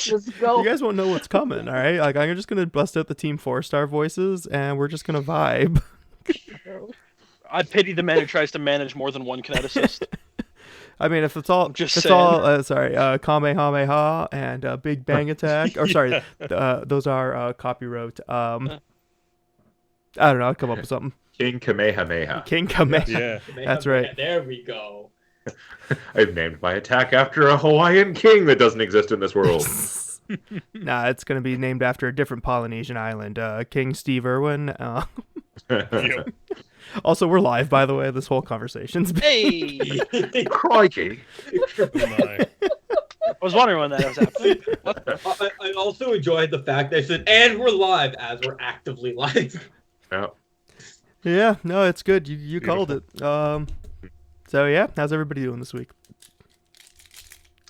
Just go. You guys won't know what's coming, all right? Like, I'm just gonna bust out the Team 4-star voices, and we're just gonna vibe. I pity the man who tries to manage more than one kinet assist. I mean, I'm just if it's saying. all, Kamehameha and Big Bang Attack, or sorry, those are copyright. I don't know. I'll come up with something. King Kamehameha. King Kamehameha. Yeah. That's right. There we go. I've named my attack after a Hawaiian king that doesn't exist in this world. Nah, it's gonna be named after a different Polynesian island. King Steve Irwin. Yep. Also, we're live, by the way. This whole conversation's been... Hey, Crikey. Oh my. I was wondering when that was happening. What? I also enjoyed the fact they said, and we're live as we're actively live. Yeah. Yeah, no, it's good. You called it. So yeah, how's everybody doing this week?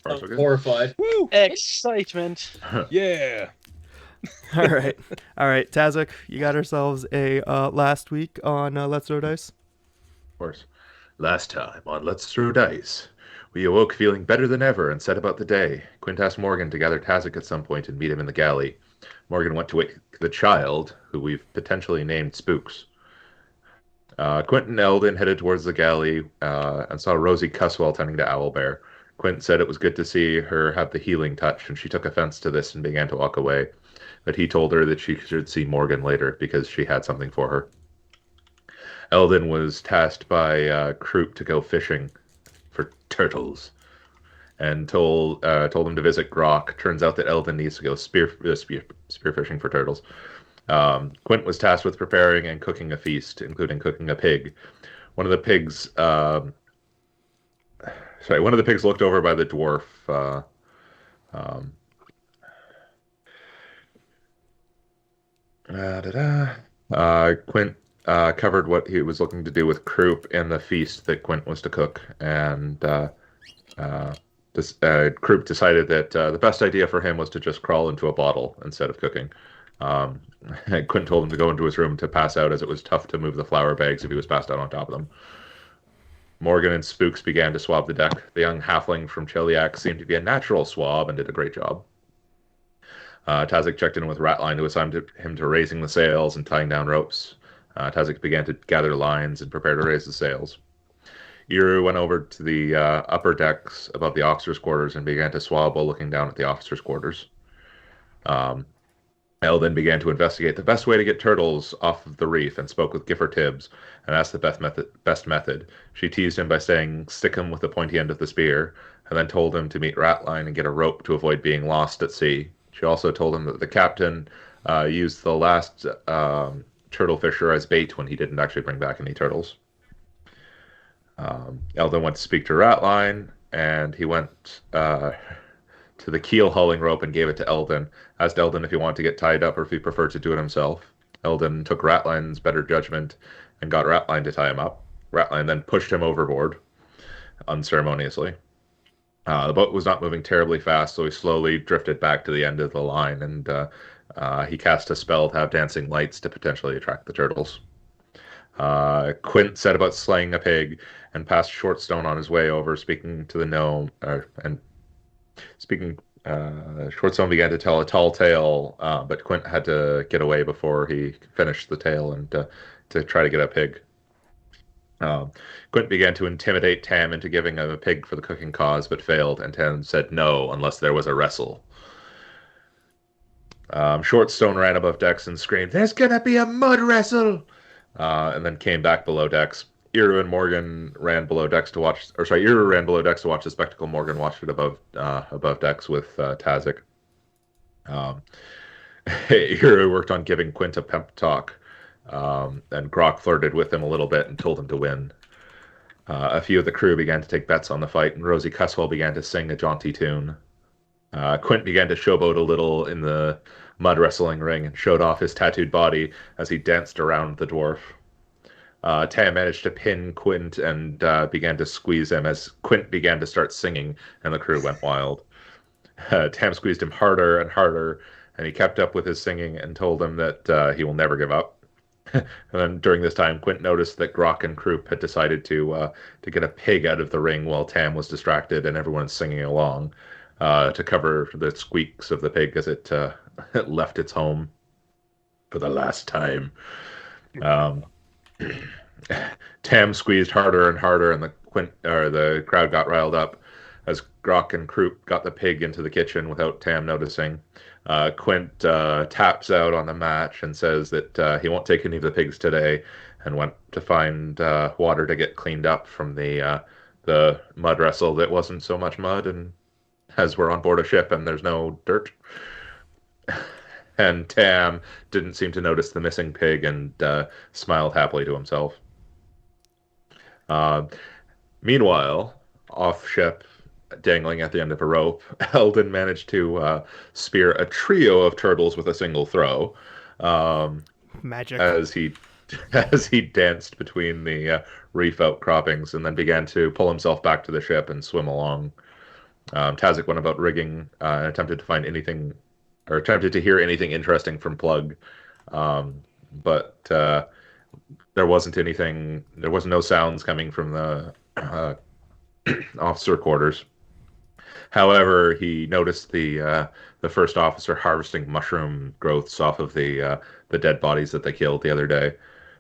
Far so good. Horrified. Woo! Excitement. Yeah. All right, Tazak, you got ourselves a last week on Let's Throw Dice. Of course. Last time on Let's Throw Dice, we awoke feeling better than ever and set about the day. Quint asked Morgan to gather Tazak at some point and meet him in the galley. Morgan went to wake the child, who we've potentially named Spooks. Quint and Eldon headed towards the galley and saw Rosie Cusswell tending to Owlbear. Quint said it was good to see her have the healing touch, and she took offense to this and began to walk away. But he told her that she should see Morgan later because she had something for her. Eldon was tasked by Croup to go fishing for turtles and told him to visit Grok. Turns out that Eldon needs to go spearfishing for turtles. Quint was tasked with preparing and cooking a feast, including cooking a pig. One of the pigs looked over by the dwarf. Quint covered what he was looking to do with Croup and the feast that Quint was to cook, and Croup decided that the best idea for him was to just crawl into a bottle instead of cooking. Quint told him to go into his room to pass out, as it was tough to move the flour bags if he was passed out on top of them. Morgan and Spooks began to swab the deck. The young halfling from Cheliac seemed to be a natural swab and did a great job. Tazak checked in with Ratline, who assigned him to raising the sails and tying down ropes. Tazak began to gather lines and prepare to raise the sails. Iru went over to the upper decks above the officers' quarters and began to swab while looking down at the officers' quarters. Eldon began to investigate the best way to get turtles off of the reef and spoke with Giffer Tibbs and asked the best method. She teased him by saying, "Stick him with the pointy end of the spear," and then told him to meet Ratline and get a rope to avoid being lost at sea. She also told him that the captain used the last turtle fisher as bait when he didn't actually bring back any turtles. Eldon went to speak to Ratline, and he went to the keel hauling rope and gave it to Eldon. Asked Eldon if he wanted to get tied up or if he preferred to do it himself. Eldon took Ratline's better judgment and got Ratline to tie him up. Ratline then pushed him overboard unceremoniously. The boat was not moving terribly fast, so he slowly drifted back to the end of the line, and he cast a spell to have dancing lights to potentially attract the turtles. Quint set about slaying a pig and passed Shortstone on his way over, speaking to the gnome, Shortstone began to tell a tall tale, but Quint had to get away before he finished the tale and to try to get a pig. Quint began to intimidate Tam into giving him a pig for the cooking cause, but failed, and Tam said no unless there was a wrestle. Shortstone ran above decks and screamed, "There's gonna be a mud wrestle!" And then came back below decks. Iru and Morgan ran below decks to watch, Iru ran below decks to watch the spectacle. Morgan watched it above decks with Tazak. Iru worked on giving Quint a pep talk, and Grok flirted with him a little bit and told him to win. A few of the crew began to take bets on the fight, and Rosie Cusswell began to sing a jaunty tune. Quint began to showboat a little in the mud wrestling ring and showed off his tattooed body as he danced around the dwarf. Tam managed to pin Quint and began to squeeze him as Quint began to start singing, and the crew went wild. Tam squeezed him harder and harder, and he kept up with his singing and told him that he will never give up. And then during this time, Quint noticed that Grok and Croup had decided to get a pig out of the ring while Tam was distracted and everyone was singing along. to cover the squeaks of the pig as it left its home for the last time. Um, Tam squeezed harder and harder, and the crowd got riled up as Grok and Croup got the pig into the kitchen without Tam noticing. Quint taps out on the match and says that he won't take any of the pigs today, and went to find water to get cleaned up from the mud wrestle that wasn't so much mud, and as we're on board a ship and there's no dirt. And Tam didn't seem to notice the missing pig and smiled happily to himself. Meanwhile, off ship, dangling at the end of a rope, Eldon managed to spear a trio of turtles with a single throw. Magic. As he danced between the reef outcroppings and then began to pull himself back to the ship and swim along. Tazek went about rigging and attempted to hear anything interesting from Plug, but there wasn't anything. There was no sounds coming from the officer quarters. However, he noticed the first officer harvesting mushroom growths off of the dead bodies that they killed the other day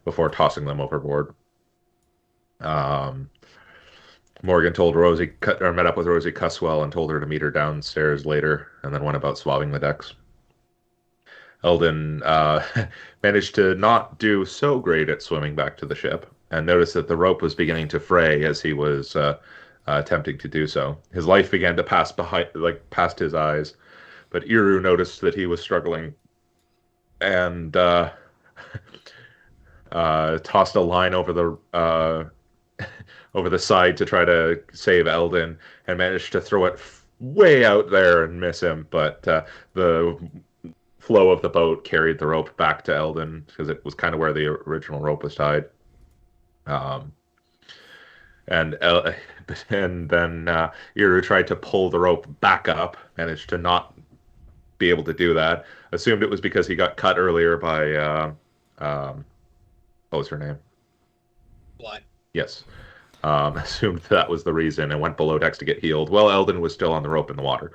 before tossing them overboard. Morgan met up with Rosie Cuswell and told her to meet her downstairs later, and then went about swabbing the decks. Eldon managed to not do so great at swimming back to the ship, and noticed that the rope was beginning to fray as he was attempting to do so. His life began to pass past his eyes, but Iru noticed that he was struggling, and tossed a line over the side to try to save Eldon, and managed to throw it way out there and miss him. But the flow of the boat carried the rope back to Eldon because it was kind of where the original rope was tied. And then Iru tried to pull the rope back up, managed to not be able to do that. Assumed it was because he got cut earlier by what was her name? What? Yes. Assumed that was the reason and went below decks to get healed. Well, Eldon was still on the rope in the water.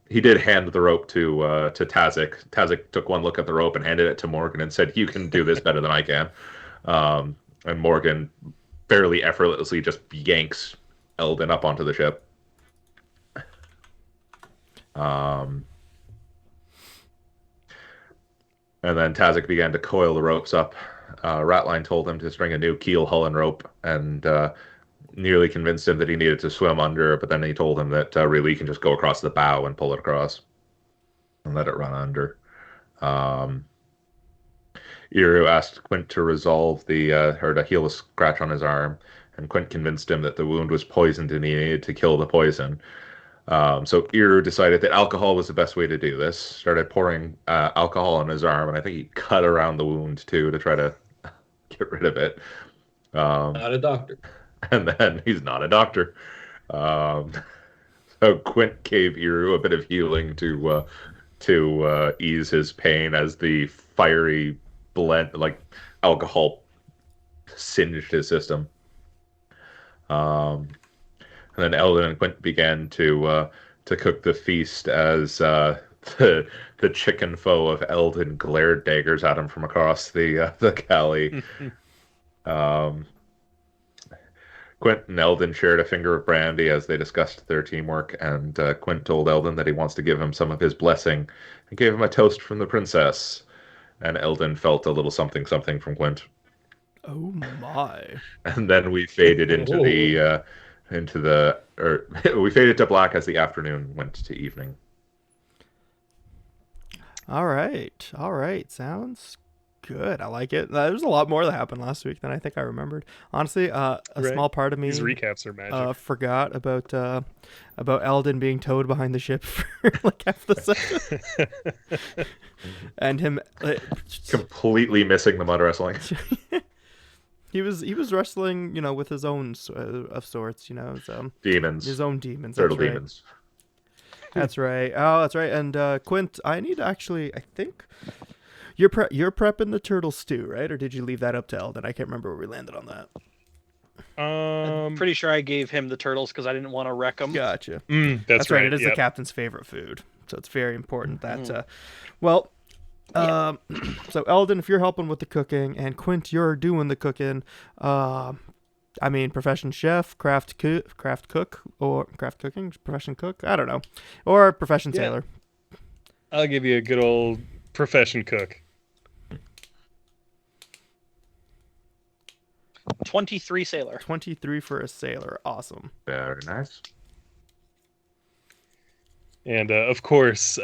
He did hand the rope to Tazek. Tazek took one look at the rope and handed it to Morgan and said, "You can do this better than I can." And Morgan fairly effortlessly just yanks Eldon up onto the ship. And then Tazek began to coil the ropes up. Ratline told him to string a new keel, hull, and rope, and nearly convinced him that he needed to swim under, but then he told him that really he can just go across the bow and pull it across and let it run under. Iru asked Quint to resolve to heal the scratch on his arm, and Quint convinced him that the wound was poisoned and he needed to kill the poison. So Iru decided that alcohol was the best way to do this. Started pouring alcohol on his arm, and I think he cut around the wound too to try to get rid of it. Not a doctor. And then he's not a doctor. So Quint gave Iru a bit of healing to ease his pain as the fiery blend, like alcohol, singed his system. And then Eldon and Quint began to cook the feast as the chicken foe of Eldon glared daggers at him from across the galley. Quint and Eldon shared a finger of brandy as they discussed their teamwork, and Quint told Eldon that he wants to give him some of his blessing, and gave him a toast from the princess. And Eldon felt a little something from Quint. Oh my! And then we faded into we faded to black as the afternoon went to evening. All right. Sounds good. I like it. There's a lot more that happened last week than I think I remembered. Honestly, a small part of me These recaps are magic. forgot about Eldon being towed behind the ship for like half the session, and him Completely missing the mud wrestling. He was wrestling, with his own of sorts, Demons. his own demons. Turtle That's right. demons. That's right. Oh, that's right. And Quint, I need to actually. I think you're prepping the turtle stew, right? Or did you leave that up to Eldon? I can't remember where we landed on that. Pretty sure I gave him the turtles because I didn't want to wreck them. Gotcha. That's right. right. It is the yep. captain's favorite food, so it's very important that. Mhm. Well, so Eldon, if you're helping with the cooking, and Quint, you're doing the cooking. I mean, profession chef, craft cook, or craft cooking, profession cook. I don't know, or profession Yeah. sailor. I'll give you a good old profession cook. 23 sailor. 23 for a sailor. Awesome. Very nice. And of course,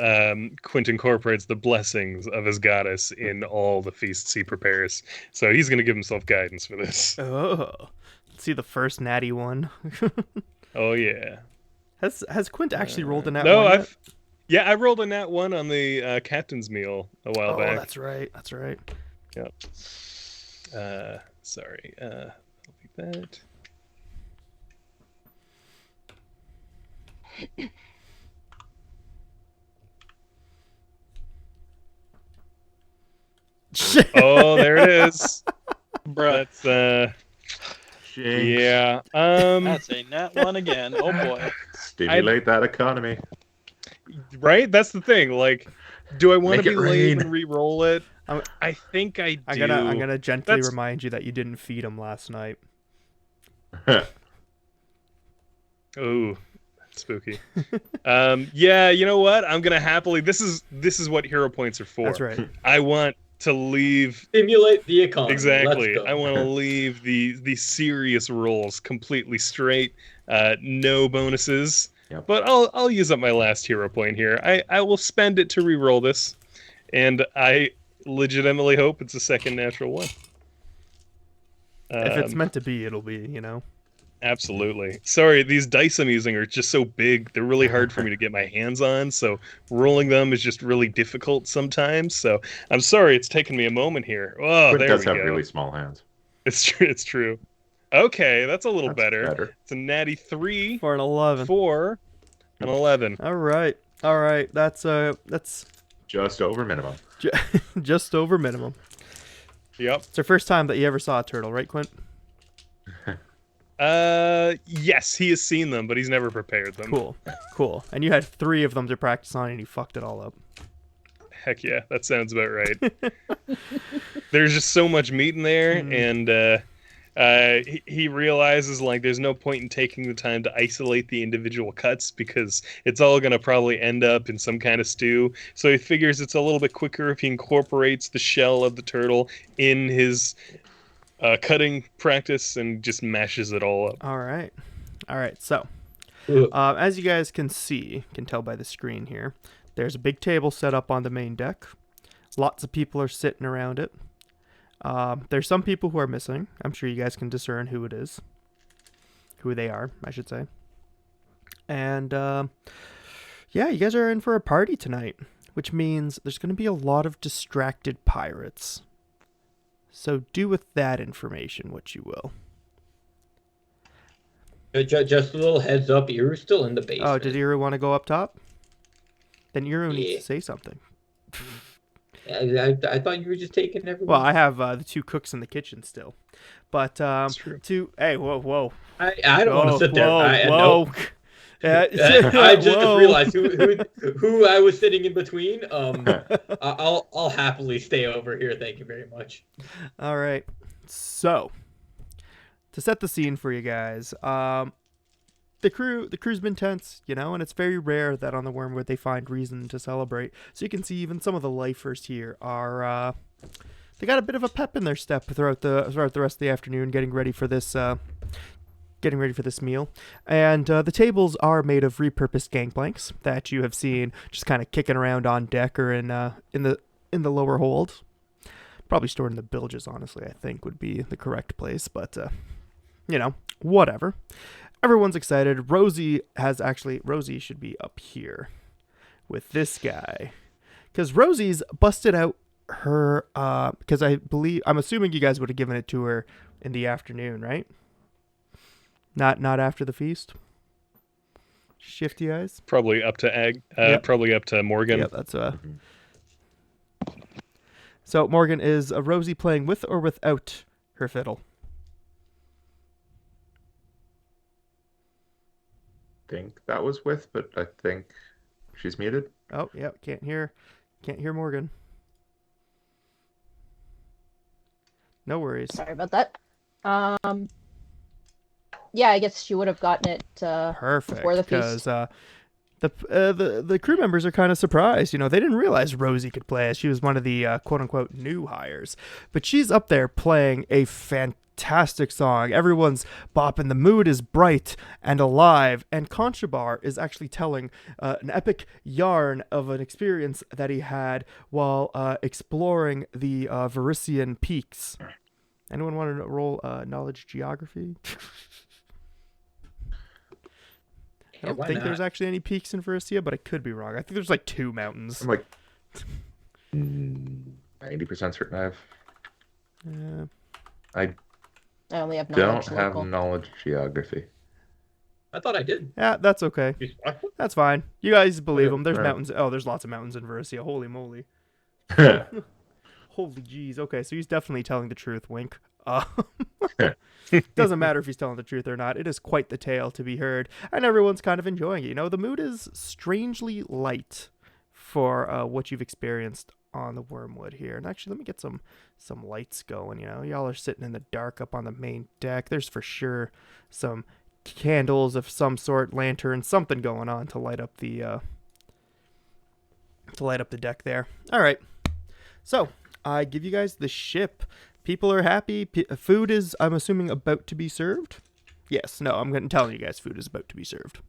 Quint incorporates the blessings of his goddess in all the feasts he prepares. So he's going to give himself guidance for this. Oh, let's see the first natty one. Oh yeah. Has Quint actually rolled a nat No, one yet? I rolled a nat 1 on the captain's meal a while Oh, back. that's right. That's right. Yep. Sorry. I'll leave that. Oh, there it is. Bruh. That's Jinx. yeah. That's a nat one again. Oh boy. Stimulate that economy. Right? That's the thing. Like, do I want Make to be it lame rain. and re-roll it? I'm- I think I do. I'm gonna gently That's- remind you that you didn't feed him last night. Ooh, spooky. Yeah, you know what? I'm gonna happily. This is what hero points are for. That's right. I want to leave. Stimulate the economy. Exactly. Let's go. I want to leave the serious rolls completely straight. No bonuses. Yep. But I'll use up my last hero point here. I will spend it to re-roll this, and I legitimately hope it's a second natural one. If it's meant to be, it'll be. Absolutely. Sorry, these dice I'm using are just so big. They're really hard for me to get my hands on, so rolling them is just really difficult sometimes. So I'm sorry it's taken me a moment here. Oh, Quint there does we have go. really small hands. It's true. It's true. Okay, that's a little That's better. It's a natty 3, For an 11. 4, and 11. All right. That's Just over minimum. just over minimum. Yep. It's the first time that you ever saw a turtle, right, Quint? Yes, he has seen them, but he's never prepared them. Cool. And you had 3 of them to practice on, and you fucked it all up. Heck yeah, that sounds about right. There's just so much meat in there, and he realizes like there's no point in taking the time to isolate the individual cuts because it's all gonna probably end up in some kind of stew. So he figures it's a little bit quicker if he incorporates the shell of the turtle in his cutting practice and just mashes it all up. All right. So, Ugh. as you guys can tell by the screen here, there's a big table set up on the main deck. Lots of people are sitting around it. There's some people who are missing. I'm sure you guys can discern who they are, I should say. And yeah, you guys are in for a party tonight, which means there's going to be a lot of distracted pirates. So do with that information what you will. Just a little heads up, Iru's still in the basement. Oh, did Iru want to go up top? Then Iru Yeah. needs to say something. I thought you were just taking everyone. Well, I have the 2 cooks in the kitchen still. But true. hey, whoa. I don't want to sit there. Whoa. I just Whoa. realized who I was sitting in between. I'll happily stay over here. Thank you very much. All right. So, to set the scene for you guys, the crew's been tense, and it's very rare that on the Wormwood they find reason to celebrate. So you can see even some of the lifers here are they got a bit of a pep in their step throughout the rest of the afternoon, getting ready for this meal. And the tables are made of repurposed gangplanks that you have seen just kind of kicking around on deck or in the lower hold. Probably stored in the bilges, honestly, I think would be the correct place, but whatever. Everyone's excited. Rosie should be up here with this guy, because Rosie's busted out her because I'm assuming you guys would have given it to her in the afternoon, right? Not after the feast. Shifty eyes. Probably up to Yep. Probably up to Morgan. Yeah, that's So Morgan, is Rosie playing with or without her fiddle? think that was with, but I think she's muted. Oh, yeah, can't hear Morgan. No worries. Sorry about that. Yeah, I guess she would have gotten it Perfect. before the feast. Because the crew members are kind of surprised. You know, they didn't realize Rosie could play as she was one of the quote unquote new hires. But she's up there playing a fantastic song. Everyone's bopping. The mood is bright and alive. And Conchabar is actually telling an epic yarn of an experience that he had while exploring the Verisian peaks. Anyone want to roll knowledge geography? I don't think there's actually any peaks in Verisia, but I could be wrong. I think there's like 2 mountains. I'm like 90% certain I I only have don't knowledge have local. knowledge geography. I thought I did. Yeah, that's okay. That's fine. You guys believe Okay, him. There's alright. mountains. Oh, there's lots of mountains in Verisia. Holy moly. Holy jeez. Okay, so he's definitely telling the truth, wink. Doesn't matter if he's telling the truth or not. It is quite the tale to be heard, and everyone's kind of enjoying it. You know, the mood is strangely light for what you've experienced on the Wormwood here. And actually, let me get some lights going. You know, y'all are sitting in the dark up on the main deck. There's for sure some candles of some sort, lanterns, something going on to light up the deck there. All right, so I give you guys the ship. People are happy. Food is, I'm assuming, about to be served. Yes, no, I'm telling you guys, food is about to be served.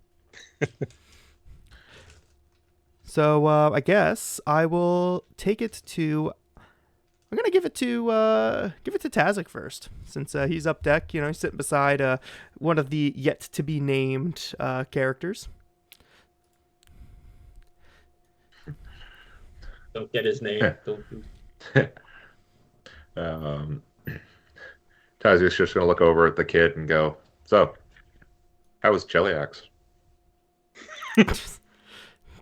So I guess I will take it to. I'm gonna give it to Tazik first, since he's up deck. You know, he's sitting beside one of the yet to be named characters. Don't get his name. Tazik's just gonna look over at the kid and go, "So, how was Cheliax?"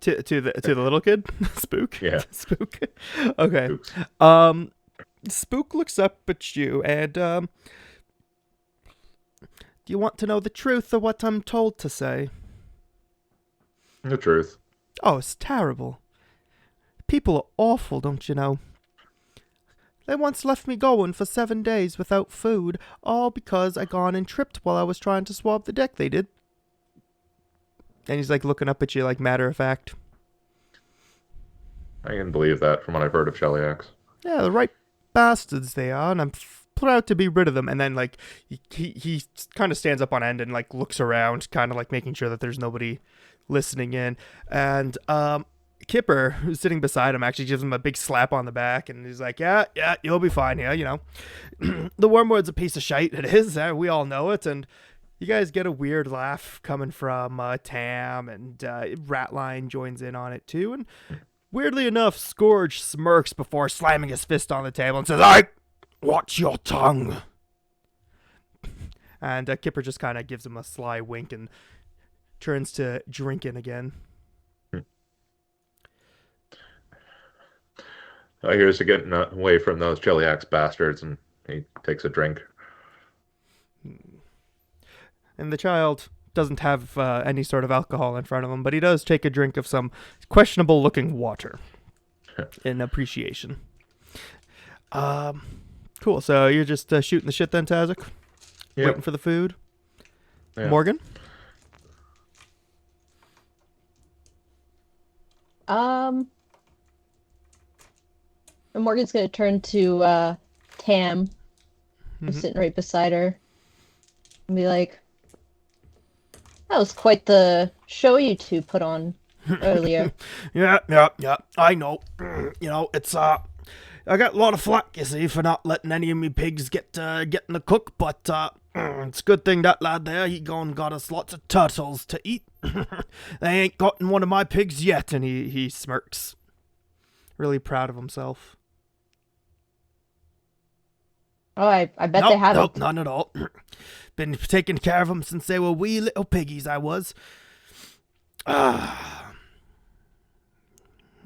to the little kid, Spook. Yeah. Spook. Okay. Oops. Spook looks up at you and do you want to know the truth or what I'm told to say? The truth. Oh, it's terrible. People are awful, don't you know? They once left me going for 7 days without food, all because I gone and tripped while I was trying to swab the deck, they did. And he's like looking up at you like matter of fact. I can believe that from what I've heard of Cheliax. Yeah, the right bastards they are, and I'm proud to be rid of them. And then like he kind of stands up on end and like looks around, kind of like making sure that there's nobody listening in. And Kipper, who's sitting beside him, actually gives him a big slap on the back, and he's like, yeah, you'll be fine here, you know. The Wormwood's a piece of shite, it is, we all know it, and you guys get a weird laugh coming from Tam, and Ratline joins in on it too, and weirdly enough, Scourge smirks before slamming his fist on the table and says, "I watch your tongue." And Kipper just kind of gives him a sly wink and turns to drinking again. Here's to getting away from those Cheliax bastards, and he takes a drink. And the child doesn't have any sort of alcohol in front of him, but he does take a drink of some questionable-looking water in appreciation. Cool. So you're just shooting the shit then, Tazik? Yep. Waiting for the food? Yeah. Morgan? And Morgan's gonna turn to Tam, who's Mhm. sitting right beside her, and be like, "That was quite the show you two put on earlier." Yeah. I know. You know, it's I got a lot of flack, you see, for not letting any of me pigs get in the cook, but it's a good thing that lad there, he gone got us lots of turtles to eat. They ain't gotten one of my pigs yet, and he smirks. Really proud of himself. Oh, I bet they haven't. Nope, none at all. Been taking care of them since they were wee little piggies, I was. And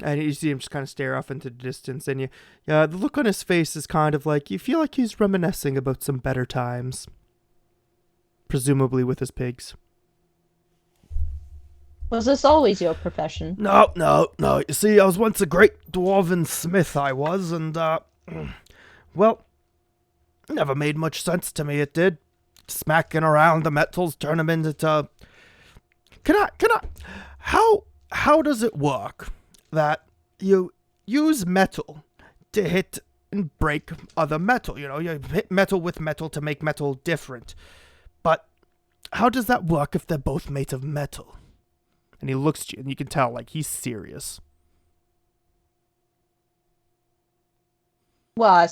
you see him just kind of stare off into the distance, and the look on his face is kind of like, you feel like he's reminiscing about some better times. Presumably with his pigs. Was this always your profession? No, no, no. You see, I was once a great dwarven smith, I was, and, well, never made much sense to me, it did. Smacking around the metals, turn them into... How does it work that you use metal to hit and break other metal? You know, you hit metal with metal to make metal different. But how does that work if they're both made of metal? And he looks at you, and you can tell, like, he's serious. Well, I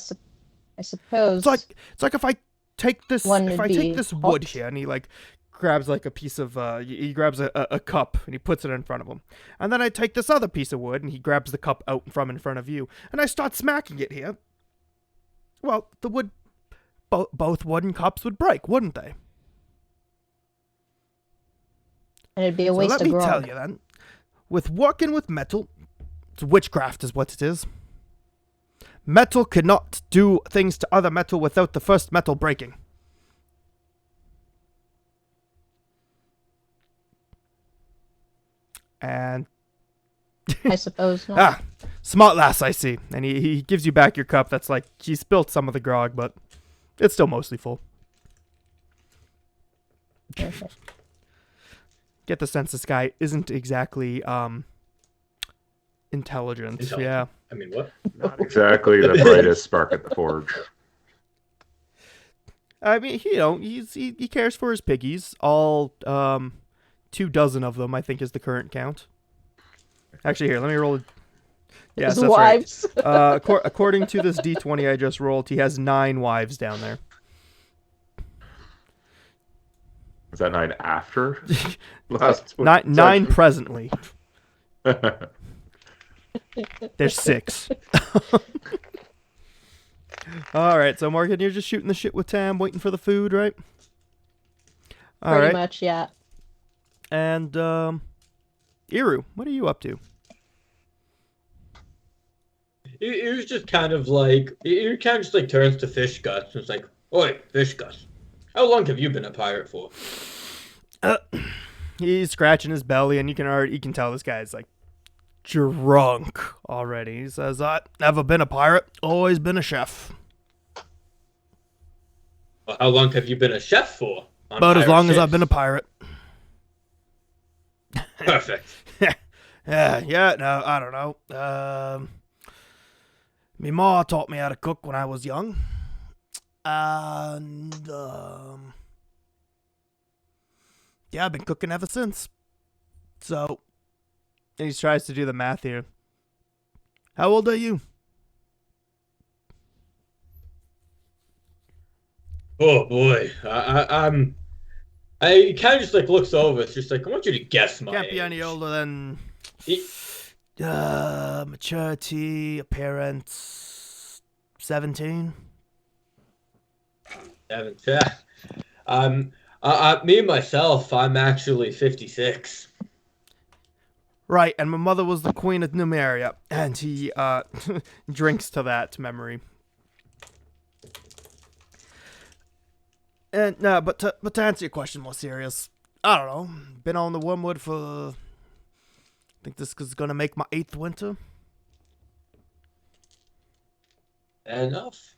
suppose. It's like if I take this, One if would I take be this hot. wood here, and he, like, grabs, like, a piece of, he grabs a cup, and he puts it in front of him. And then I take this other piece of wood, and he grabs the cup out from in front of you, and I start smacking it here. Well, the wood, both wooden cups would break, wouldn't they? And it'd be a So waste let of me grog. tell you then, with working with metal, it's witchcraft is what it is. Metal cannot do things to other metal without the first metal breaking. And I suppose not. ah, smart lass, I see. And he gives you back your cup. That's like he spilt some of the grog, but it's still mostly full. Perfect. Get the sense this guy isn't exactly intelligent. Intelligent. Yeah. I mean, what? Not exactly the brightest spark at the forge. I mean, you know, he cares for his piggies. All 24 of them, I think, is the current count. Actually, here, let me roll. Yes, His that's right. wives. According to this D20 I just rolled, he has 9 wives down there. Is that 9 after? Last Nine presently. There's 6. All right, so Morgan, you're just shooting the shit with Tam, waiting for the food, right? All Pretty right. much, yeah. And Iru, what are you up to? It was just kind of like it kind of just like turns to Fish Guts and it's like, "Oi, Fish Guts, how long have you been a pirate for?" He's scratching his belly, and you can tell this guy's like drunk already. He says, "I've never been a pirate, always been a chef. Well, how long have you been a chef for? On But as pirate long as ships? I've been a pirate." Perfect. Yeah, no, I don't know. Me ma taught me how to cook when I was young. And, yeah, I've been cooking ever since. So, and he tries to do the math here. How old are you? Oh boy, I kind of just like looks over. It's just like I want you to guess my Can't be any age. older than He- maturity, appearance, 17. Yeah. Me myself, I'm actually 56. Right, and my mother was the queen of Numeria, and he drinks to that memory. And no, but to answer your question more serious, I don't know. Been on the Wormwood for, I think this is gonna make my 8th winter. Enough.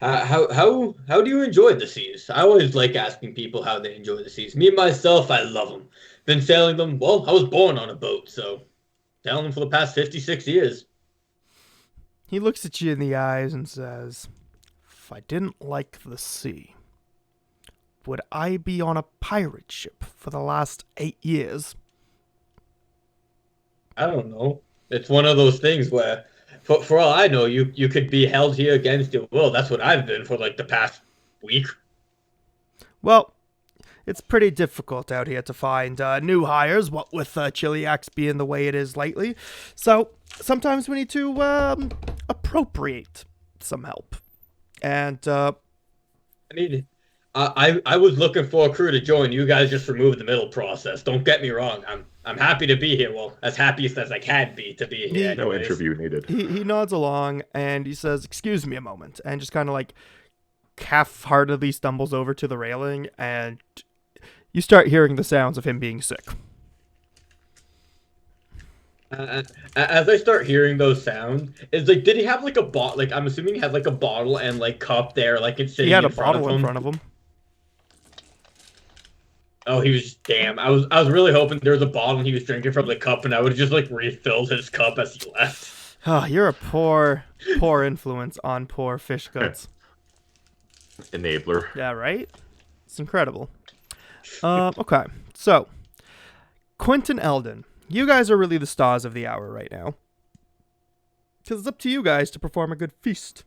How do you enjoy the seas? I always like asking people how they enjoy the seas. Me myself, I love them. Been sailing them. Well, I was born on a boat, so sailing them for the past 56 years. He looks at you in the eyes and says, "If I didn't like the sea, would I be on a pirate ship for the last 8 years?" I don't know. It's one of those things where, for all I know, you could be held here against your will. That's what I've been for like the past week. Well, it's pretty difficult out here to find new hires, what with Chiliax being the way it is lately. So sometimes we need to appropriate some help. And I mean, I was looking for a crew to join. You guys just removed the middle process. Don't get me wrong. I'm happy to be here. Well, as happiest as I can be to be here. No anyways. interview needed. he nods along and he says, "Excuse me a moment," and just kind of like half-heartedly stumbles over to the railing, and you start hearing the sounds of him being sick. As I start hearing those sounds, it's like, did he have like a bot? Like, I'm assuming he had like a bottle and like cup there, like it's He sitting had a in front of bottle in him. front of him. Oh, he was damn. I was really hoping there was a bottle and he was drinking from the cup, and I would have just like refilled his cup as he left. Oh, you're a poor influence on poor fish guts. Enabler. Yeah, right? It's incredible. Okay, so Quentin Eldon, you guys are really the stars of the hour right now. Because it's up to you guys to perform a good feast.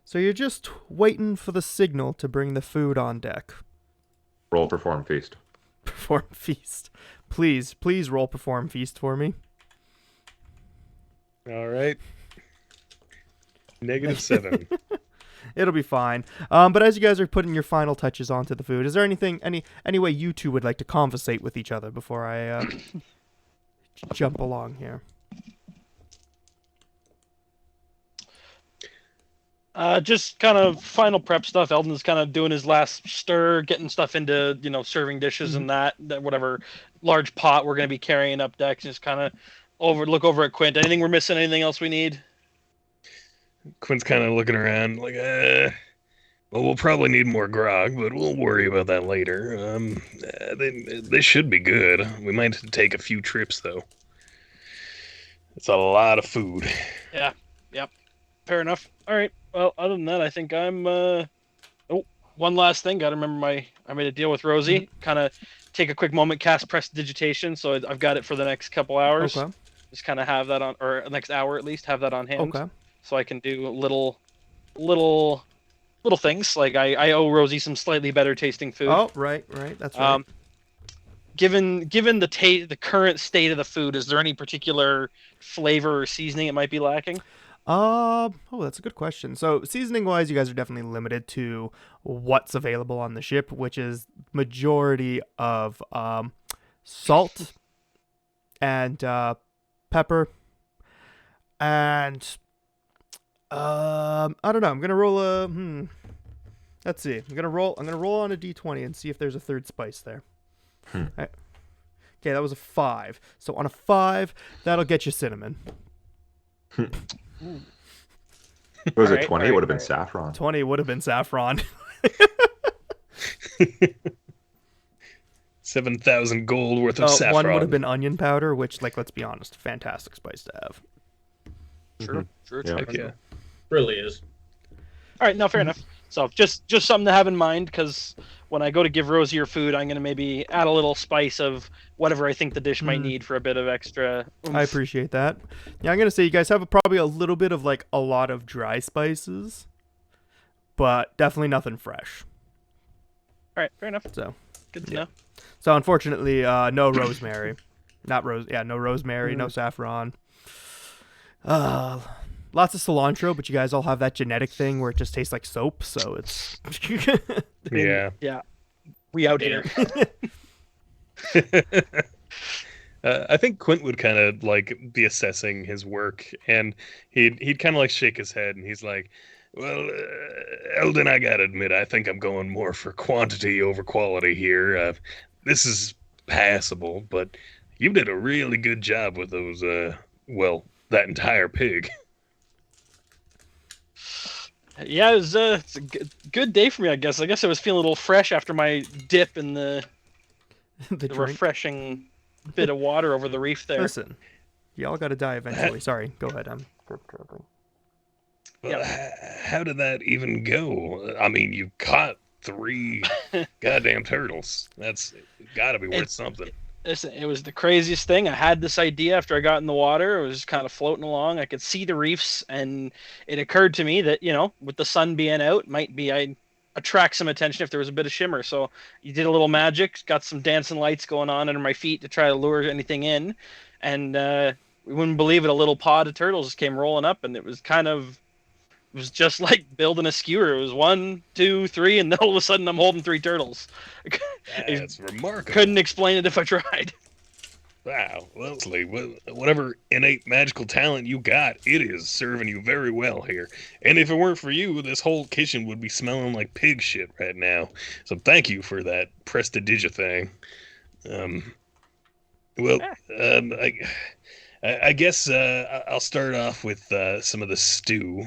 So you're just waiting for the signal to bring the food on deck. Roll perform feast. Perform feast. Please roll perform feast for me. All right. -7. It'll be fine. But as you guys are putting your final touches onto the food, is there anything, any way you two would like to conversate with each other before I jump along here? Just kind of final prep stuff. Eldon's kind of doing his last stir, getting stuff into, serving dishes and that whatever large pot we're going to be carrying up deck. Just kind of look over at Quint. Anything we're missing? Anything else we need? Quint's kind of looking around like, well, we'll probably need more grog, but we'll worry about that later. They should be good. We might have to take a few trips, though. It's a lot of food. Yeah. Yep. Fair enough. All right. Well, other than that, I think I'm. One last thing. Got to remember I made a deal with Rosie. Kind of take a quick moment, cast prestidigitation. So I've got it for the next couple hours. Okay. Just kind of have that on, or next hour at least, have that on hand. Okay. So I can do little things. Like I owe Rosie some slightly better tasting food. Oh, right. That's right. Given the current state of the food, is there any particular flavor or seasoning it might be lacking? That's a good question. So seasoning wise, you guys are definitely limited to what's available on the ship, which is majority of salt and pepper, and I don't know. I'm gonna roll a Let's see. I'm gonna roll on a d20 and see if there's a third spice there. Right. Okay, that was a 5. So on a 5, that'll get you cinnamon. Was it Alright, 20? It would have been saffron. 20 would have been saffron. 7,000 gold worth of saffron. 1 would have been onion powder, which, like, let's be honest, fantastic spice to have. Sure. Yeah. Heck yeah. Really is. All right, no, fair enough. So just something to have in mind, because when I go to give Rosie her food, I'm gonna maybe add a little spice of whatever I think the dish might need for a bit of extra oomph. I appreciate that. Yeah, I'm gonna say you guys have probably a little bit of like a lot of dry spices, but definitely nothing fresh. All right, fair enough. So Good to know. So unfortunately, no rosemary. No rosemary, no saffron. Lots of cilantro, but you guys all have that genetic thing where it just tastes like soap, so it's Yeah. Yeah, we out here. I think Quint would kind of like be assessing his work, and he'd kind of like shake his head, and he's like, "Well, Eldon, I gotta admit, I think I'm going more for quantity over quality here. This is passable, but you did a really good job with those. That entire pig." Yeah, it's a good day for me, I guess. I guess I was feeling a little fresh after my dip in the drink. refreshing bit of water over the reef there. Listen, y'all gotta die eventually. Sorry, go ahead. Well, how did that even go? I mean, you caught 3 goddamn turtles. That's got to be worth something. Listen, it was the craziest thing. I had this idea after I got in the water. It was just kind of floating along. I could see the reefs, and it occurred to me that, with the sun being out, I'd attract some attention if there was a bit of shimmer. So you did a little magic, got some dancing lights going on under my feet to try to lure anything in, and we wouldn't believe it, a little pod of turtles just came rolling up, and it was just like building a skewer. It was 1, 2, 3, and then all of a sudden I'm holding 3 turtles. That's remarkable. Couldn't explain it if I tried. Wow, Leslie, whatever innate magical talent you got, it is serving you very well here. And if it weren't for you, this whole kitchen would be smelling like pig shit right now. So thank you for that prestidigita thing. Well, I guess I'll start off with some of the stew,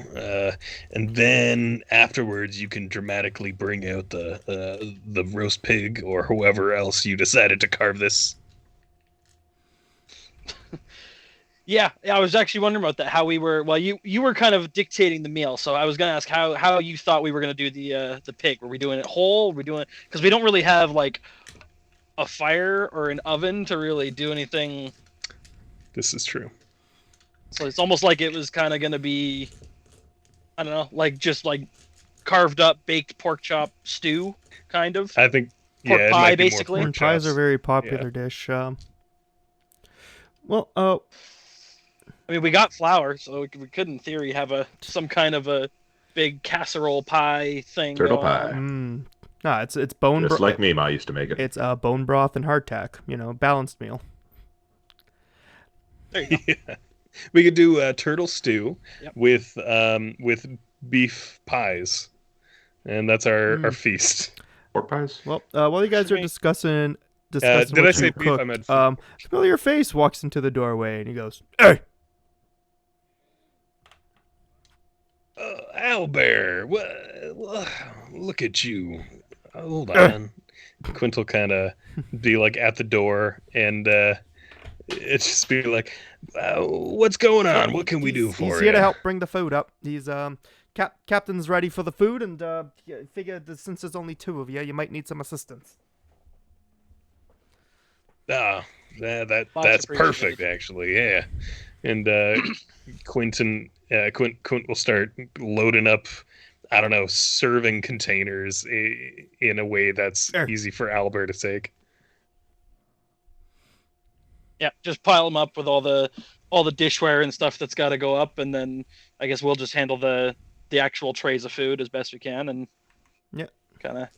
and then afterwards you can dramatically bring out the roast pig or whoever else you decided to carve this. Yeah, I was actually wondering about that. How we were. Well, you were kind of dictating the meal, so I was gonna ask how you thought we were gonna do the pig. Were we doing it whole? Were we doing it because we don't really have like a fire or an oven to really do anything. This is true. So it's almost like it was kind of gonna be, I don't know, like just like carved up baked pork chop stew, kind of. I think Pork it pie, might be more basically. pork Pies chops. are a very popular dish. Well, I mean, we got flour, so we could, in theory, have some kind of a big casserole pie thing. Turtle going pie. on. nah, it's bone. Just like me, Ma used to make it. It's bone broth and hardtack. Balanced meal. There you go. Yeah. We could do turtle stew Yep. with beef pies, and that's our feast. Pork pies? Well, while you guys For are me. discussing Did what I you say beef? cooked, I meant familiar face walks into the doorway and he goes, "Hey, Owlbear, look at you. Hold on. Quint will kind of be like at the door, and it's just be like, "What's going on? What can we do he's for here you?" to help bring the food up. He's captain's ready for the food, and figured that since there's only two of you, you might need some assistance." Ah, that's appreciated. perfect, actually. Yeah, and Quint will start loading up. I don't know, serving containers in a way that's Sure. easy for Albert to take. Yeah, just pile them up with all the dishware and stuff that's got to go up, and then I guess we'll just handle the actual trays of food as best we can, and Yeah. kind of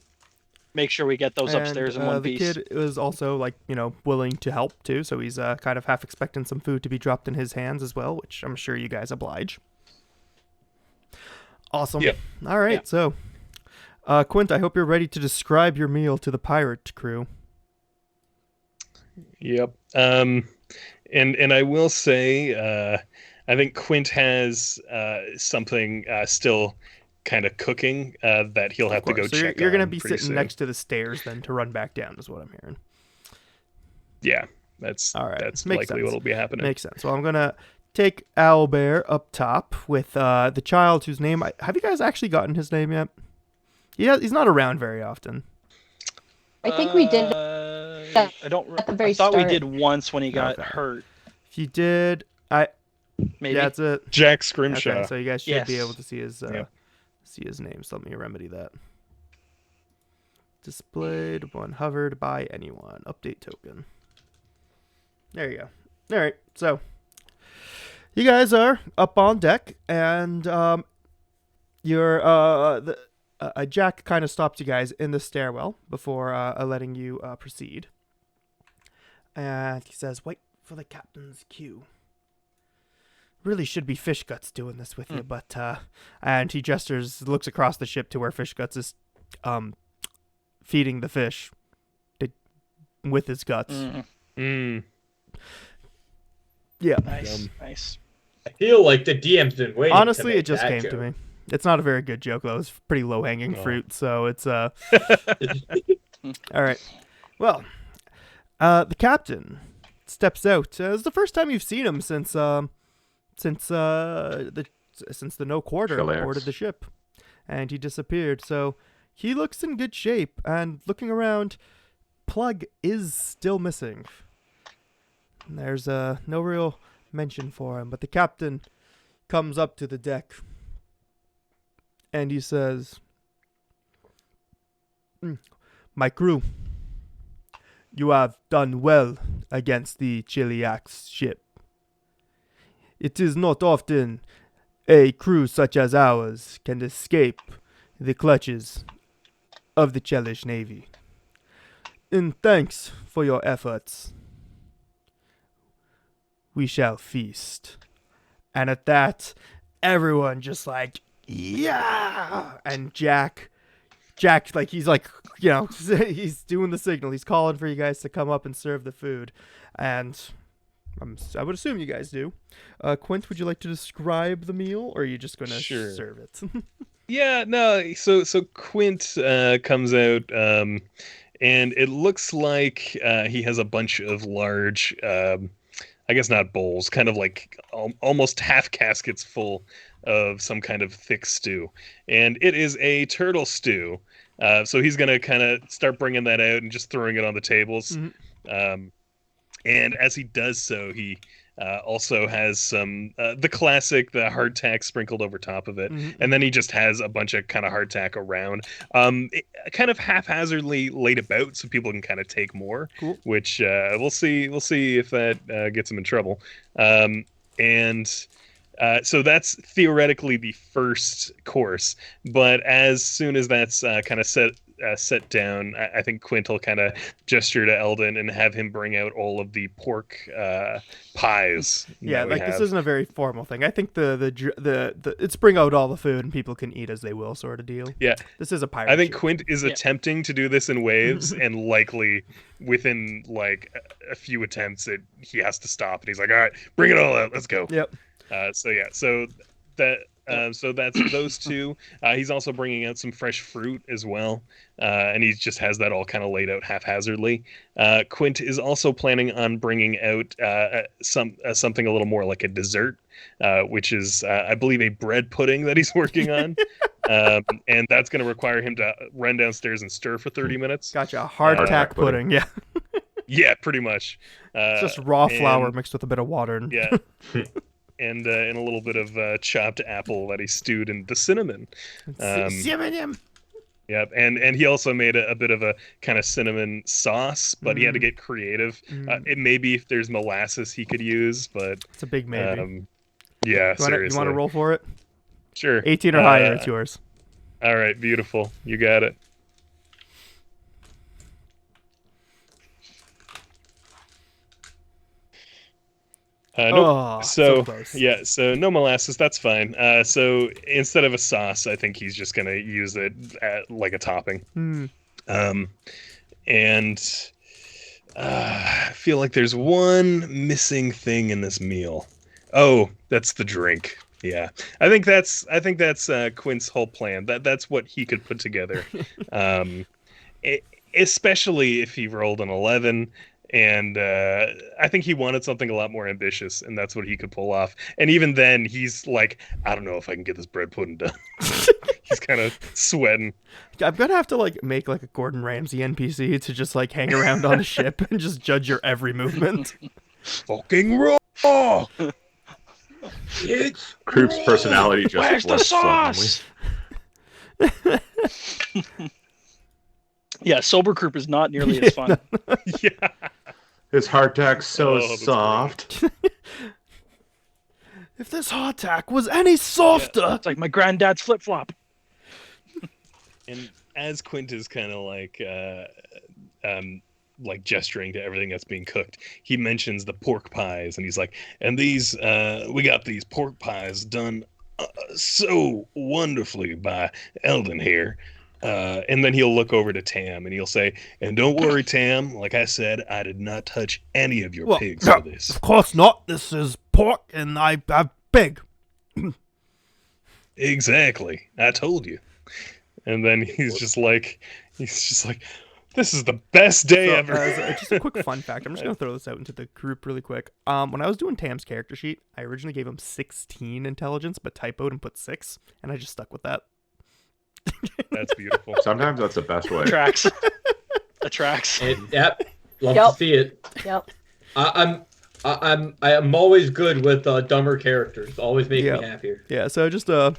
make sure we get those upstairs in one the piece. kid is also willing to help too, so he's kind of half expecting some food to be dropped in his hands as well, which I'm sure you guys oblige. Awesome. Yep. All right, Yeah. so Quint, I hope you're ready to describe your meal to the pirate crew. Yep. And I will say, I think Quint has something still kind of cooking that he'll have to go So check. you're going to on be pretty sitting soon. next to the stairs then to run back down, is what I'm hearing. Yeah, that's All right. that's Makes likely sense. what'll be happening. Makes sense. Well, I'm going to take Owlbear up top with the child whose name... have you guys actually gotten his name yet? Yeah, he's not around very often. I think we did. I don't. at the very I thought start. we did once when he got Okay. hurt. If you did... Maybe. Yeah, that's it. Jack Scrimshaw. Okay, so you guys should be Yes. able to see his Yep. name. So let me remedy that. Displayed when hovered by anyone. Update token. There you go. All right, so you guys are up on deck, and Jack kind of stops you guys in the stairwell before letting you proceed, and he says, "Wait for the captain's cue." Really should be Fish Guts doing this with you, but and he looks across the ship to where Fish Guts is feeding the fish with his guts. Mm, Yeah. nice, Yum. nice. I feel like the DM's been waiting. Honestly, to make it just that came joke. to me. It's not a very good joke though. It's pretty low hanging Oh. fruit, so it's all right. Well, the captain steps out. It's the first time you've seen him since the No Quarter Chillax. boarded the ship, and he disappeared. So he looks in good shape. And looking around, Plug is still missing. There's no real mention for him, but the captain comes up to the deck and he says, "My crew, you have done well against the Chiliax ship. It is not often a crew such as ours can escape the clutches of the Chelish Navy. In thanks for your efforts, we shall feast." And at that, everyone just like, yeah! And Jack Jack, like he's like, he's doing the signal. He's calling for you guys to come up and serve the food, and I would assume you guys do. Quint, would you like to describe the meal, or are you just going to Sure. serve it? Yeah, no. So Quint comes out, and it looks like he has a bunch of large, I guess not bowls, kind of like almost half caskets full of some kind of thick stew, and it is a turtle stew. So he's gonna kind of start bringing that out and just throwing it on the tables. And as he does so, he also has some the classic, the hardtack sprinkled over top of it, and then he just has a bunch of kind of hardtack around, kind of haphazardly laid about so people can kind of take more. Cool. Which we'll see if that gets him in trouble. So that's theoretically the first course, but as soon as that's kind of set down, I think Quint will kind of gesture to Eldon and have him bring out all of the pork pies. Yeah, that we like this have. isn't a very formal thing. I think the it's bring out all the food and people can eat as they will sort of deal. Yeah, This is a pirate. I think ship. Quint is attempting to do this in waves, and likely within like a few attempts, he has to stop, and he's like, "All right, bring it all out, let's go." Yep. So that's those two. He's also bringing out some fresh fruit as well, and he just has that all kind of laid out haphazardly. Quint is also planning on bringing out something a little more like a dessert, which is, I believe, a bread pudding that he's working on, and that's going to require him to run downstairs and stir for 30 minutes. Gotcha. Hardtack pudding. Yeah. Yeah, pretty much. It's just raw flour mixed with a bit of water. And... Yeah. And a little bit of chopped apple that he stewed in the cinnamon. Cinnamon. Yep, and he also made a bit of a kind of cinnamon sauce, but he had to get creative. It maybe if there's molasses he could use, but it's a big maybe. Yeah, you seriously. Want to roll for it? Sure. 18 or higher, it's yours. All right, beautiful. You got it. Nope. So close. Yeah, so no molasses, that's fine. So instead of a sauce, I think he's just gonna use it like a topping. And I feel like there's one missing thing in this meal. Oh, that's the drink. Yeah, I think that's Quint's whole plan. That's what he could put together. Especially if he rolled an 11. And I think he wanted something a lot more ambitious, and that's what he could pull off. And even then, he's like, I don't know if I can get this bread pudding done. He's kind of sweating. I'm gonna have to like make like a Gordon Ramsay NPC to just like hang around on the ship and just judge your every movement. Fucking raw! It's Kroop's personality just Where's the flips suddenly. sauce? Yeah, sober Kroop is not nearly as fun. Yeah. His hardtack's so Oh, that's soft. If this hardtack was any softer. It's like my granddad's flip flop. And as Quint is kind of like gesturing to everything that's being cooked, he mentions the pork pies, and he's like, and these, we got these pork pies done so wonderfully by Eldon here. And then he'll look over to Tam and he'll say, and don't worry, Tam, like I said, I did not touch any of your pigs for this. Of course not. This is pork and I have pig. Exactly. I told you. And then he's just like, this is the best day ever. Just a quick fun fact. I'm just going to throw this out into the group really quick. When I was doing Tam's character sheet, I originally gave him 16 intelligence, but typoed and put 6, and I just stuck with that. That's beautiful. Sometimes that's the best way. Tracks. Attracts. Yep. Love Yep. to see it. Yep. I'm always good with dumber characters. Always make Yep. me happier. Yeah, so just a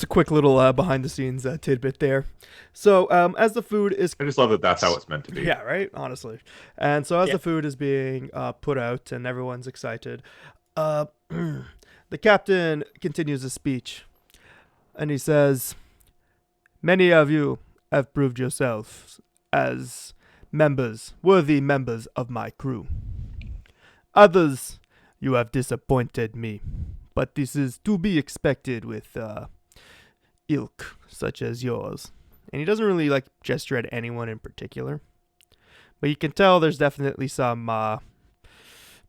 quick little behind the scenes tidbit there. So as the food is I just love that that's how it's meant to be. yeah, right, honestly. And so as the food is being put out and everyone's excited, the captain continues his speech, and he says, "Many of you have proved yourselves as worthy members of my crew. Others, you have disappointed me, but this is to be expected with ilk such as yours. And he doesn't really like gesture at anyone in particular. But you can tell there's definitely some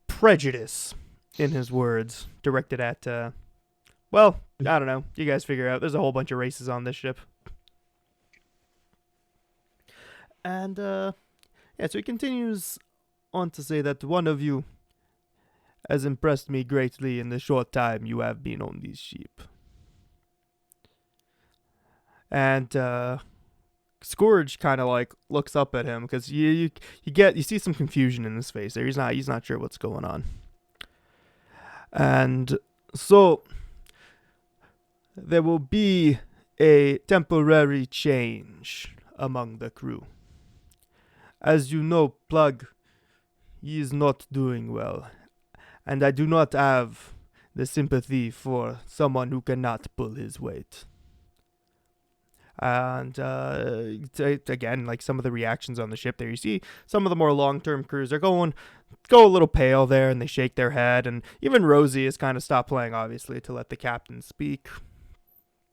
prejudice in his words directed at, well, I don't know. You guys figure out. There's a whole bunch of races on this ship. And, so he continues on to say that one of you has impressed me greatly in the short time you have been on these ship. And, Scourge kind of like looks up at him because you see some confusion in his face there. He's not sure what's going on. And so there will be a temporary change among the crew. As you know, Plug, he is not doing well, and I do not have the sympathy for someone who cannot pull his weight. And again, like some of the reactions on the ship there, you see some of the more long-term crews are go a little pale there, and they shake their head, and even Rosie has kind of stopped playing, obviously, to let the captain speak.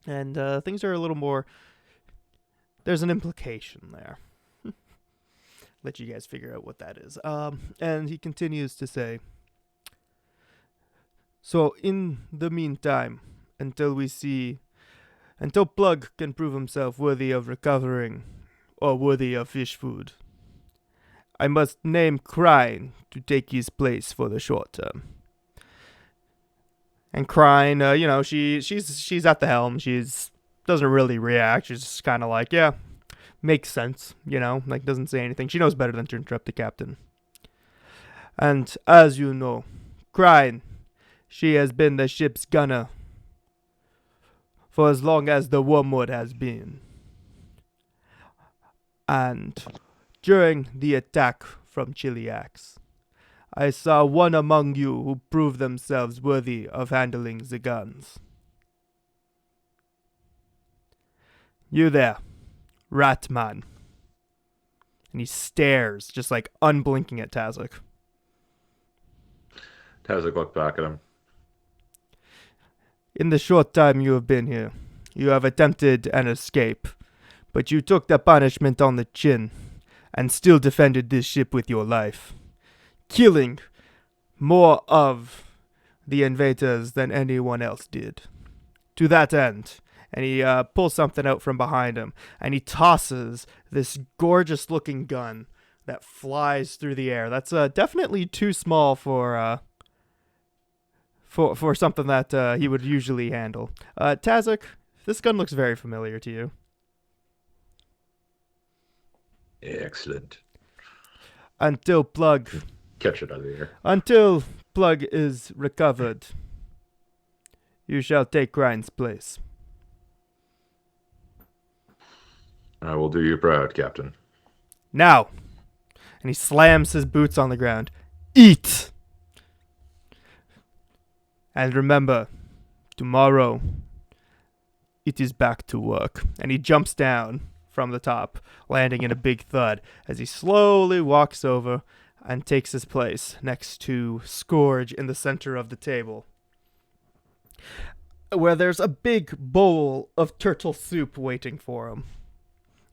And things are a little more. There's an implication there. Let you guys figure out what that is. And he continues to say, so in the meantime, until Plug can prove himself worthy of recovering, or worthy of fish food, I must name Crine to take his place for the short term. And Crine, she's at the helm. Doesn't really react. She's just kind of like, yeah, makes sense, like doesn't say anything. She knows better than to interrupt the captain. And as you know, Crine, she has been the ship's gunner for as long as the Wormwood has been. And during the attack from Chiliax, I saw one among you who proved themselves worthy of handling the guns. You there, Ratman. And he stares, just like unblinking at Tazak. Tazak looked back at him. In the short time you have been here, you have attempted an escape, but you took the punishment on the chin, and still defended this ship with your life, killing more of the invaders than anyone else did. To that end, and he pulls something out from behind him, and he tosses this gorgeous-looking gun that flies through the air. That's definitely too small for something that he would usually handle. Tazak, this gun looks very familiar to you. Excellent. Until Plug Catch it out of the air. Until Plug is recovered, you shall take Grine's place. I will do you proud, Captain. Now, and he slams his boots on the ground. Eat! And remember, tomorrow, it is back to work. And he jumps down from the top, landing in a big thud, as he slowly walks over and takes his place next to Scourge in the center of the table, where there's a big bowl of turtle soup waiting for him.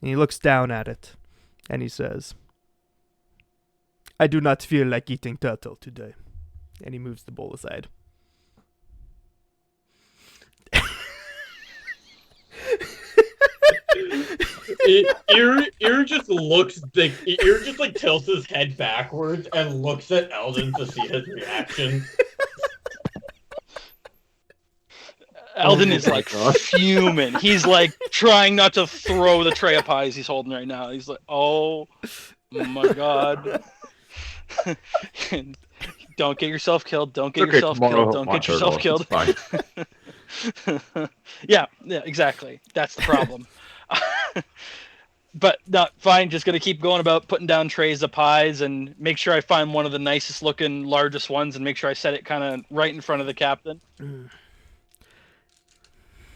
And he looks down at it, and he says, I do not feel like eating turtle today. And he moves the bowl aside. Ear just looks like Ear just like tilts his head backwards and looks at Eldon to see his reaction. Eldon is like fuming. He's like trying not to throw the tray of pies he's holding right now. He's like, oh my god. Don't get yourself killed. Don't get yourself killed. Don't get yourself killed. Yeah, exactly. That's the problem. But no, fine. Just gonna keep going about putting down trays of pies and make sure I find one of the nicest looking, largest ones, and make sure I set it kind of right in front of the captain.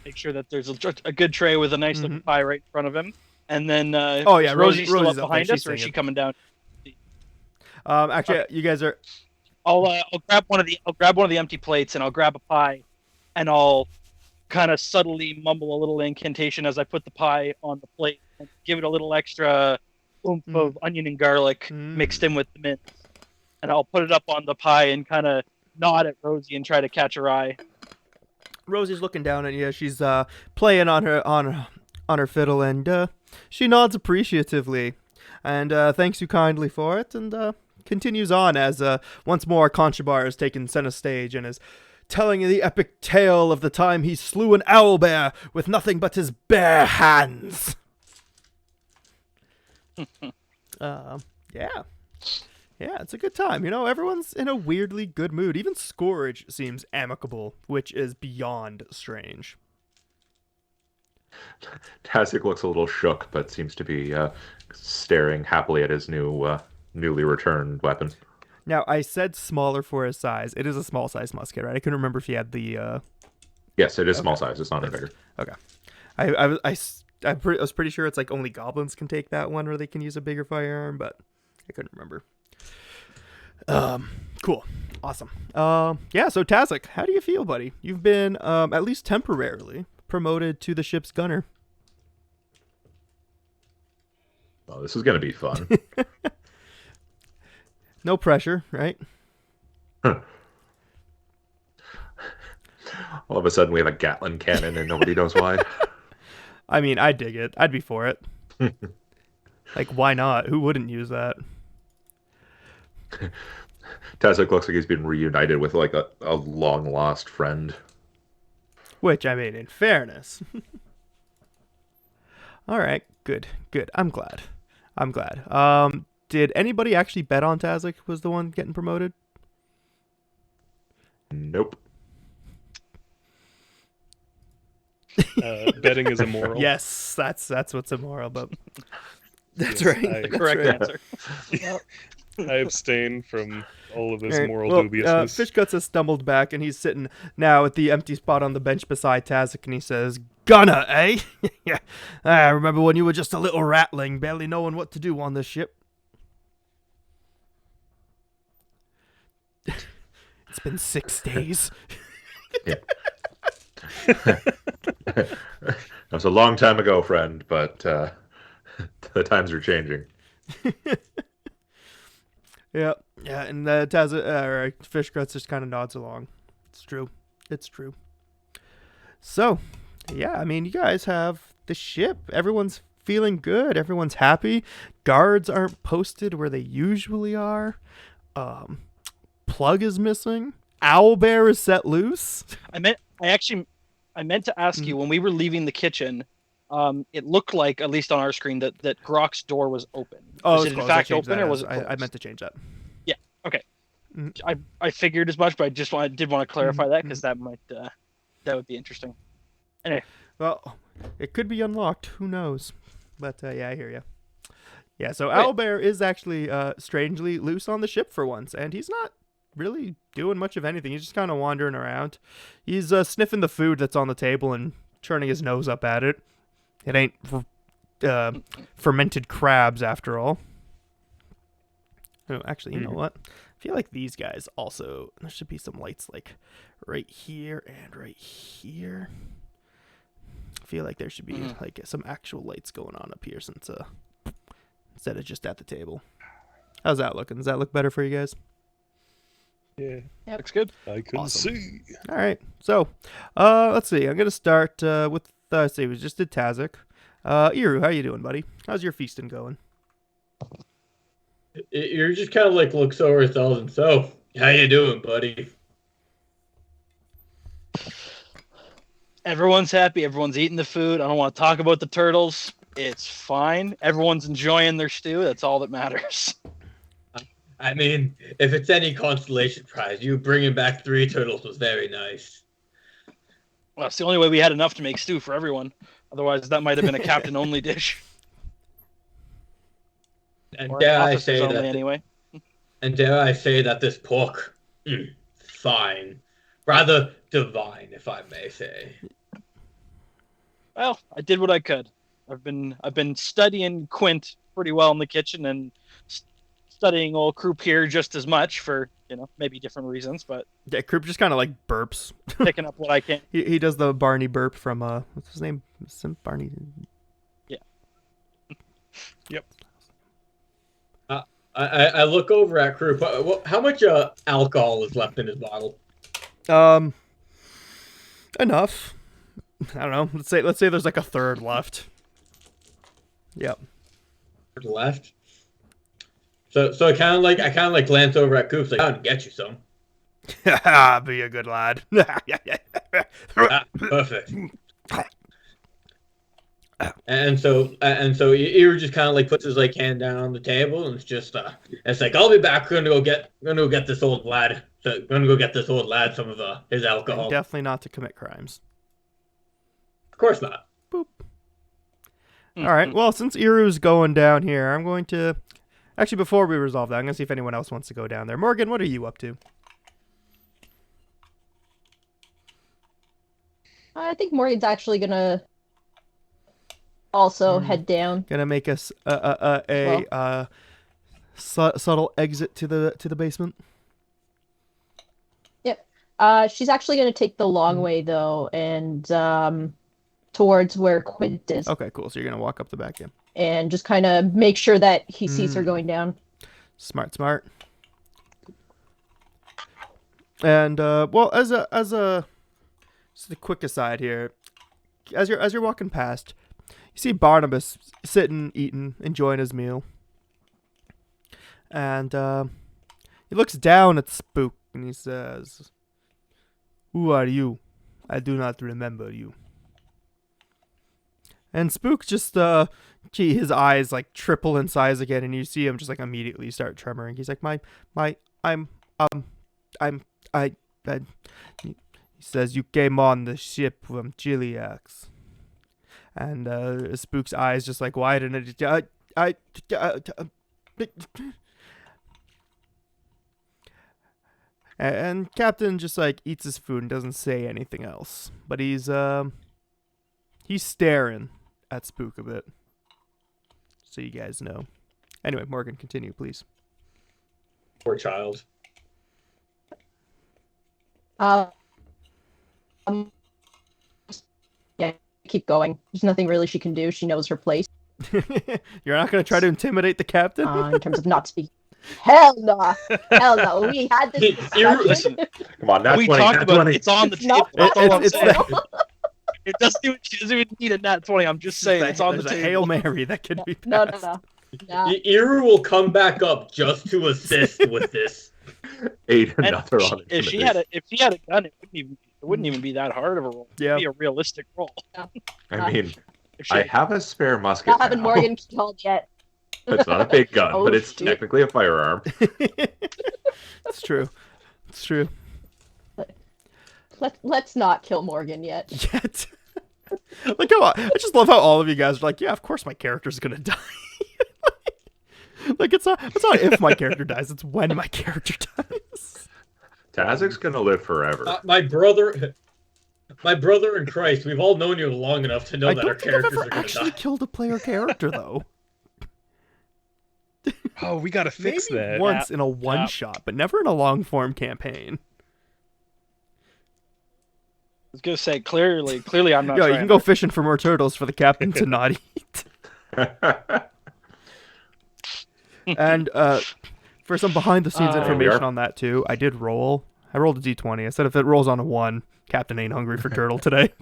Make sure that there's a good tray with a nice looking pie right in front of him, and then Rosie's still up behind us, or is she coming down? Actually, you guys are. I'll grab one of the empty plates, and I'll grab a pie, and I'll kind of subtly mumble a little incantation as I put the pie on the plate and give it a little extra oomph of onion and garlic mixed in with the mint. And I'll put it up on the pie and kind of nod at Rosie and try to catch her eye. Rosie's looking down at you. She's playing on her fiddle, and she nods appreciatively and thanks you kindly for it, and continues on as once more Conchabar has taken center stage and is telling the epic tale of the time he slew an owlbear with nothing but his bare hands. Yeah. Yeah, it's a good time. You know, everyone's in a weirdly good mood. Even Scourge seems amicable, which is beyond strange. Tazik looks a little shook, but seems to be staring happily at his newly returned weapon. Now, I said smaller for his size. It is a small size musket, right? I couldn't remember if he had the... Yes, it is small size. It's not any bigger. Okay. I was pretty sure it's like only goblins can take that one, or they can use a bigger firearm, but I couldn't remember. Cool. Awesome. Yeah, so Tazik, how do you feel, buddy? You've been, at least temporarily, promoted to the ship's gunner. Oh, this is going to be fun. No pressure, right? All of a sudden we have a Gatling cannon and nobody knows why. I mean, I dig it. I'd be for it. Like, why not? Who wouldn't use that? Tazik looks like he's been reunited with like a long lost friend. Which, I mean, in fairness. All right, good. I'm glad. Did anybody actually bet on Tazik was the one getting promoted? Nope. Betting is immoral. Yes, that's what's immoral, but that's Yes, right. The correct answer. I abstain from all of this All right, moral well, dubiousness. Fishguts has stumbled back, and he's sitting now at the empty spot on the bench beside Tazik, and he says, "Gunner, eh? Yeah, I remember when you were just a little ratling, barely knowing what to do on this ship." It's been 6 days. That was a long time ago, friend, but the times are changing. Yeah, and Fishguts just kind of nods along. It's true. So, yeah, I mean, you guys have the ship. Everyone's feeling good. Everyone's happy. Guards aren't posted where they usually are. Plug is missing. Owlbear is set loose. I meant to ask you when we were leaving the kitchen. It looked like, at least on our screen, that Grok's door was open. Oh, was it in fact open, or was it closed? I meant to change that. Yeah. Okay. Mhm. I figured as much, but I just did want to clarify that because that might that would be interesting. Anyway. Well, it could be unlocked. Who knows? But yeah, I hear you. Yeah, so Right. Owlbear is actually strangely loose on the ship for once, and he's not really doing much of anything. He's just kind of wandering around. He's sniffing the food that's on the table and turning his nose up at it. It ain't fermented crabs after all. Oh, actually, you know what? I feel like these guys also, there should be some lights like right here and right here. I feel like there should be like some actual lights going on up here since instead of just at the table. How's that looking? Does that look better for you guys? Yeah, Looks good. I can Awesome. see. All right. So, let's see. I'm gonna start with we just did Tazik. Iru, how you doing, buddy? How's your feasting going? You're just kind of like looks over his and so, how you doing, buddy? Everyone's happy. Everyone's eating the food. I don't want to talk about the turtles. It's fine. Everyone's enjoying their stew. That's all that matters. I mean, if it's any consolation prize, you bringing back 3 turtles was very nice. Well, it's the only way we had enough to make stew for everyone. Otherwise, that might have been a captain-only dish. And Or dare I officers say only, that? anyway. And dare I say that this pork, fine, rather divine, if I may say. Well, I did what I could. I've been studying Quint pretty well in the kitchen and studying old Croup here just as much for maybe different reasons, but Yeah, Croup just kind of like burps. picking up what I can. He does the Barney burp from what's his name? Barney. Yeah. Yep. I look over at Croup. How much alcohol is left in his bottle? Enough. I don't know. Let's say there's like a third left. Yep. Left. So I kind of like glance over at Coops like, I would get you some. Be a good lad. Perfect. And so Eru just kind of like puts his like hand down on the table and it's just it's like, I'll be back. We're gonna go get this old lad. So we're gonna go get this old lad some of his alcohol. And definitely not to commit crimes. Of course not. Boop. All right. Well, since Iru's going down here, I'm going to actually before we resolve that, I'm gonna see if anyone else wants to go down there. Morgan, what are you up to? I think Morgan's actually gonna also head down. Gonna make us a subtle exit to the basement. Yep. She's actually gonna take the long way though, and towards where Quint is, Okay, cool. So you're gonna walk up the back end. and just kind of make sure that he sees her going down. Smart. And well, as a just a quick aside here, as you're walking past, you see Barnabas sitting, eating, enjoying his meal, and he looks down at Spook and he says, "Who are you? I do not remember you." And Spook just his eyes like triple in size again, and you see him just like immediately start tremoring. He's like, he says, "You came on the ship from Chiliax." And Spook's eyes just like widen. And Captain just like eats his food and doesn't say anything else. But he's staring at Spook a bit. So you guys know. Anyway, Morgan, continue, please. Poor child. Yeah, keep going. There's nothing really she can do. She knows her place You're not going to try to intimidate the captain? in terms of not speaking. Hell no. Hell no. We had this discussion. Listen, Come on, that's we 20. talked Nat about 20. it. It's on the It's table. not- That's all I'm It's saying. the- She doesn't even need a nat 20. I'm just saying it's on the There's a table. Hail Mary that can be No, passed. no. Eru will come back up just to assist with this. 8 And another on if she had a gun, it wouldn't even be that hard of a roll. Yeah. It'd be a realistic roll. I mean, If she I have a spare musket Not having now. Morgan called yet. It's not a big gun, Oh, but it's shoot. technically a firearm. It's true. It's true. Let's not kill Morgan yet. Yet. Like how I just love how all of you guys are like, yeah, of course my character's gonna die. Like it's not if my character dies, it's when my character dies. Tazik's gonna live forever. My brother in Christ, we've all known you long enough to know I that our don't think I've characters ever are going to actually die. killed a player character though. Oh, we gotta fix Maybe that. once in a one shot, but never in a long form campaign. I was gonna say clearly I'm not. Yo, you trying can go to- fishing for more turtles for the captain to not eat. And for some behind the scenes There we information are. on that too, I did roll. I rolled a d20. I said if it rolls on a 1, Captain ain't hungry for turtle today.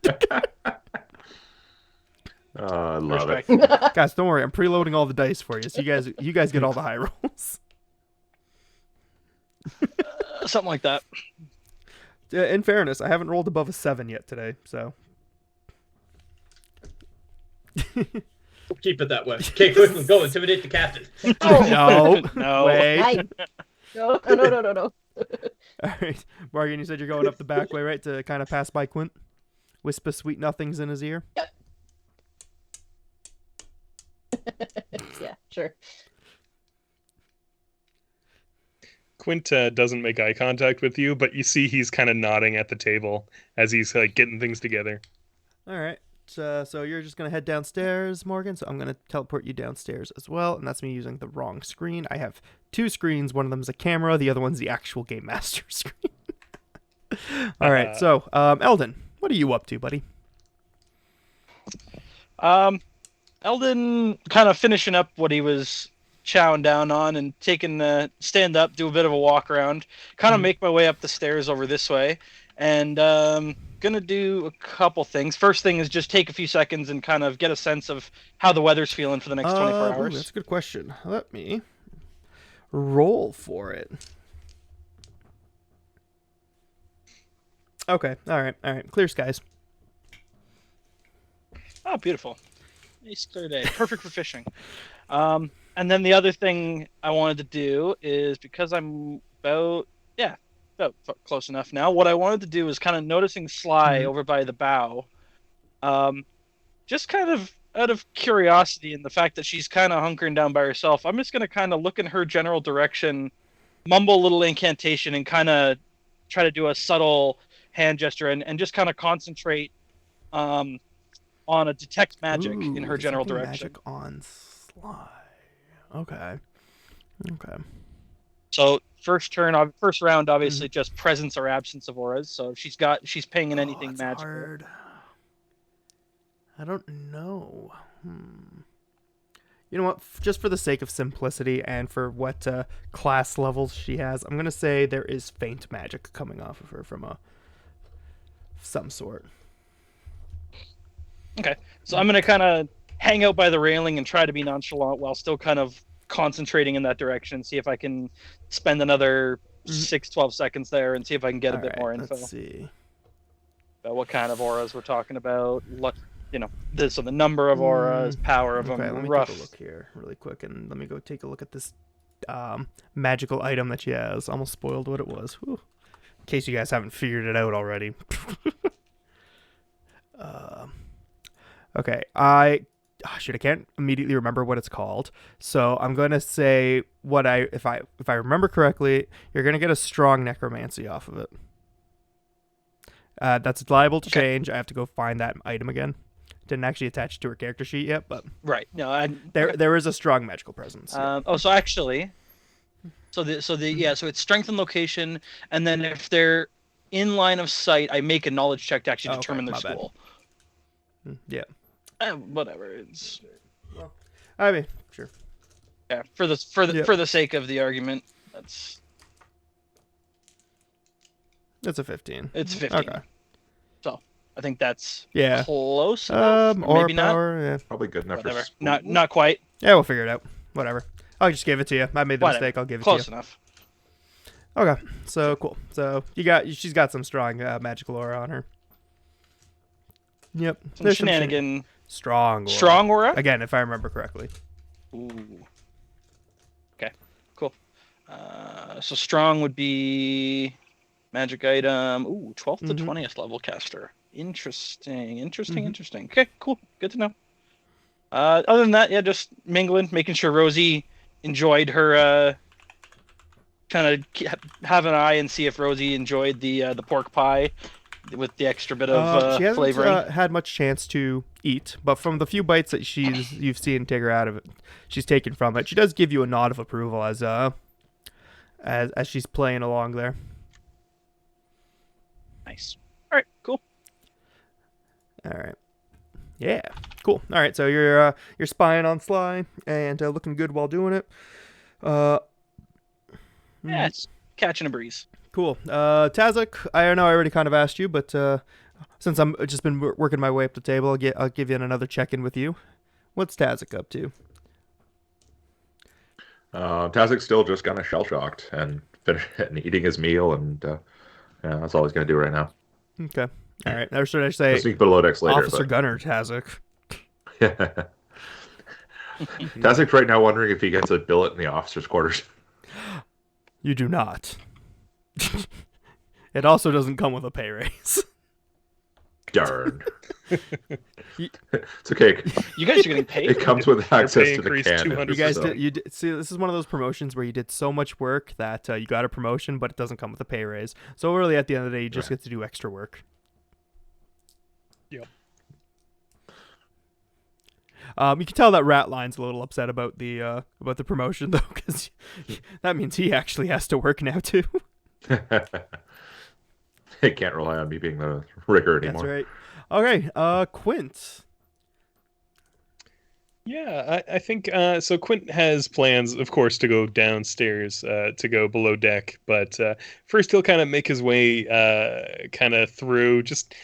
Oh, I love it. Respect. Guys, don't worry. I'm preloading all the dice for you, so you guys get all the high rolls. Something like that. In fairness, I haven't rolled above a 7 yet today, so. Keep it that way. Okay, quickly, go intimidate the captain. Oh, No. No. Wait. right. No. All right, Morgan, you said you're going up the back way, right, to kind of pass by Quint? Whisper sweet nothings in his ear? Yeah, sure. Quint doesn't make eye contact with you, but you see he's kind of nodding at the table as he's like getting things together. All right. So you're just going to head downstairs, Morgan. So I'm going to teleport you downstairs as well. And that's me using the wrong screen. I have 2 screens. One of them is a camera. The other one's the actual Game Master screen. All right. So, Eldon, what are you up to, buddy? Eldon kind of finishing up what he was chowing down on and taking the stand up, do a bit of a walk around, kind of make my way up the stairs over this way, and gonna do a couple things. First thing is just take a few seconds and kind of get a sense of how the weather's feeling for the next 24 hours. That's a good question. Let me roll for it. Okay. All right. Clear skies. Oh, beautiful. Nice clear day. Perfect for fishing. And then the other thing I wanted to do is, because I'm about close enough now, what I wanted to do was kind of noticing Sly over by the bow. Just kind of out of curiosity and the fact that she's kind of hunkering down by herself, I'm just going to kind of look in her general direction, mumble a little incantation, and kind of try to do a subtle hand gesture and just kind of concentrate on a detect magic in her general direction. Magic on Sly. Okay. So first round, obviously just presence or absence of auras. So if she's pinging anything that's magical. Hard. I don't know. You know what? Just for the sake of simplicity and for what class levels she has, I'm gonna say there is faint magic coming off of her from some sort. Okay, so I'm gonna kind of hang out by the railing and try to be nonchalant while still kind of concentrating in that direction. See if I can spend another 12 seconds there and see if I can get a bit more info. Let's see. About what kind of auras we're talking about. So the number of auras, power of them. Let me rough. take a look here really quick, and let me go take a look at this magical item that she has. Almost spoiled what it was. Whew. In case you guys haven't figured it out already. Okay, I can't immediately remember what it's called, so I'm gonna say if I remember correctly, you're gonna get a strong necromancy off of it. That's liable to change. I have to go find that item again. Didn't actually attach it to her character sheet yet, but right. No, there is a strong magical presence. So it's strength and location, and then if they're in line of sight, I make a knowledge check to actually determine their school. Yeah. Whatever. It's. I mean, sure. Yeah, for the sake of the argument, that's a 15. It's 15. Okay. So I think that's Yeah. close enough. Or maybe power, not. yeah. Probably good enough Whatever. for Not quite. Yeah, we'll figure it out. Whatever. I'll just give it to you. I made the Whatever. mistake. I'll give it Close to you. enough. Okay. So cool. So she's got some strong magical aura on her. Yep. Some shenanigan. Strong aura. Strong aura? Again, if I remember correctly. Ooh. Okay. Cool. So strong would be magic item. Ooh, 12th to 20th level caster. Interesting. Okay, cool. Good to know. Other than that, yeah, just mingling, making sure Rosie enjoyed her. Kind of have an eye and see if Rosie enjoyed the pork pie with the extra bit of she hasn't flavoring. Had much chance to eat, but from the few bites that you've seen take her out of it, she's taken from it. She does give you a nod of approval as she's playing along there. Nice. All right. Cool. All right. Yeah. Cool. All right. So you're spying on Sly and looking good while doing it. Yeah, it's catching a breeze. Cool. Tazak, I know I already kind of asked you, but since I'm just been working my way up the table, I'll give you another check-in with you. What's Tazak up to? Tazak's still just kind of shell-shocked and eating his meal, and that's all he's going to do right now. Okay. All right. Or should I say I'll speak below decks later. Officer Gunner Tazak? Tazak's right now wondering if he gets a billet in the officer's quarters. You do not. It also doesn't come with a pay raise. Darn. It's okay. You guys are getting paid. It comes with access to the increased cannon. 200%. You guys see, this is one of those promotions where you did so much work that you got a promotion, but it doesn't come with a pay raise. So really, at the end of the day, you just get to do extra work. Yep. You can tell that Ratline's a little upset about the promotion though, because that means he actually has to work now too. They can't rely on me being the rigger anymore. That's right. Okay, Quint. Yeah, I think so. Quint has plans, of course, to go downstairs, to go below deck. But first, he'll kind of make his way, kind of through, just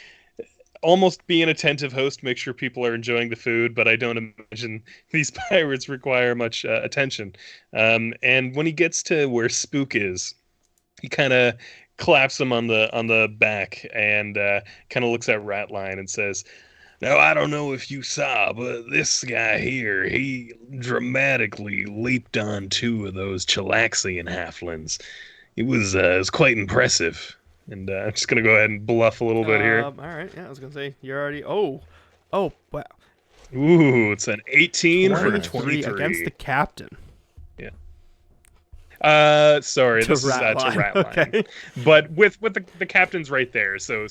almost be an attentive host, make sure people are enjoying the food. But I don't imagine these pirates require much attention. And when he gets to where Spook is, he kind of claps him on the back and kind of looks at Ratline and says, "Now, I don't know if you saw, but this guy here, he dramatically leaped on 2 of those Chilaxian halflings. It was quite impressive." And I'm just going to go ahead and bluff a little bit here. All right, yeah, I was going to say, you're already... Oh, wow. Ooh, it's an 18 for 23 against the captain. Yeah. Sorry, this is to Ratline. Okay. But with the captain's right there, so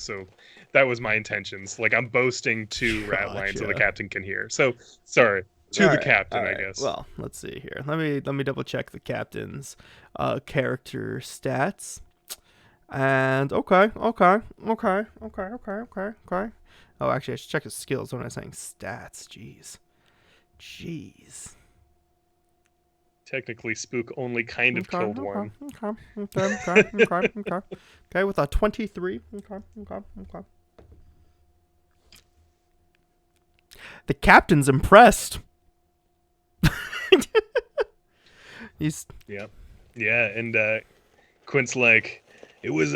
that was my intentions. Like, I'm boasting to Ratline so the captain can hear. So, sorry. To the captain, I guess. Well, let's see here. Let me double check the captain's character stats. And okay. Oh, actually, I should check his skills when I'm saying stats. Jeez. Technically, Spook only kind of killed one. Okay, with a 23. Okay. The captain's impressed. Yeah, and Quint's like, it was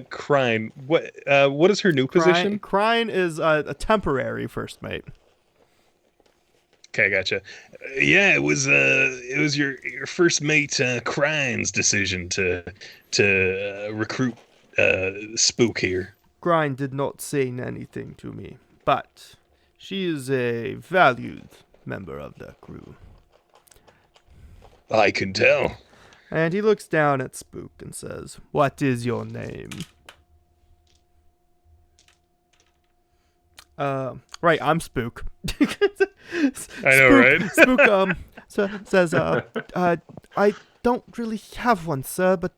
Crine. What is her new position? Crine is a temporary first mate. Okay, gotcha. Yeah, it was your first mate Crine's decision to recruit Spook here. Crine did not say anything to me, but she is a valued member of the crew. I can tell. And he looks down at Spook and says, "What is your name?" Right, I'm Spook. I know, right? Spook says, "I don't really have one, sir, but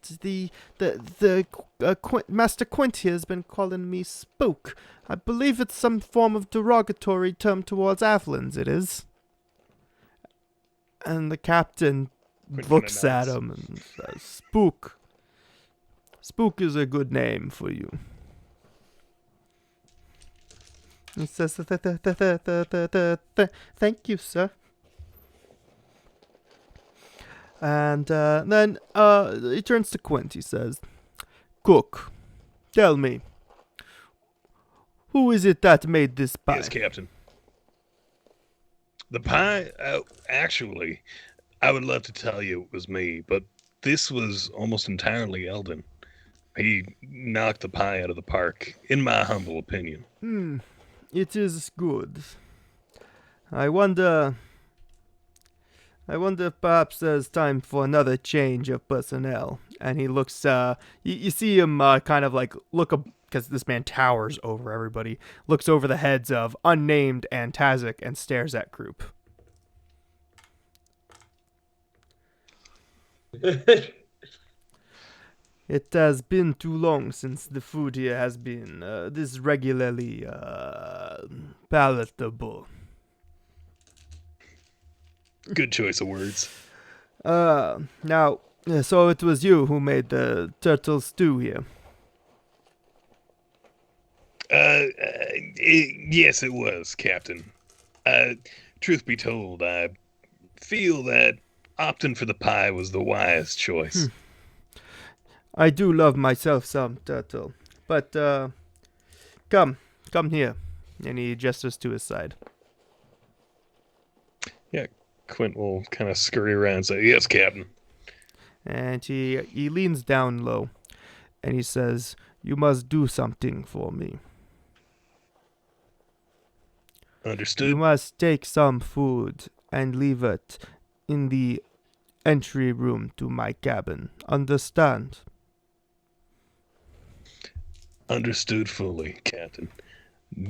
Master Quint here has been calling me Spook. I believe it's some form of derogatory term towards Avlins, it is." And the captain looks at him and says, "Spook. Spook is a good name for you." He says, "Thank you, sir." And then he turns to Quint. He says, "Cook, tell me, who is it that made this pie?" Yes, Captain. The pie, actually, I would love to tell you it was me, but this was almost entirely Eldon. He knocked the pie out of the park, in my humble opinion. It is good. I wonder if perhaps there's time for another change of personnel. And he looks, you see him kind of like look up, because this man towers over everybody, looks over the heads of Unnamed and Tazik and stares at Group. It has been too long since the food here has been this regularly palatable. Good choice of words. Now, so it was you who made the turtle stew here. Yes, it was, Captain. Truth be told, I feel that opting for the pie was the wise choice. I do love myself some turtle, but come here. And he gestures to his side. Yeah, Quint will kind of scurry around and say, "Yes, Captain." And he leans down low, and he says, "You must do something for me. Understood. You must take some food and leave it in the entry room to my cabin. Understand?" Understood fully, Captain.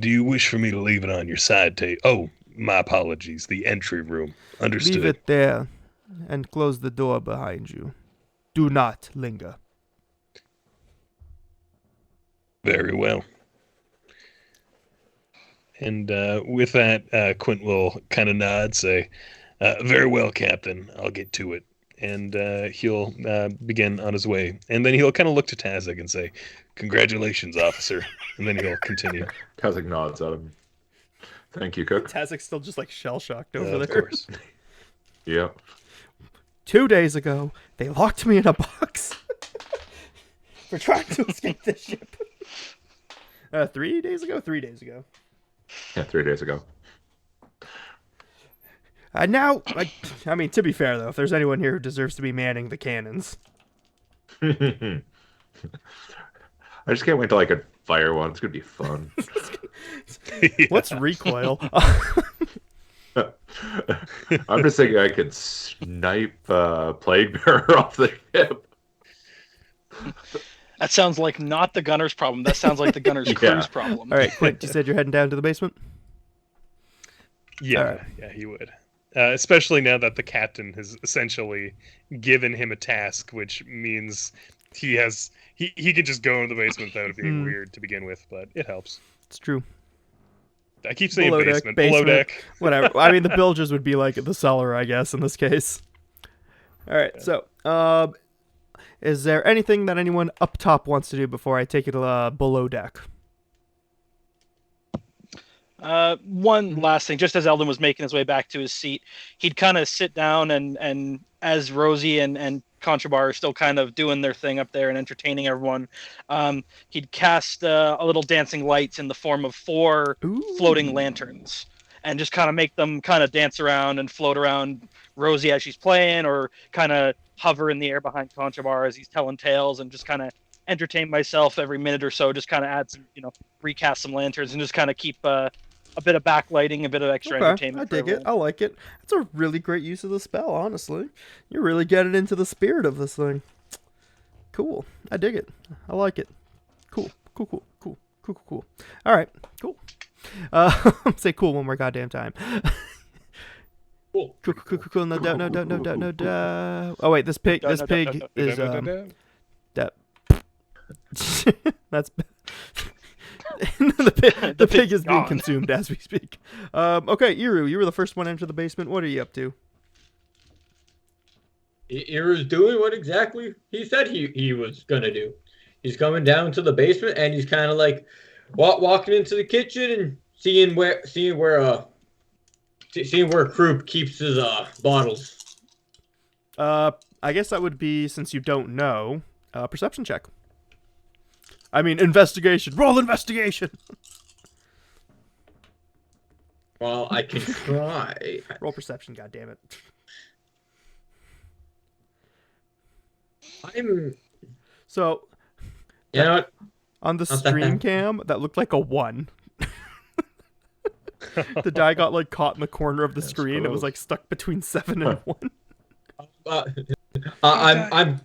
Do you wish for me to leave it on your side table? Oh, my apologies. The entry room. Understood. Leave it there and close the door behind you. Do not linger. Very well. And with that, Quint will kind of nod, say, very well, Captain. I'll get to it. And he'll begin on his way. And then he'll kind of look to Tazek and say, congratulations, officer. And then he'll continue. Tazek nods at him. Thank you, Cook. Tazek's still just like shell-shocked over Of there. course. Yeah. 2 days ago, they locked me in a box for trying to escape the ship. 3 days ago? 3 days ago. Yeah, 3 days ago. Now, I mean, to be fair, though, if there's anyone here who deserves to be manning the cannons. I just can't wait till I can fire one. It's going to be fun. What's recoil? I'm just thinking I could snipe Plague Bearer off the ship. That sounds like not the gunner's problem. That sounds like the gunner's Yeah. crew's problem. All right, Quint, you said you're heading down to the basement? Yeah, All right. yeah, he would. Especially now that the captain has essentially given him a task, which means he can just go into the basement without it being weird to begin with, but it helps. It's true. I keep saying Below deck, basement, below deck. Whatever. I mean, the bilges would be like the cellar, I guess, in this case. All right, so, is there anything that anyone up top wants to do before I take it below deck? One last thing, just as Eldon was making his way back to his seat, he'd kind of sit down and as Rosie and Contrabar are still kind of doing their thing up there and entertaining everyone, he'd cast a little dancing lights in the form of 4 floating lanterns and just kind of make them kind of dance around and float around Rosie as she's playing, or kind of hover in the air behind Contrabar as he's telling tales, and just kind of entertain myself every minute or so, just kind of add some, recast some lanterns and just kind of keep a bit of backlighting, a bit of extra entertainment. I dig it. I like it. It's a really great use of the spell, honestly. You're really getting into the spirit of this thing. Cool. I dig it. I like it. Cool. All right. Cool. Say cool one more goddamn time. Cool. Cool. No doubt. Oh wait, this pig is that. That's. the pig is being gone. consumed as we speak. Okay, Iru, you were the first one into the basement. What are you up to? Iru's doing what exactly he said he was gonna do. He's coming down to the basement and he's kind of like walking into the kitchen and seeing where Croup keeps his bottles. I guess that would be, since you don't know, perception check. I mean, investigation. Roll investigation. Well, I can try. Roll perception. God damn it. So, You know what? on the Not that stream bad. cam, that looked like a 1. The die got like caught in the corner of the screen. It was close. like stuck between 7 and 1. I'm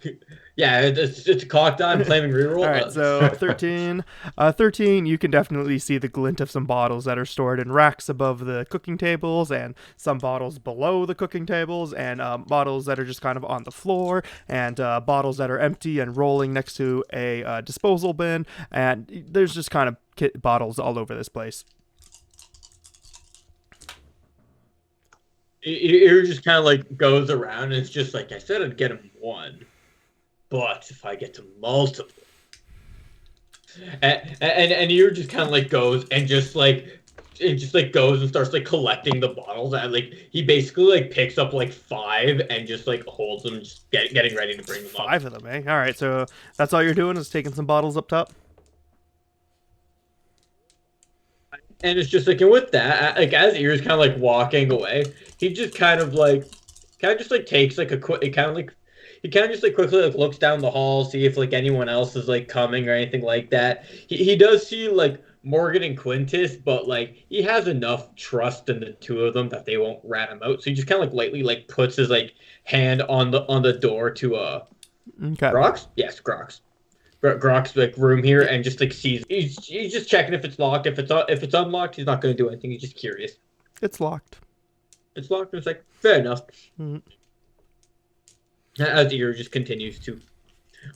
yeah. It's a cocked die. I'm claiming reroll. All right, so 13. 13, you can definitely see the glint of some bottles that are stored in racks above the cooking tables, and some bottles below the cooking tables, and bottles that are just kind of on the floor, and bottles that are empty and rolling next to a disposal bin, and there's just kind of bottles all over this place. It just kind of like goes around, and it's just like, I said I'd get him 1, but if I get to multiple, and you just kind of like goes and just like goes and starts like collecting the bottles, and like he basically like picks up like 5 and just like holds them, just getting ready to bring them up. 5 of them, eh? All right, so that's all you're doing is taking some bottles up top? And it's just like, and with that, like as Ear's kind of like walking away, he just kind of just like takes like a quick, he kind of just like quickly like looks down the hall, see if like anyone else is like coming or anything like that. He does see like Morgan and Quintus, but like he has enough trust in the 2 of them that they won't rat him out. So he just kind of like lightly like puts his like hand on the door to Okay. Grox? Yes, Grox. Grok's like room here and just like sees. He's just checking if it's locked. If it's unlocked, he's not going to do anything. He's just curious. It's locked. It's locked. And it's like fair enough. Mhm. As Iru just continues to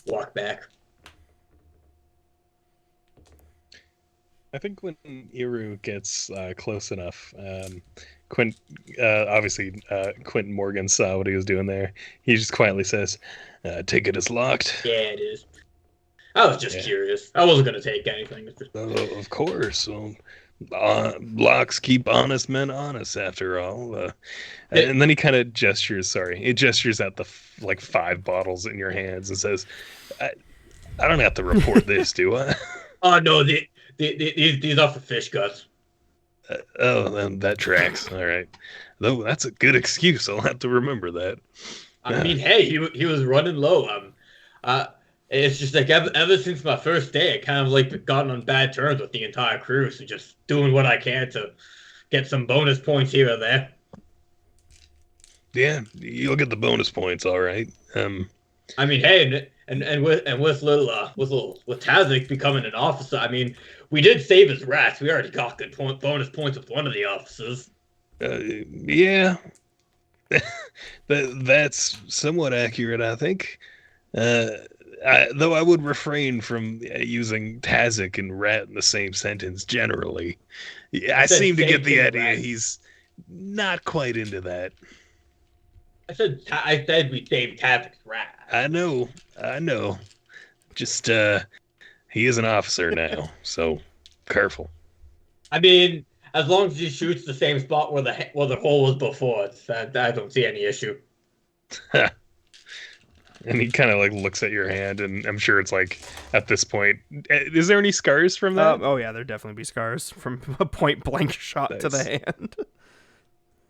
walk back. I think when Iru gets close enough, obviously Quentin Morgan saw what he was doing there. He just quietly says, "Ticket is locked." Yeah, it is. I was just curious. I wasn't going to take anything. Of course. Well, locks keep honest men honest, after all. And then he kind of gestures. Sorry, he gestures at the like 5 bottles in your hands and says, "I don't have to report this, do I?" Oh no, these are for fish guts. Then that tracks. All right. Though that's a good excuse. I'll have to remember that. I mean, hey, he was running low. It's just like ever since my first day, I kind of like gotten on bad terms with the entire crew, so just doing what I can to get some bonus points here or there. Yeah, you'll get the bonus points, all right. I mean, hey, and with Tazik becoming an officer, I mean, we did save his rats. We already got good bonus points with one of the officers. Yeah, that's somewhat accurate, I think. Though I would refrain from using Tazik and rat in the same sentence generally. I seem to get the idea rat. He's not quite into that. I said we saved Tazik's rat. I know. Just he is an officer now, so careful. I mean, as long as he shoots the same spot where the hole was before, I don't see any issue. And he kind of like looks at your hand, and I'm sure it's like at this point, is there any scars from that? Oh yeah, there definitely be scars from a point blank shot to the hand.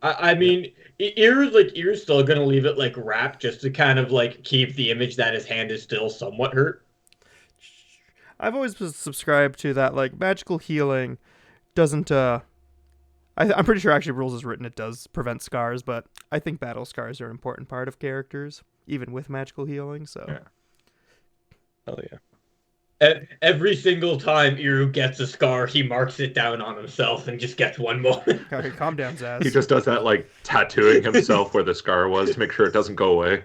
I mean, Iru's still gonna leave it like wrapped just to kind of like keep the image that his hand is still somewhat hurt. I've always subscribed to that, like, magical healing doesn't I'm pretty sure actually rules is written it does prevent scars, but I think battle scars are an important part of characters, even with magical healing, so. Yeah. Oh yeah. Every single time Iru gets a scar, he marks it down on himself and just gets one more. Okay, calm down, Zaz. He just does that, like, tattooing himself where the scar was to make sure it doesn't go away.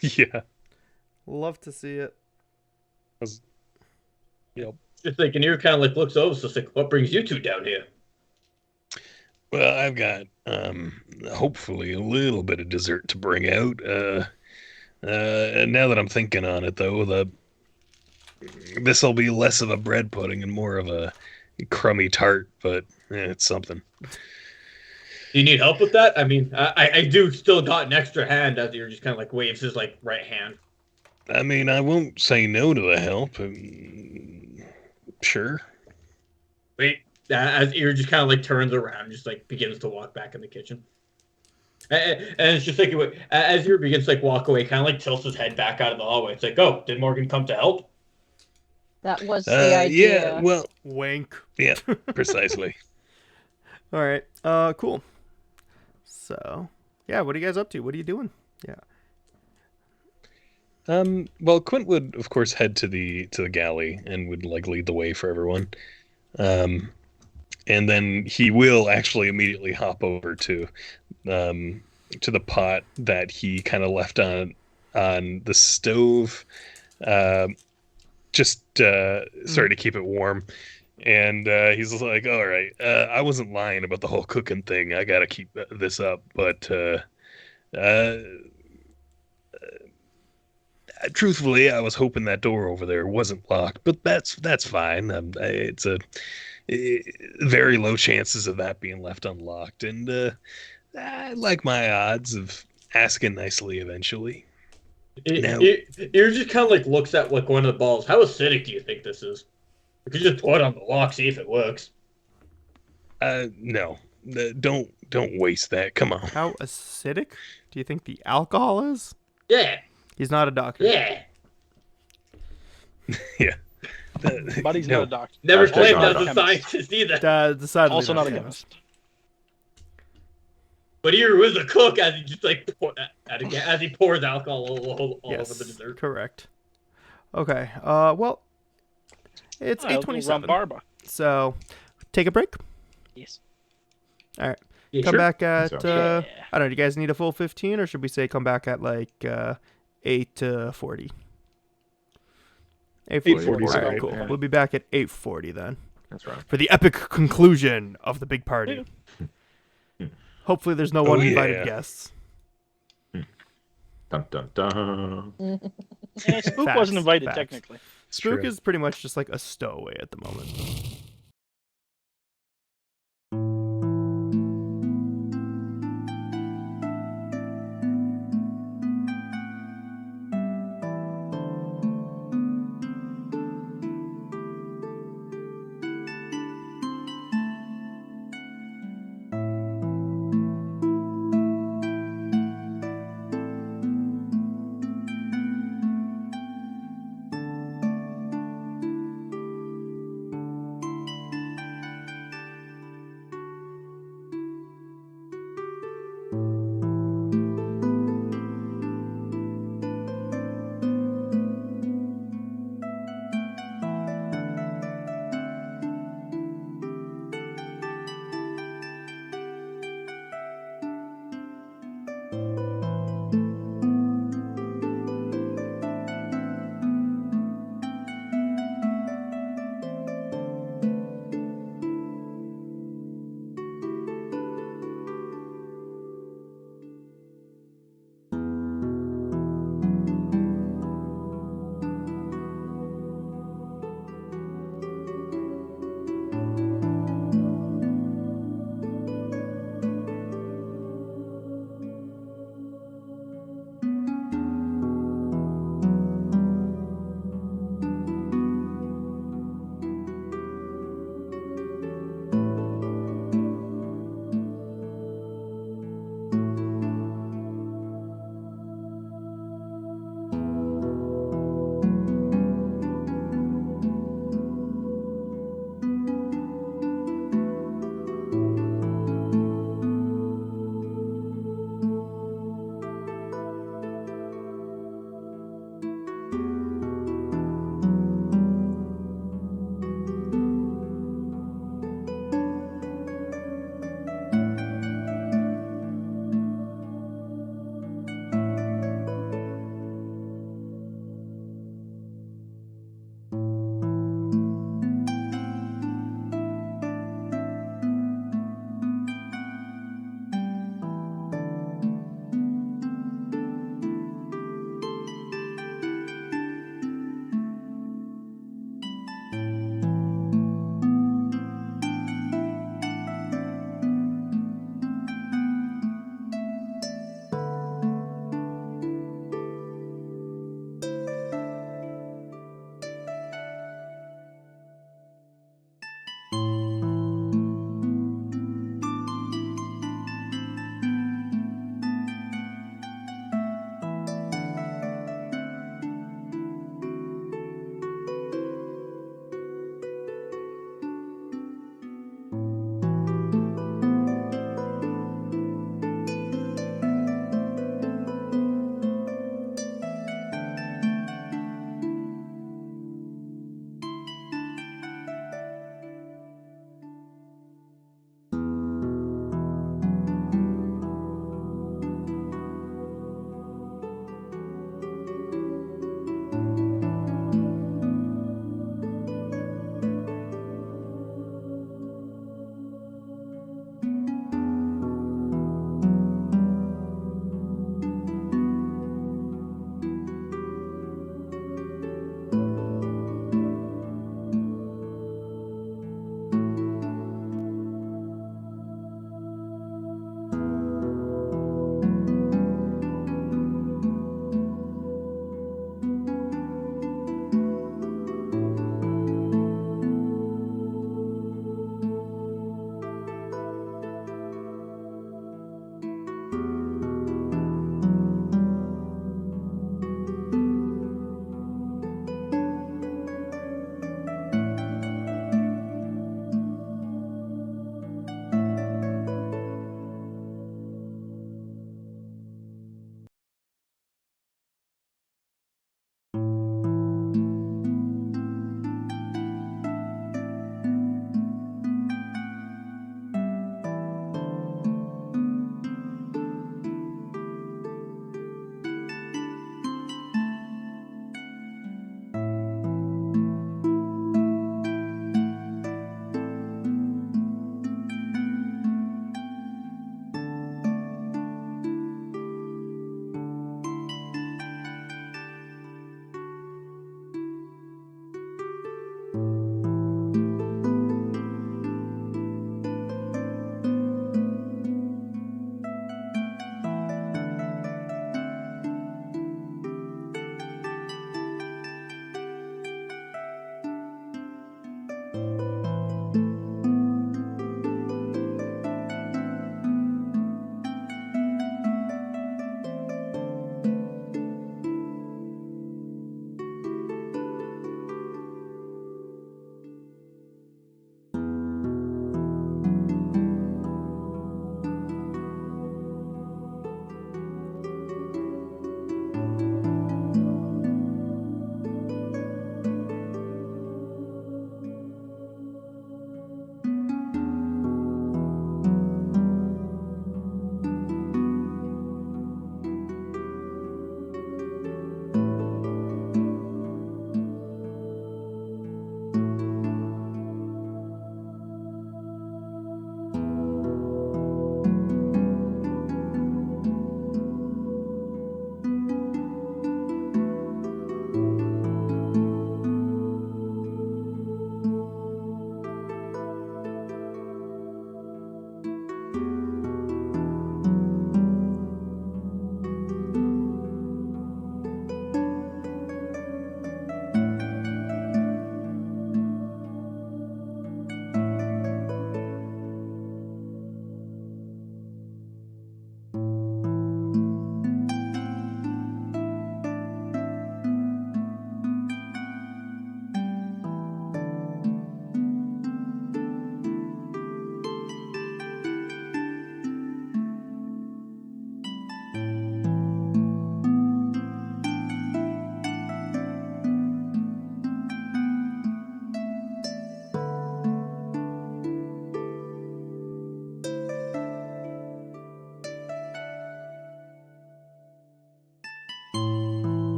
Yeah. Love to see it. Yep. Just like, and Iru kind of like looks over, so it's like, what brings you two down here? Well, I've got hopefully a little bit of dessert to bring out. And now that I'm thinking on it, though, this will be less of a bread pudding and more of a crummy tart, but it's something. Do you need help with that? I mean, I do still got an extra hand as Iru just kind of like waves his like right hand. I mean, I won't say no to the help. Sure. Wait, as Iru just kind of like turns around and just like begins to walk back in the kitchen. And it's just like, as Iru begins to like walk away, kind of like tilts his head back out of the hallway. It's like, oh, did Morgan come to help? That was the idea. Yeah, well, wink. Yeah, precisely. All right. Cool. So, yeah, what are you guys up to? What are you doing? Yeah. Well, Quint would, of course, head to the galley and would like lead the way for everyone. And then he will actually immediately hop over to the pot that he kind of left on the stove, just sorry to keep it warm. And he's like, all right, I wasn't lying about the whole cooking thing. I got to keep this up. But truthfully, I was hoping that door over there wasn't locked. But that's fine. It's a very low chances of that being left unlocked. And I like my odds of asking nicely eventually. You're just kind of like looks at like one of the balls. How acidic do you think this is? You could just pour it on the lock, see if it works. No, don't waste that. Come on. How acidic do you think the alcohol is? Yeah. He's not a doctor. Yeah. Yeah. Buddy's not a doctor. Never Hashtag claimed not as a a scientist either. Decidedly Also not a chemist. But Iru is a cook as he just like as he pours alcohol all over the dessert. Correct. Okay. Well, it's I'll go 8:27. Rumbarba. So, take a break. Yes. All right. Yeah, Come sure. back at Sounds Yeah. I don't know. Do you guys need a full 15, or should we say come back at like 8:40? 8:40. 8:40 is All right, right, cool. yeah. We'll be back at 8:40 then That's right. for the epic conclusion of the big party. Hopefully, there's no Oh, uninvited yeah. guests. Dun dun dun. Yeah, Spook Facts, wasn't invited facts. technically. Spook True. is pretty much just like a stowaway at the moment.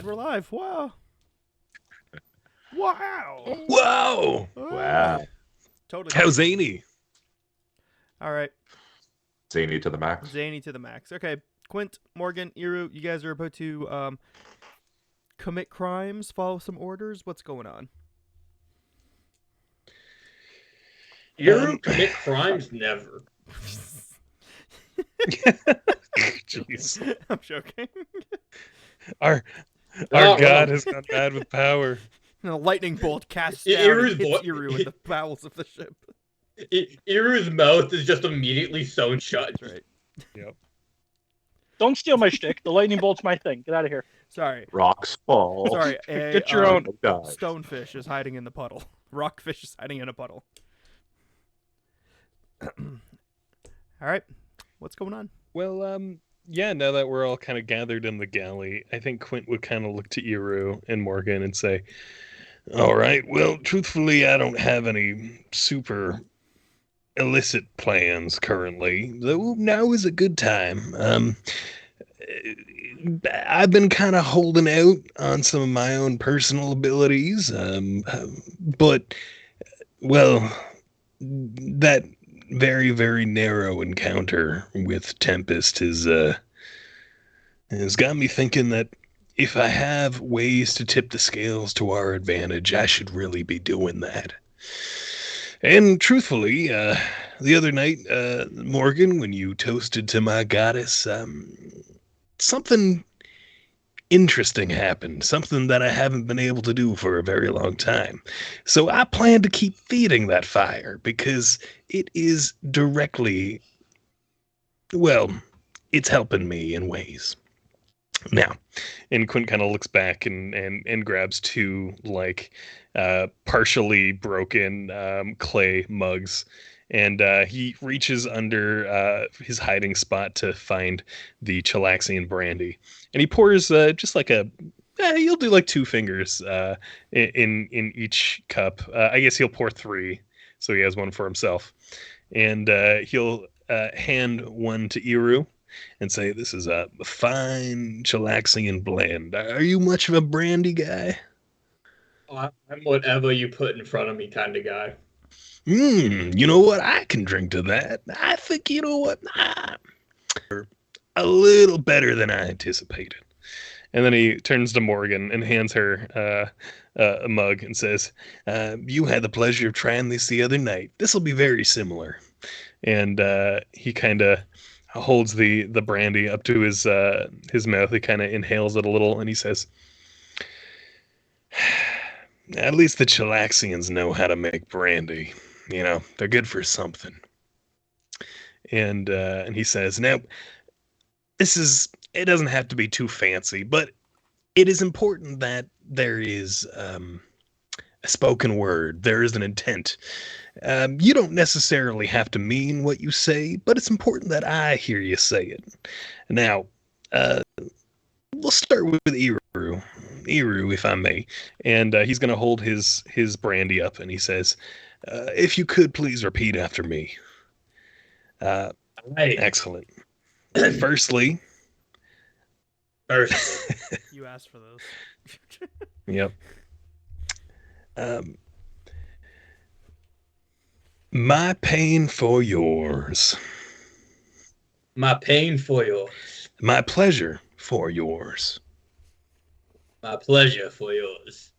And we're live. Wow. Wow. Whoa! Wow. Totally. How zany. All right. Zany to the max. Zany to the max. Okay. Quint, Morgan, Iru, you guys are about to commit crimes, follow some orders. What's going on? You commit crimes? Never. Jeez. I'm joking. Our Not god wrong. has gone mad with power. And a lightning bolt casts I- down and Iru's hits vo- Iru in the bowels of the ship. Iru's mouth is just immediately sewn shut. That's right. Yep. Don't steal my shtick. The lightning bolt's my thing. Get out of here. Sorry. Rocks fall. Sorry. Get your own. Die. Stonefish is hiding in the puddle. Rockfish is hiding in a puddle. All right. What's going on? Well, yeah, now that we're all kind of gathered in the galley, I think Quint would kind of look to Iru and Morgan and say, all right, well, truthfully, I don't have any super illicit plans currently, though now is a good time. I've been kind of holding out on some of my own personal abilities, but, well, that very, very narrow encounter with Tempest has got me thinking that if I have ways to tip the scales to our advantage, I should really be doing that. And truthfully, the other night, Morgan, when you toasted to my goddess, something interesting happened, something that I haven't been able to do for a very long time. So I plan to keep feeding that fire because it is directly, well, it's helping me in ways. Now, and Quint kind of looks back and grabs two partially broken clay mugs, and he reaches under his hiding spot to find the Chilaxian brandy, and he pours just like you'll do like 2 fingers in each cup. I guess he'll pour 3, so he has one for himself, and he'll hand one to Iru and say, this is a fine Chilaxian blend. Are you much of a brandy guy? I'm whatever you put in front of me kind of guy. You know what? I can drink to that. I think, you know what? A little better than I anticipated. And then he turns to Morgan and hands her a mug and says, you had the pleasure of trying this the other night. This will be very similar. And he kind of holds the brandy up to his mouth. He kind of inhales it a little, and he says, at least the Chilaxians know how to make brandy. You know, they're good for something. And he says, now, it doesn't have to be too fancy, but it is important that there is a spoken word. There is an intent. You don't necessarily have to mean what you say, but it's important that I hear you say it. Now, we'll start with Iru, if I may. And he's going to hold his brandy up, and he says, if you could please repeat after me. Right. Excellent. Firstly. First. You asked for those. Yep. My pain for yours. My pain for yours. My pleasure for yours. My pleasure for yours.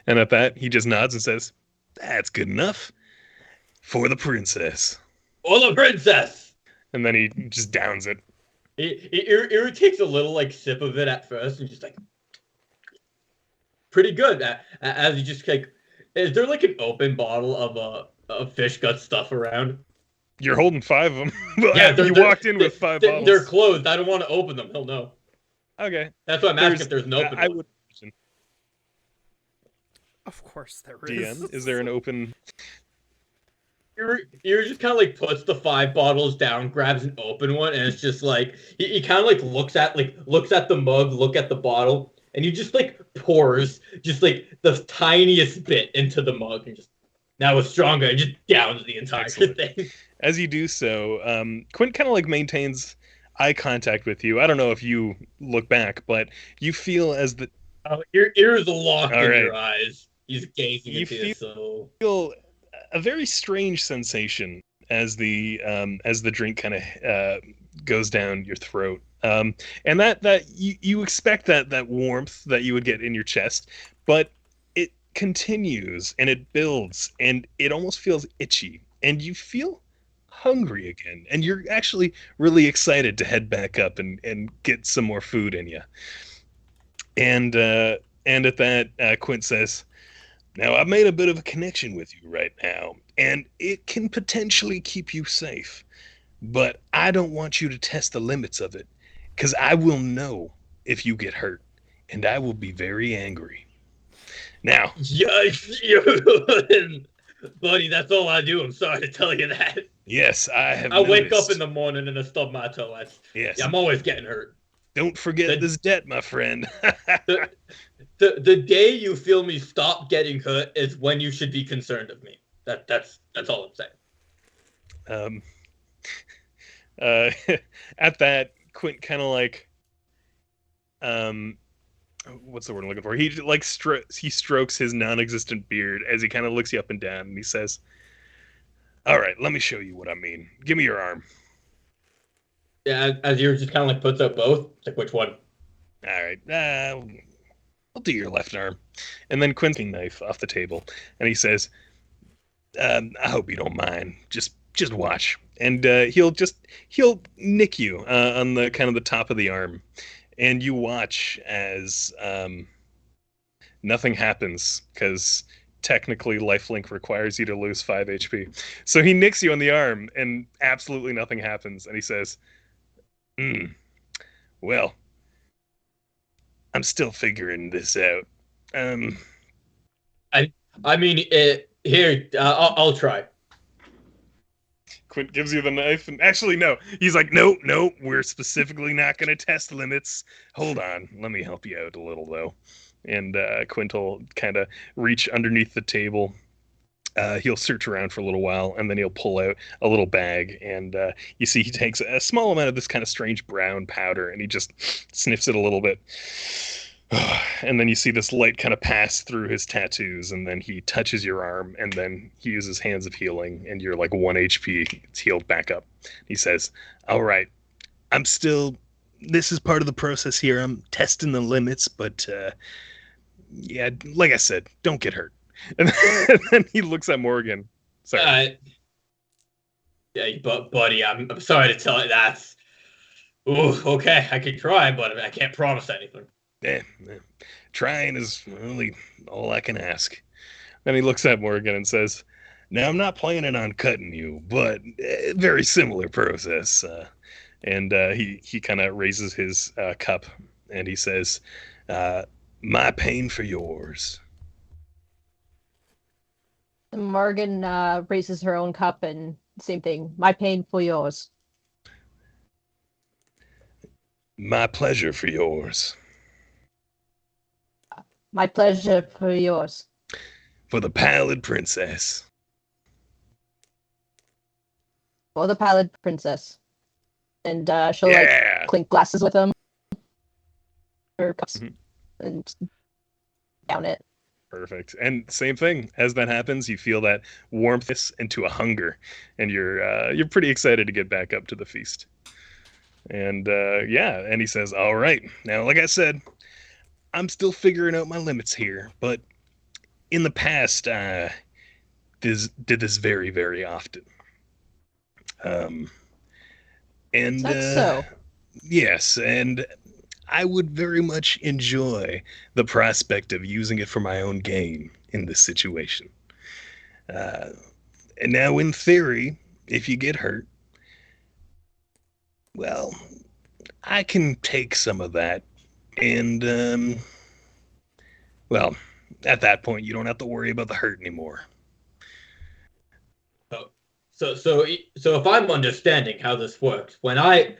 And at that, he just nods and says, that's good enough. For the princess. For the princess! And then he just downs it. Iru takes a little sip of it at first and just pretty good. As you just is there an open bottle of fish gut stuff around? You're holding 5 of them. Yeah, you walked in with 5 bottles. They're closed. I don't want to open them. He'll know. Okay. That's why I'm asking if there's an open I one. would. Of course there is. DM, is there an open? Iru just kind of puts the 5 bottles down, grabs an open one, and it's just he kind of looks at the mug, look at the bottle, and he just pours just the tiniest bit into the mug and just now it's stronger and just downs the entire Excellent. thing. As you do so, Quint kind of maintains eye contact with you. I don't know if you look back, but you feel as the Your ears are locked All in right. your eyes. He's gazing You into your soul. feel a very strange sensation as the drink kind of goes down your throat. And that you expect that warmth that you would get in your chest, but it continues and it builds and it almost feels itchy and you feel hungry again and you're actually really excited to head back up and get some more food in you. And at that, Quint says, "Now I've made a bit of a connection with you right now, and it can potentially keep you safe. But I don't want you to test the limits of it, because I will know if you get hurt, and I will be very angry. Now, Buddy, that's all I do. I'm sorry to tell you that. yes, I have I wake up noticed. in the morning and I stub my toe. Yes, I'm always getting hurt. don't forget this debt, my friend." The day you feel me stop getting hurt is when you should be concerned of me. That's all I'm saying. At that, Quint kind of like, what's the word I'm looking for? He like he strokes his non-existent beard as he kind of looks you up and down, and he says, "All right, let me show you what I mean. Give me your arm." Yeah, as yours just kind of like puts up both. It's like, which one? All right, I'll do your left arm. And then Quint's knife off the table, and he says, "I hope you don't mind. Just watch." And he'll nick you on the kind of the top of the arm, and you watch as nothing happens because technically lifelink requires you to lose 5 HP. So he nicks you on the arm, and absolutely nothing happens. And he says, "Well, I'm still figuring this out. I mean, here, I'll try." Quint gives you the knife, and actually, no. He's like, no, we're specifically not going to test limits. Hold on, let me help you out a little, though. And Quint will kind of reach underneath the table. He'll search around for a little while, and then he'll pull out a little bag, and you see he takes a small amount of this kind of strange brown powder, and he just sniffs it a little bit. And then you see this light kind of pass through his tattoos, and then he touches your arm, and then he uses Hands of Healing, and you're like 1 HP. It's healed back up. He says, "All right, this is part of the process here. I'm testing the limits, but yeah, like I said, don't get hurt." And then he looks at Morgan. Sorry. Yeah, but buddy, I'm sorry to tell you that's. Ooh, okay, I can try, but I can't promise anything. Yeah, trying is really all I can ask. Then he looks at Morgan and says, "Now, I'm not planning on cutting you, but very similar process." And he kind of raises his cup and he says, "My pain for yours." Morgan raises her own cup and same thing. "My pain for yours." "My pleasure for yours." "My pleasure for yours." "For the Pallid Princess." "For the Pallid Princess." And she'll like clink glasses with him. Or cups. And down it. Perfect. And same thing. As that happens, you feel that warmth into a hunger, and you're pretty excited to get back up to the feast. And and he says, "All right, now, like I said, I'm still figuring out my limits here, but in the past, did this very, very often. And That's so. Yes, and I would very much enjoy the prospect of using it for my own gain in this situation. And now, in theory, if you get hurt, well, I can take some of that, and well, at that point, you don't have to worry about the hurt anymore." So if I'm understanding how this works, when I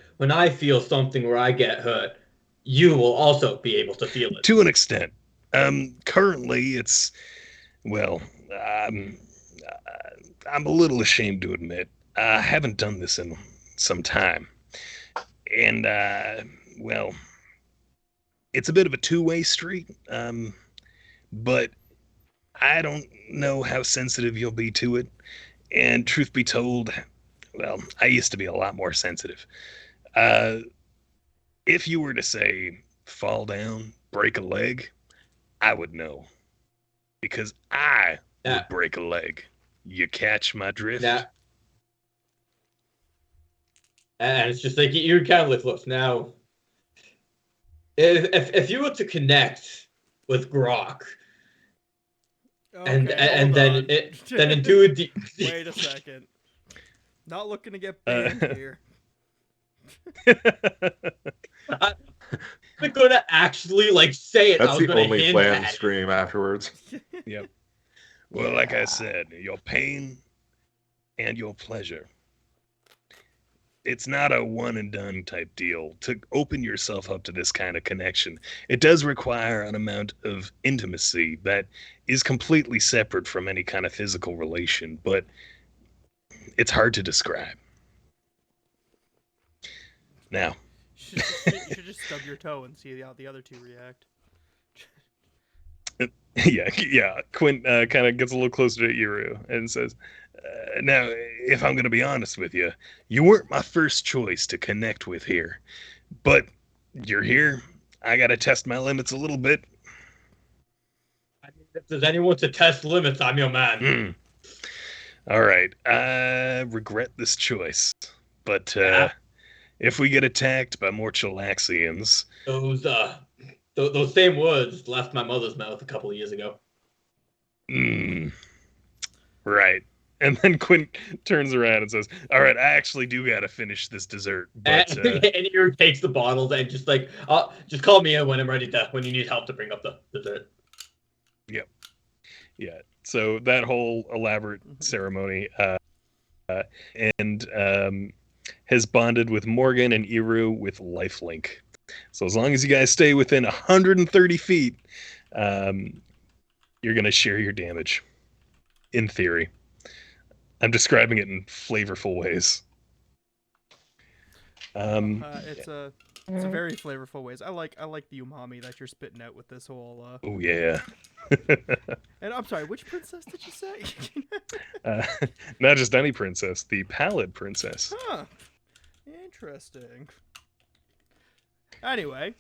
feel something where I get hurt, you will also be able to feel it. To an extent. Currently, it's, well, I'm a little ashamed to admit, I haven't done this in some time. And well, it's a bit of a two-way street. But I don't know how sensitive you'll be to it. And truth be told, well, I used to be a lot more sensitive. Uh, if you were to say fall down, break a leg, I would know because I Yeah. would break a leg. You catch my drift? Now, and it's just like you're kind of like, look now. If you were to connect with Grok and then do a Wait a second. Not looking to get banned here. I'm gonna actually like say it. That's I was the gonna only hint planned at it. stream afterwards. Yep. Well, like I said, your pain and your pleasure. It's not a one and done type deal. To open yourself up to this kind of connection, it does require an amount of intimacy that is completely separate from any kind of physical relation, but it's hard to describe. Now, You should just stub your toe and see how the other two react. yeah. Quint kind of gets a little closer to Iru and says, now, if I'm going to be honest with you, you weren't my first choice to connect with here. But you're here. I got to test my limits a little bit. I mean, if there's anyone to test limits, I'm your man. All right. I regret this choice. But if we get attacked by more Chilaxians... Those same words left my mother's mouth a couple of years ago. Right. And then Quint turns around and says, all right, I actually do got to finish this dessert. But, and Iru takes the bottles and just like, just call me in when I'm ready to, when you need help to bring up the dessert. Yep. Yeah. So that whole elaborate ceremony has bonded with Morgan and Iru with lifelink. So as long as you guys stay within 130 feet, you're going to share your damage. In theory. I'm describing it in flavorful ways. It's a very flavorful ways. I like the umami that you're spitting out with this whole. Oh yeah. And I'm sorry, which princess did you say? Not just any princess, the Pallid princess. Huh. Interesting. Anyway,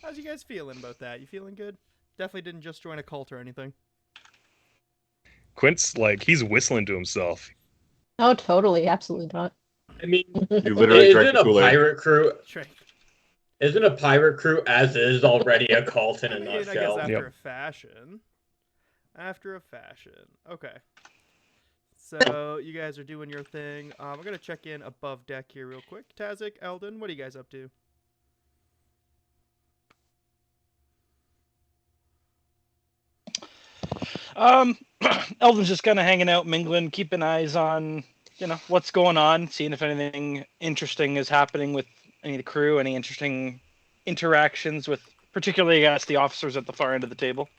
how's you guys feeling about that? You feeling good? Definitely didn't just join a cult or anything. Quint's like, he's whistling to himself. Oh, totally. Absolutely not. I mean, You literally drank isn't the a Kool-Aid. pirate crew? Sure. Isn't a pirate crew as is already a cult in a I guess nutshell? after a fashion. After a fashion. Okay. So you guys are doing your thing. I'm gonna check in above deck here real quick. Tazik, Eldon, what are you guys up to? Eldon's just kind of hanging out, mingling, keeping eyes on, what's going on, seeing if anything interesting is happening with any of the crew, any interesting interactions with, particularly, I guess, the officers at the far end of the table.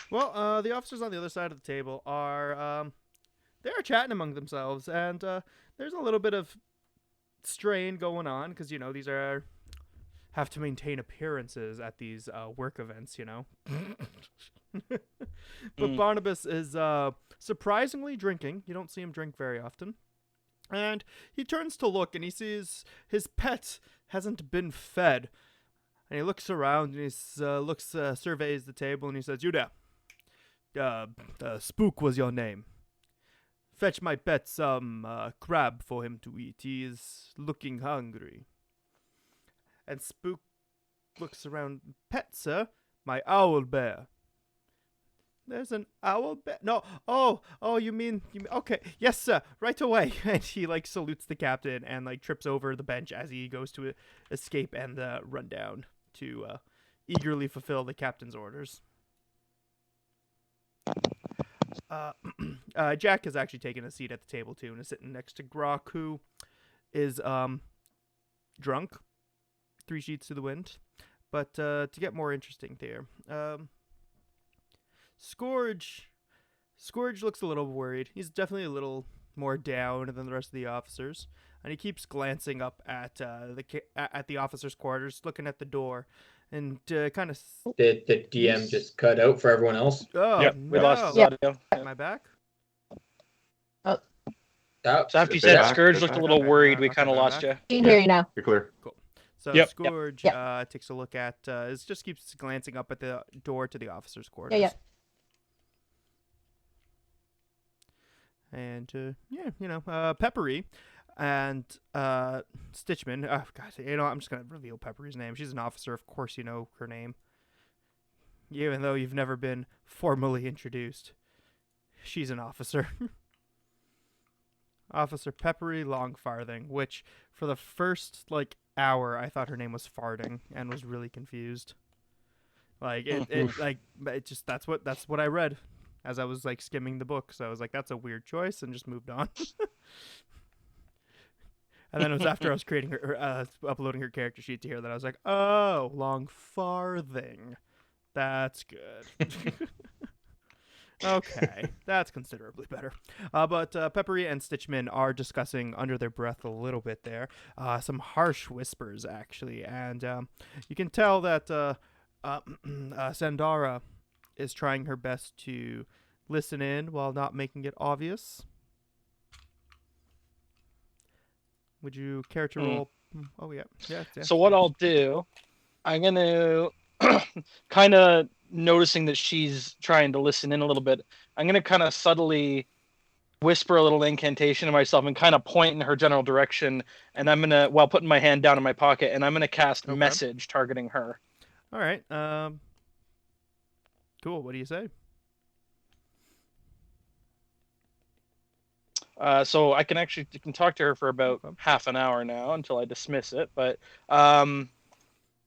Well, the officers on the other side of the table are, they are chatting among themselves, and there's a little bit of strain going on, because, these have to maintain appearances at these work events, But Barnabas is surprisingly drinking. You don't see him drink very often. And he turns to look, and he sees his pet hasn't been fed. And he looks around, and he surveys the table, and he says, "Yuda, Spook was your name. Fetch my pet some crab for him to eat. He is looking hungry." And Spook looks around. "Pet, sir? My owl bear." "There's an owl bear? No. Oh, you mean, okay. Yes, sir. Right away." And he, salutes the captain and, trips over the bench as he goes to escape and run down to eagerly fulfill the captain's orders. Jack has actually taken a seat at the table, too, and is sitting next to Grok, who is drunk. 3 sheets to the wind. But to get more interesting there, Scourge looks a little worried. He's definitely a little more down than the rest of the officers, and he keeps glancing up at the officers' quarters, looking at the door, and kind of. Did the DM just cut out for everyone else? Oh, Yep, we lost his audio. Am I back? Oh, So after you They're said back, Scourge they're looked a back. little Okay, worried, we okay, kind of they're lost back. you. Can hear you now. You're clear. So Yep. Scourge takes a look at, just keeps glancing up at the door to the officers' quarters. Yeah. And Peppery and Stitchman. Oh, God, I'm just gonna reveal Peppery's name. She's an officer, of course. You know her name, even though you've never been formally introduced. She's an officer. Officer Peppery Longfarthing, which for the first hour I thought her name was Farting and was really confused. That's what I read as I was skimming the book. So I was like, that's a weird choice, and just moved on. And then it was after I was creating uploading her character sheet to hear that I was like, oh, Longfarthing. That's good. Okay, that's considerably better. But Peppery and Stitchman are discussing under their breath a little bit there. Some harsh whispers, actually. And you can tell that Sandara is trying her best to listen in while not making it obvious. Would you care to roll? Oh, yeah. So what I'll do, I'm going to kind of noticing that she's trying to listen in a little bit. I'm going to kind of subtly whisper a little incantation to myself and kind of point in her general direction. And I'm going to, while putting my hand down in my pocket, and I'm going to cast message targeting her. All right. Cool. What do you say? So I can talk to her for about half an hour now until I dismiss it. But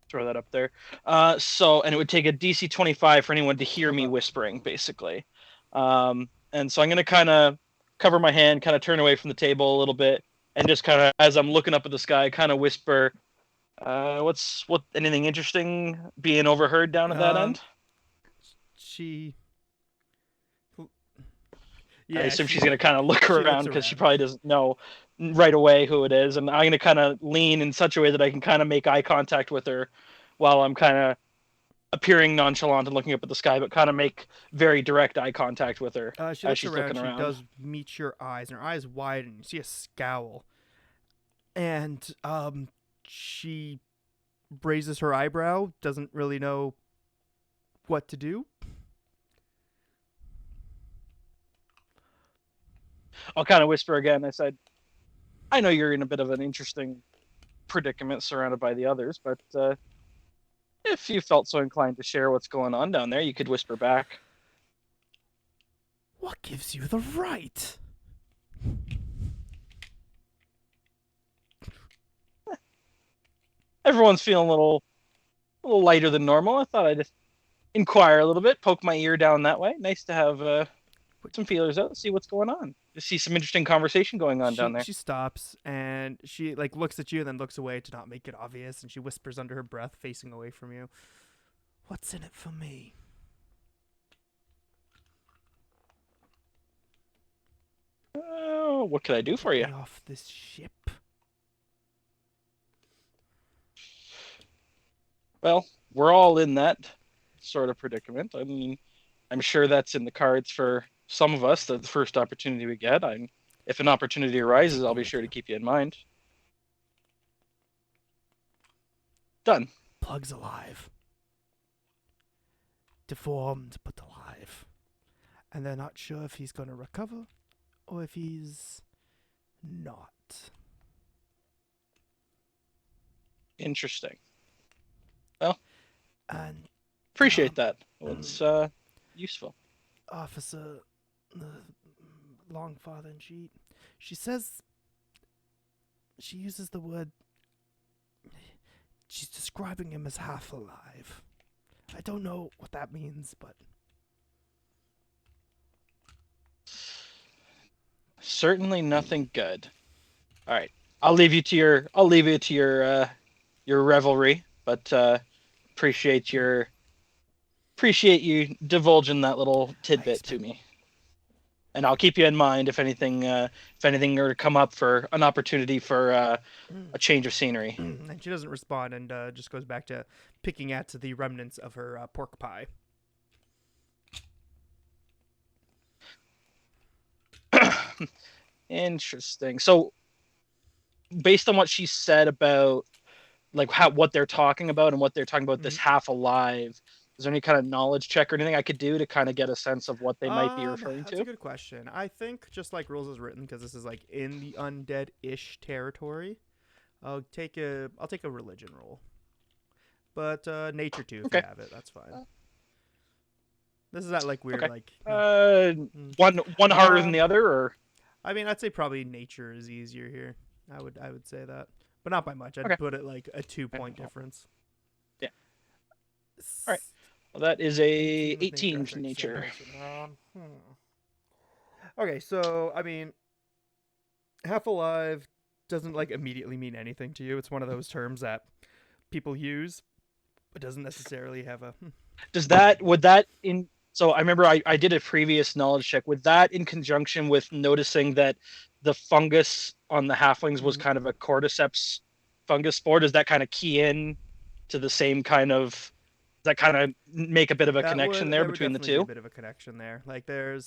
throw that up there. And it would take a DC 25 for anyone to hear me whispering, basically. And so I'm going to kind of cover my hand, kind of turn away from the table a little bit, and just kind of, as I'm looking up at the sky, kind of whisper, anything interesting being overheard down at that end? I assume she's going to kind of look around because she probably doesn't know right away who it is. And I'm going to kind of lean in such a way that I can kind of make eye contact with her while I'm kind of appearing nonchalant and looking up at the sky, but kind of make very direct eye contact with her as she's looking around. She does meet your eyes, and her eyes widen. You see a scowl. And she raises her eyebrow, doesn't really know what to do. I'll kind of whisper again. I said, I know you're in a bit of an interesting predicament surrounded by the others, but if you felt so inclined to share what's going on down there, you could whisper back. What gives you the right? Everyone's feeling a little lighter than normal. I thought I'd just inquire a little bit, poke my ear down that way. Nice to have put some feelers out, see what's going on. Just see some interesting conversation going on down there. She stops and she looks at you and then looks away to not make it obvious, and she whispers under her breath, facing away from you, "What's in it for me?" What can I do for you? Get off this ship. Well, we're all in that sort of predicament. I mean, I'm sure that's in the cards for some of us, the first opportunity we get. If an opportunity arises, I'll be sure to keep you in mind. Done. Plug's alive. Deformed, but alive. And they're not sure if he's going to recover or if he's not. Interesting. Well, and appreciate that. It's useful. Officer Longfather, and she says, she uses the word, she's describing him as half alive. I don't know what that means, but certainly nothing good. All right, I'll leave you to your revelry, but appreciate you divulging that little tidbit to me. and I'll keep you in mind if anything were to come up for an opportunity for a change of scenery. And she doesn't respond and just goes back to picking at the remnants of her pork pie. Interesting. So, based on what she said about like what they're talking about and what they're talking about, this half alive, is there any kind of knowledge check or anything I could do to kind of get a sense of what they might be referring to? That's a good question. I think just like rules is written, because this is like in the undead-ish territory, I'll take a religion roll, but nature too if you have it. That's fine. This is that like weird like one harder than the other, or I mean I'd say probably nature is easier here. I would say that, but not by much. I'd put it like a 2-point difference. Yeah. All right. Well, that is a 18 for nature. Okay, so I mean, half alive doesn't like immediately mean anything to you. It's one of those terms that people use, but doesn't necessarily have a. So I remember I did a previous knowledge check. Would that, in conjunction with noticing that the fungus on the halflings was kind of a cordyceps fungus spore, does that kind of key in to the same kind of? Does that kind of make a bit of a connection there between the two? A bit of a connection there. Like I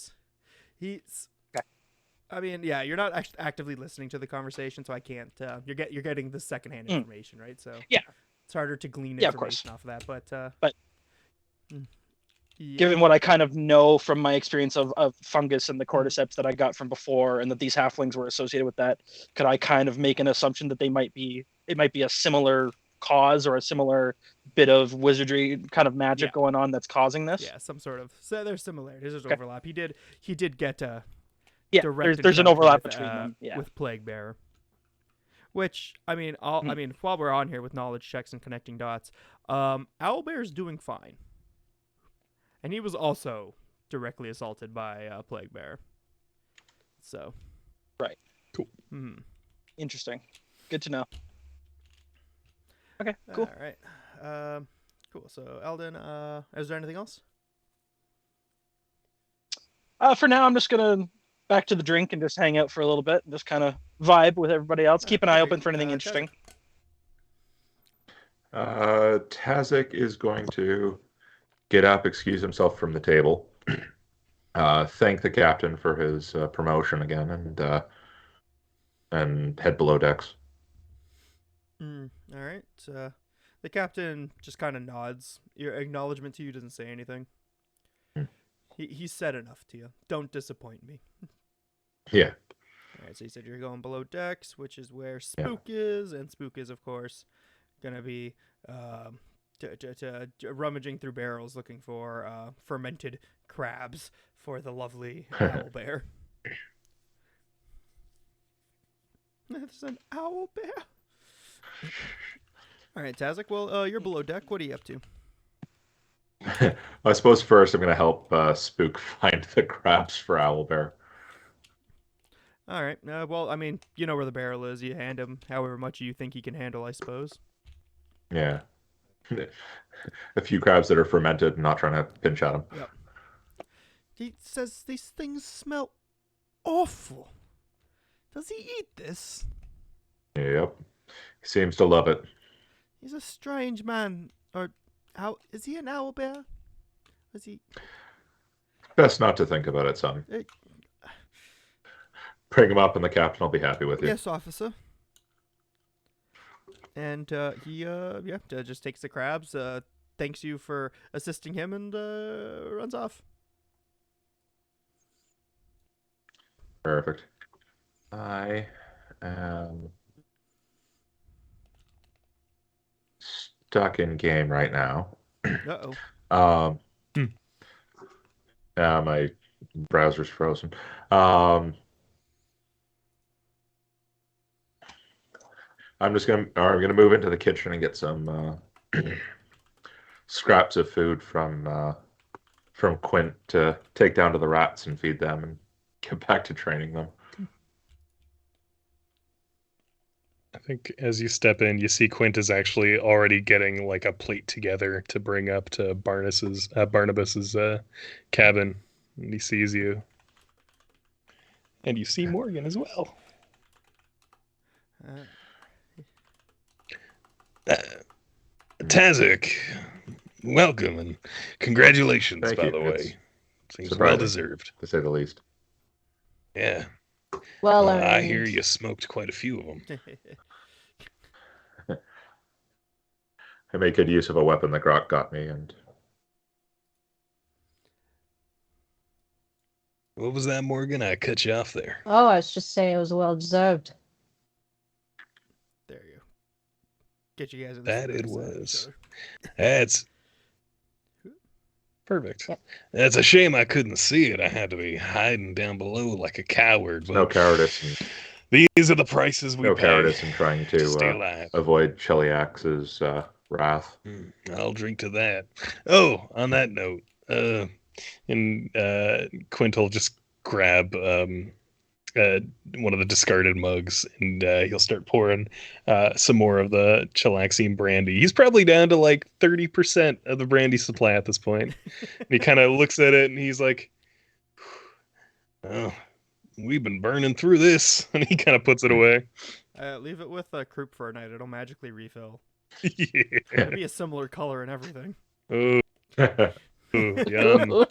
mean, yeah, you're not actively listening to the conversation, so I can't. You're getting the secondhand information, right? So yeah, it's harder to glean information off of that. But given what I kind of know from my experience of fungus and the cordyceps that I got from before, and that these halflings were associated with that, could I kind of make an assumption that it might be a similar cause or a similar bit of wizardry kind of magic going on that's causing this? Yeah, some sort of. So there's similarities. There's overlap. He did get there's an overlap between them. Yeah. With Plague Bearer. Which I mean, while we're on here with knowledge checks and connecting dots, Owlbear's doing fine. And he was also directly assaulted by Plague Bearer. So. Right. Cool. Interesting. Good to know. Okay, cool. All right. Cool. So, Eldon, is there anything else? For now, I'm just going to back to the drink and just hang out for a little bit and just kind of vibe with everybody else. Keep an eye open for anything interesting. Tazek is going to get up, excuse himself from the table, thank the captain for his promotion again, and head below decks. All right. The captain just kind of nods. Your acknowledgement to you doesn't say anything. He said enough to you. Don't disappoint me. Yeah. All right. So you said you're going below decks, which is where Spook is, and Spook is, of course, gonna be rummaging through barrels looking for fermented crabs for the lovely owlbear. There's an owlbear. All right, Tazek. Well, you're below deck. What are you up to? I suppose first I'm going to help Spook find the crabs for Owlbear. All right. Well, I mean, you know where the barrel is. You hand him however much you think he can handle, I suppose. Yeah. A few crabs that are fermented and not trying to pinch at him. Yep. He says these things smell awful. Does he eat this? Yep. He seems to love it. He's a strange man. Or how is he an owlbear? Is he? Best not to think about it, son. Bring him up, and the captain will be happy with you. Yes, officer. And he just takes the crabs, thanks you for assisting him, and runs off. Perfect. I am stuck in game right now. Uh-oh. My browser's frozen. I'm gonna move into the kitchen and get some scraps of food from Quint to take down to the rats and feed them and get back to training them. I think as you step in, you see Quint is actually already getting like a plate together to bring up to Barnabas's cabin, and he sees you. And you see Morgan as well. Tazek, welcome and congratulations, Thank by you. the It's way. Seems surprising. well deserved. To say the least. Yeah. Well, I hear you smoked quite a few of them. I made good use of a weapon that Grok got me, and What was that, Morgan? I cut you off there. Oh, I was just saying it was well deserved. There you go. Get you guys in the That same it episode of each was. other. That's perfect. Yep. That's a shame I couldn't see it. I had to be hiding down below like a coward. But no cowardice. And, these are the prices we no pay cowardice in trying to stay to alive. avoid Cheliax's wrath. I'll drink to that. Oh, on that note, Quint will just grab one of the discarded mugs, and he'll start pouring some more of the Chilaxine brandy. He's probably down to like 30% of the brandy supply at this point. And he kind of looks at it, and he's like, "Oh, we've been burning through this," and he kind of puts it away. Leave it with Croup for a night. It'll magically refill. Yeah. It'll be a similar color and everything. Oh, yum.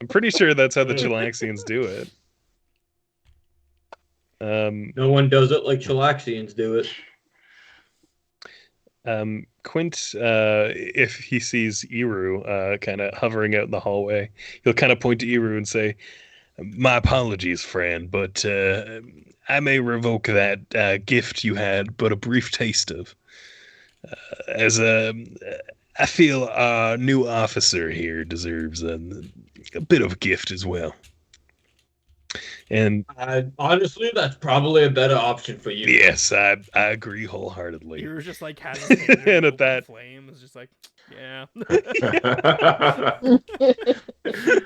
I'm pretty sure that's how the Chilaxians do it. No one does it like Chilaxians do it. Quint, if he sees Eru kind of hovering out in the hallway, he'll kind of point to Eru and say, "My apologies, friend, but I may revoke that gift you had but a brief taste of. I feel our new officer here deserves a bit of a gift as well." And honestly, that's probably a better option for you. yes, I agree wholeheartedly. You were just like has his hand And in at that- flames, just like, yeah.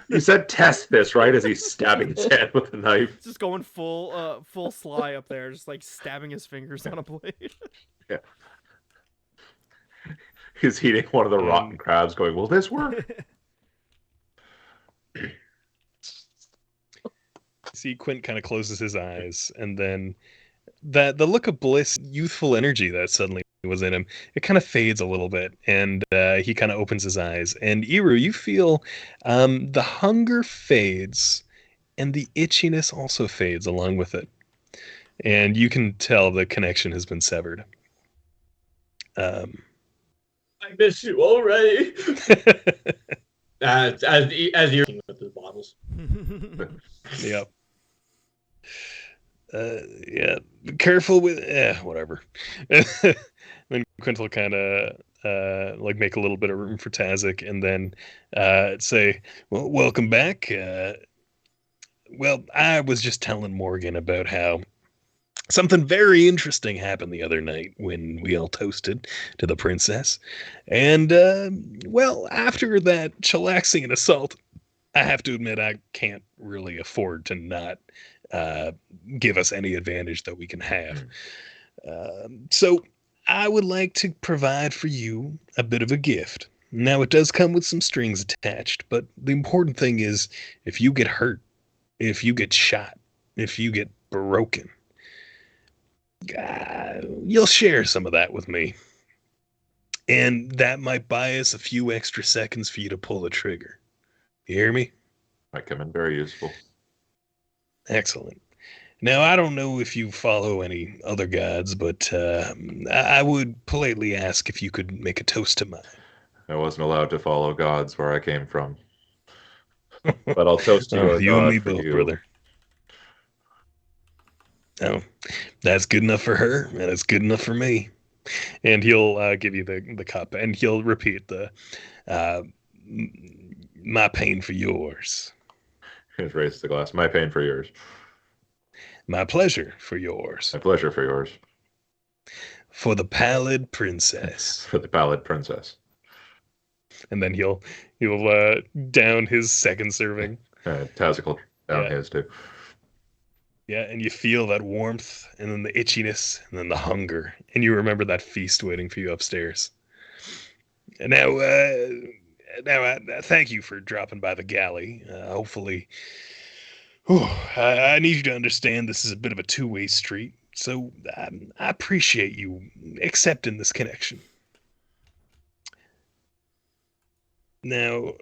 You said test this, right? As he's stabbing his head with a knife. Just going full Sly up there, just like stabbing his fingers on a blade. Yeah. He's eating one of the rotten crabs going, will this work? See, Quint kind of closes his eyes, and then the look of bliss, youthful energy that suddenly was in him, it kind of fades a little bit, and he kind of opens his eyes. And Eru, you feel the hunger fades, and the itchiness also fades along with it. And you can tell the connection has been severed. I miss you already. as you're with the bottles. Yep. Yeah. Be careful with whatever. Then Quint will kind of like make a little bit of room for Tazek, and then say, "Well, welcome back. Well, I was just telling Morgan about how something very interesting happened the other night when we all toasted to the princess. And, well, after that chillaxing assault, I have to admit I can't really afford to not give us any advantage that we can have. So I would like to provide for you a bit of a gift. Now, it does come with some strings attached, but the important thing is if you get hurt, if you get shot, if you get broken, you'll share some of that with me. And that might buy us a few extra seconds for you to pull the trigger. You hear me? Might come in very useful. Excellent. Now, I don't know if you follow any other gods, but I would politely ask if you could make a toast to mine. I wasn't allowed to follow gods where I came from. But I'll toast you. You and me both, brother. Oh, that's good enough for her, and it's good enough for me. And he'll give you the cup, and he'll repeat the my pain for yours. He raises the glass. My pain for yours. My pleasure for yours. My pleasure for yours. For the pallid princess. For the pallid princess. And then he'll down his second serving. Tazek will down his too. Yeah, and you feel that warmth, and then the itchiness, and then the hunger, and you remember that feast waiting for you upstairs. And now, thank you for dropping by the galley. Hopefully, I need you to understand this is a bit of a two-way street, so I appreciate you accepting this connection. Now,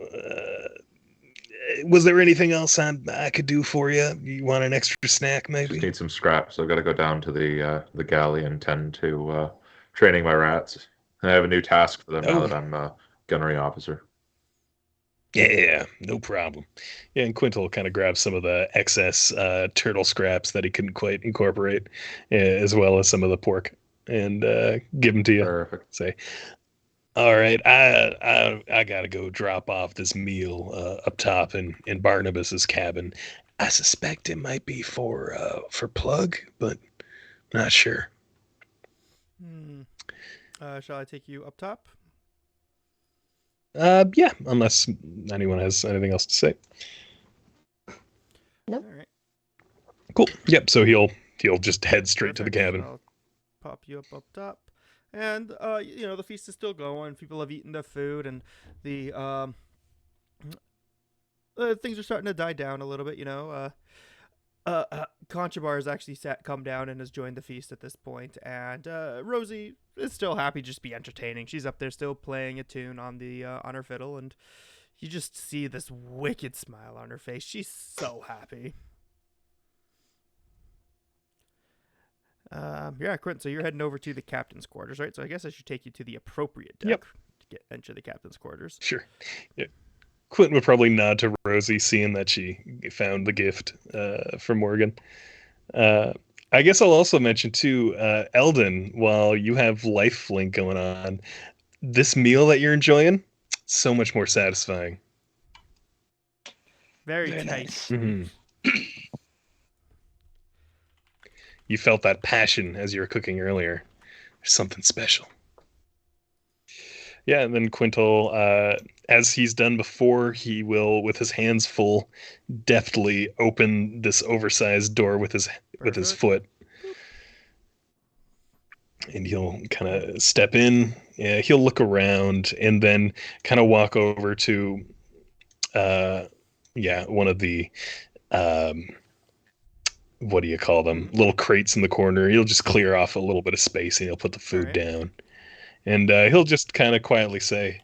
was there anything else I could do for you? You want an extra snack, maybe? Just need some scraps. I've got to go down to the galley and tend to training my rats. And I have a new task for them now that I'm a gunnery officer. Yeah, no problem. Yeah, and Quintal kind of grabs some of the excess turtle scraps that he couldn't quite incorporate, as well as some of the pork, and give them to you. Perfect. Say, all right, I gotta go drop off this meal up top in Barnabas's cabin. I suspect it might be for Plug, but not sure. Shall I take you up top? Yeah, unless anyone has anything else to say. Nope. All right. Cool. Yep. So he'll just head straight to the Perfect. cabin. I'll pop you up top, and the feast is still going. People have eaten their food, and the things are starting to die down a little bit. Conchabar has actually come down and has joined the feast at this point, and Rosie is still happy to just be entertaining. She's up there still playing a tune on the on her fiddle, and you just see this wicked smile on her face. She's so happy. Yeah, Quentin, so you're heading over to the captain's quarters, right? So I guess I should take you to the appropriate deck to enter the captain's quarters. Sure. Yeah. Quentin would probably nod to Rosie, seeing that she found the gift from Morgan. I guess I'll also mention, too, Eldon, while you have Life Link going on, this meal that you're enjoying, so much more satisfying. Very Very tight. nice. Mm-hmm. You felt that passion as you were cooking earlier. There's something special. Yeah, and then Quintal, as he's done before, he will, with his hands full, deftly open this oversized door with his foot. And he'll kind of step in. Yeah, he'll look around and then kind of walk over to, one of the, what do you call them? Little crates in the corner. He'll just clear off a little bit of space and he'll put the food down. And he'll just kind of quietly say,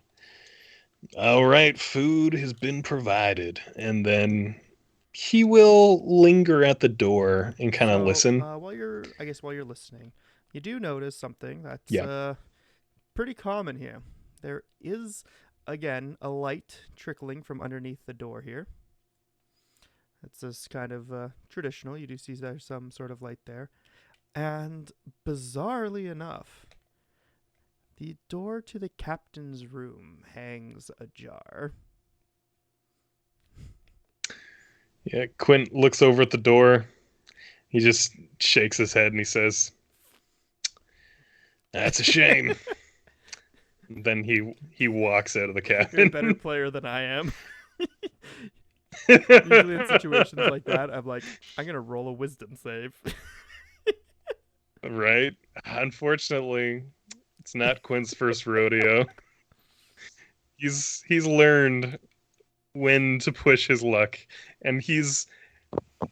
all right, food has been provided. And then he will linger at the door and kind of listen. While you're listening, you do notice something that's pretty common here. There is, again, a light trickling from underneath the door here. It's just kind of traditional. You do see there's some sort of light there. And bizarrely enough, the door to the captain's room hangs ajar. Yeah, Quint looks over at the door. He just shakes his head and he says, that's a shame. Then he walks out of the cabin. You're a better player than I am. Usually in situations like that, I'm like, I'm going to roll a wisdom save. Right? Unfortunately, it's not Quinn's first rodeo. He's learned when to push his luck, and he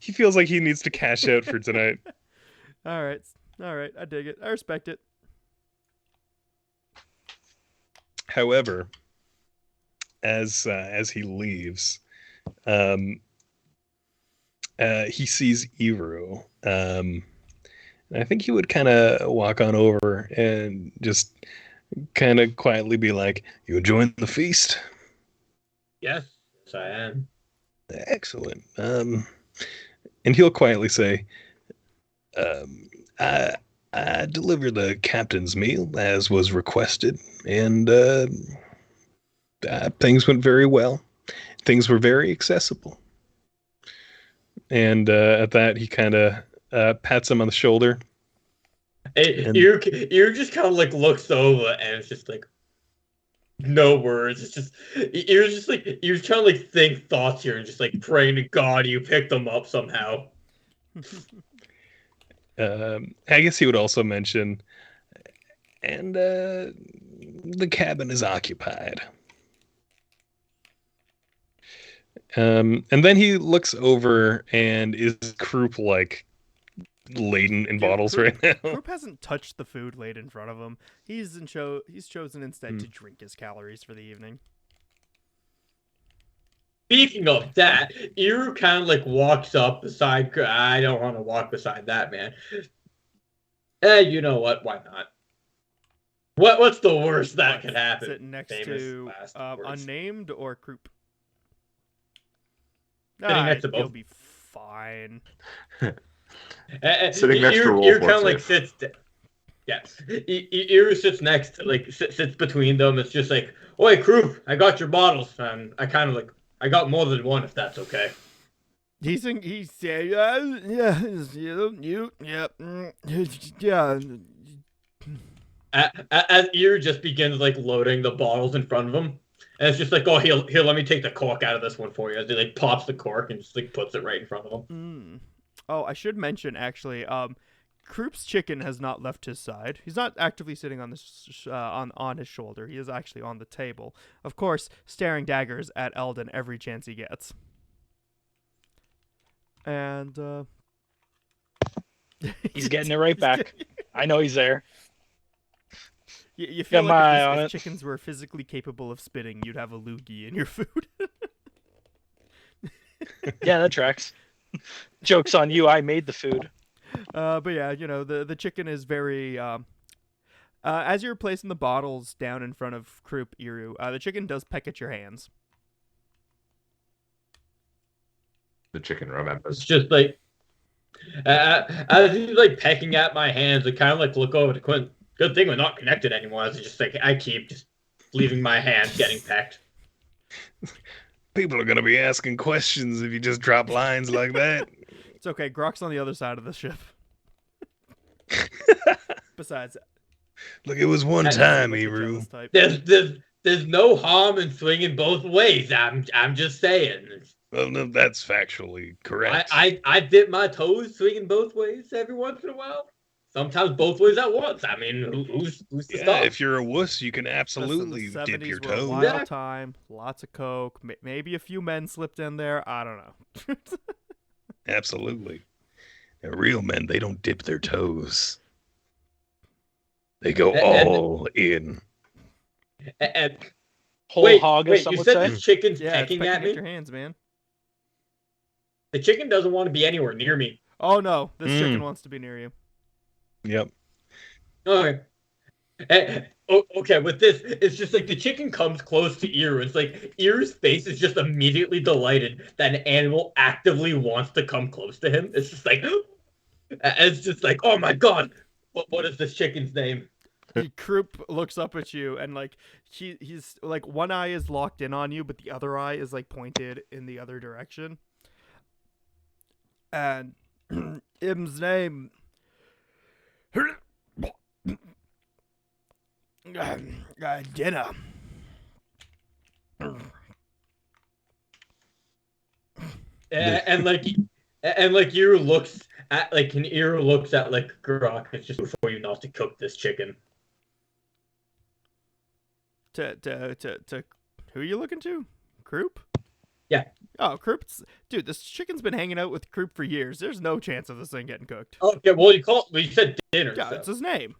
feels like he needs to cash out for tonight. All right, I dig it. I respect it. However, as he leaves, he sees Iru. I think he would kind of walk on over and just kind of quietly be like, "You enjoying the feast?" Yes, I am. Excellent. And he'll quietly say, I delivered the captain's meal as was requested, and things went very well. Things were very accessible. And at that, he kind of pats him on the shoulder. You just kind of like looks over and it's just like no words. It's just you're trying to like think thoughts here and just like praying to God you picked them up somehow. I guess he would also mention, and the cabin is occupied. And then he looks over, and is Croup like laden in bottles right now? Croup hasn't touched the food laid in front of him. He's chosen instead to drink his calories for the evening. Speaking of that, Iru kind of like walks up beside. I don't want to walk beside that man. You know what? Why not? What's the worst that could happen? Sit next Famous to last words. unnamed or Croup. Sitting next to both. You'll be fine. Sitting next to Wolf. Iru kind of like sits. Yes, Iru sits next, like sits between them. It's just like, "Oi, Croup, I got your bottles, and I kind of like, I got more than one, if that's okay." He said, yeah, yeah. As Iru just begins like loading the bottles in front of him, and it's just like, "Oh, here, let me take the cork out of this one for you." As he like pops the cork and just like puts it right in front of him. Oh, I should mention actually, Croup's chicken has not left his side. He's not actively sitting on this on his shoulder. He is actually on the table, of course, staring daggers at Eldon every chance he gets. And he's getting it right back. I know he's there. You feel Got my eye on if it. chickens were physically capable of spitting, you'd have a loogie in your food. Yeah, that tracks. Joke's on you. I made the food. But yeah, you know, the chicken is very as you're placing the bottles down in front of Croup Iru, the chicken does peck at your hands. The chicken It's remembers. just like, as he's like pecking at my hands, I kind of like look over to Quinn. Good thing we're not connected anymore. It's just like I keep just leaving my hands getting pecked. People are gonna be asking questions if you just drop lines like that. It's okay. Grok's on the other side of the ship. Besides, Look, it was one That's time, much a Iru. jealous type. There's no harm in swinging both ways. I'm just saying. Well, no, that's factually correct. I dip my toes swinging both ways every once in a while. Sometimes both ways at once. I mean, who's to Yeah, stop? if you're a wuss, you can Listen, absolutely the dip 70s your were a toe. wild Yeah. time. Lots of coke. Maybe a few men slipped in there. I don't know. Absolutely. Now, real men, they don't dip their toes. They go And- all in. And Whole hog, as wait, some you would said say. this chicken's Yeah, it's pecking at me? your hands, man. The chicken doesn't want to be anywhere near me. Oh no, this Mm. chicken wants to be near you. Yep. Okay. Okay, with this, it's just like the chicken comes close to Iru. It's like Iru's face is just immediately delighted that an animal actively wants to come close to him. It's just like, it's just like, oh my god, what is this chicken's name? Croup looks up at you and like he's like one eye is locked in on you, but the other eye is like pointed in the other direction. And him's name dinner. And like Iru looks at like and Iru looks at like Grok. It's just before you not to cook this chicken. To who are you looking to? Croup? Yeah. Oh, Croup's dude. This chicken's been hanging out with Croup for years. There's no chance of this thing getting cooked. Okay, well you said dinner. Yeah, so. it's his name.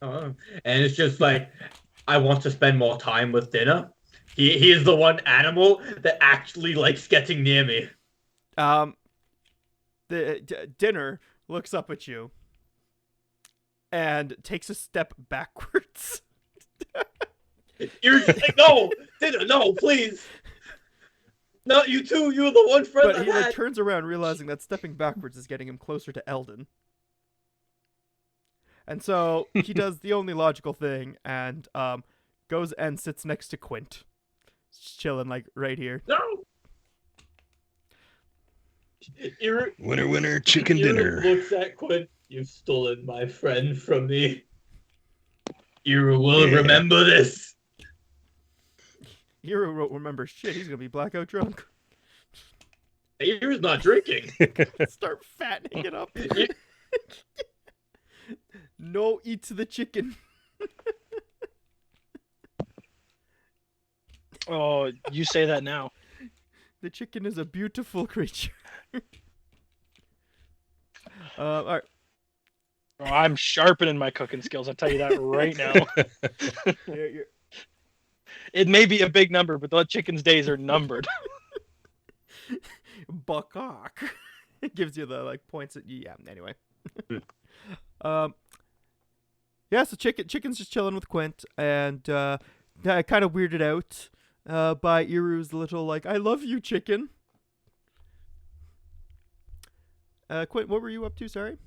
And it's just like I want to spend more time with dinner. He is the one animal that actually likes getting near me. Dinner looks up at you and takes a step backwards. You're just like, no, dinner, no, please. Not you two. You're the one friend But I he like had. turns around, realizing that stepping backwards is getting him closer to Eldon. And so he does the only logical thing and goes and sits next to Quint. Just chilling like right here. No. Iru, Winner, winner, chicken Iru dinner. looks at Quinn. You've stolen my friend from me. Iru will Yeah. remember this. Hero won't remember shit. He's gonna be blackout drunk. Iru's not drinking. Start fattening it up. I- No, eat the chicken. Oh, you say that now. The chicken is a beautiful creature. All right. Oh, I'm sharpening my cooking skills. I'll tell you that right now. It may be a big number, but the chicken's days are numbered. Buckcock. It gives you the like points that you, yeah. Anyway. Yeah, so chicken's just chilling with Quint, and kind of weirded out by Iru's little like, "I love you, chicken." Quint, what were you up to? Sorry.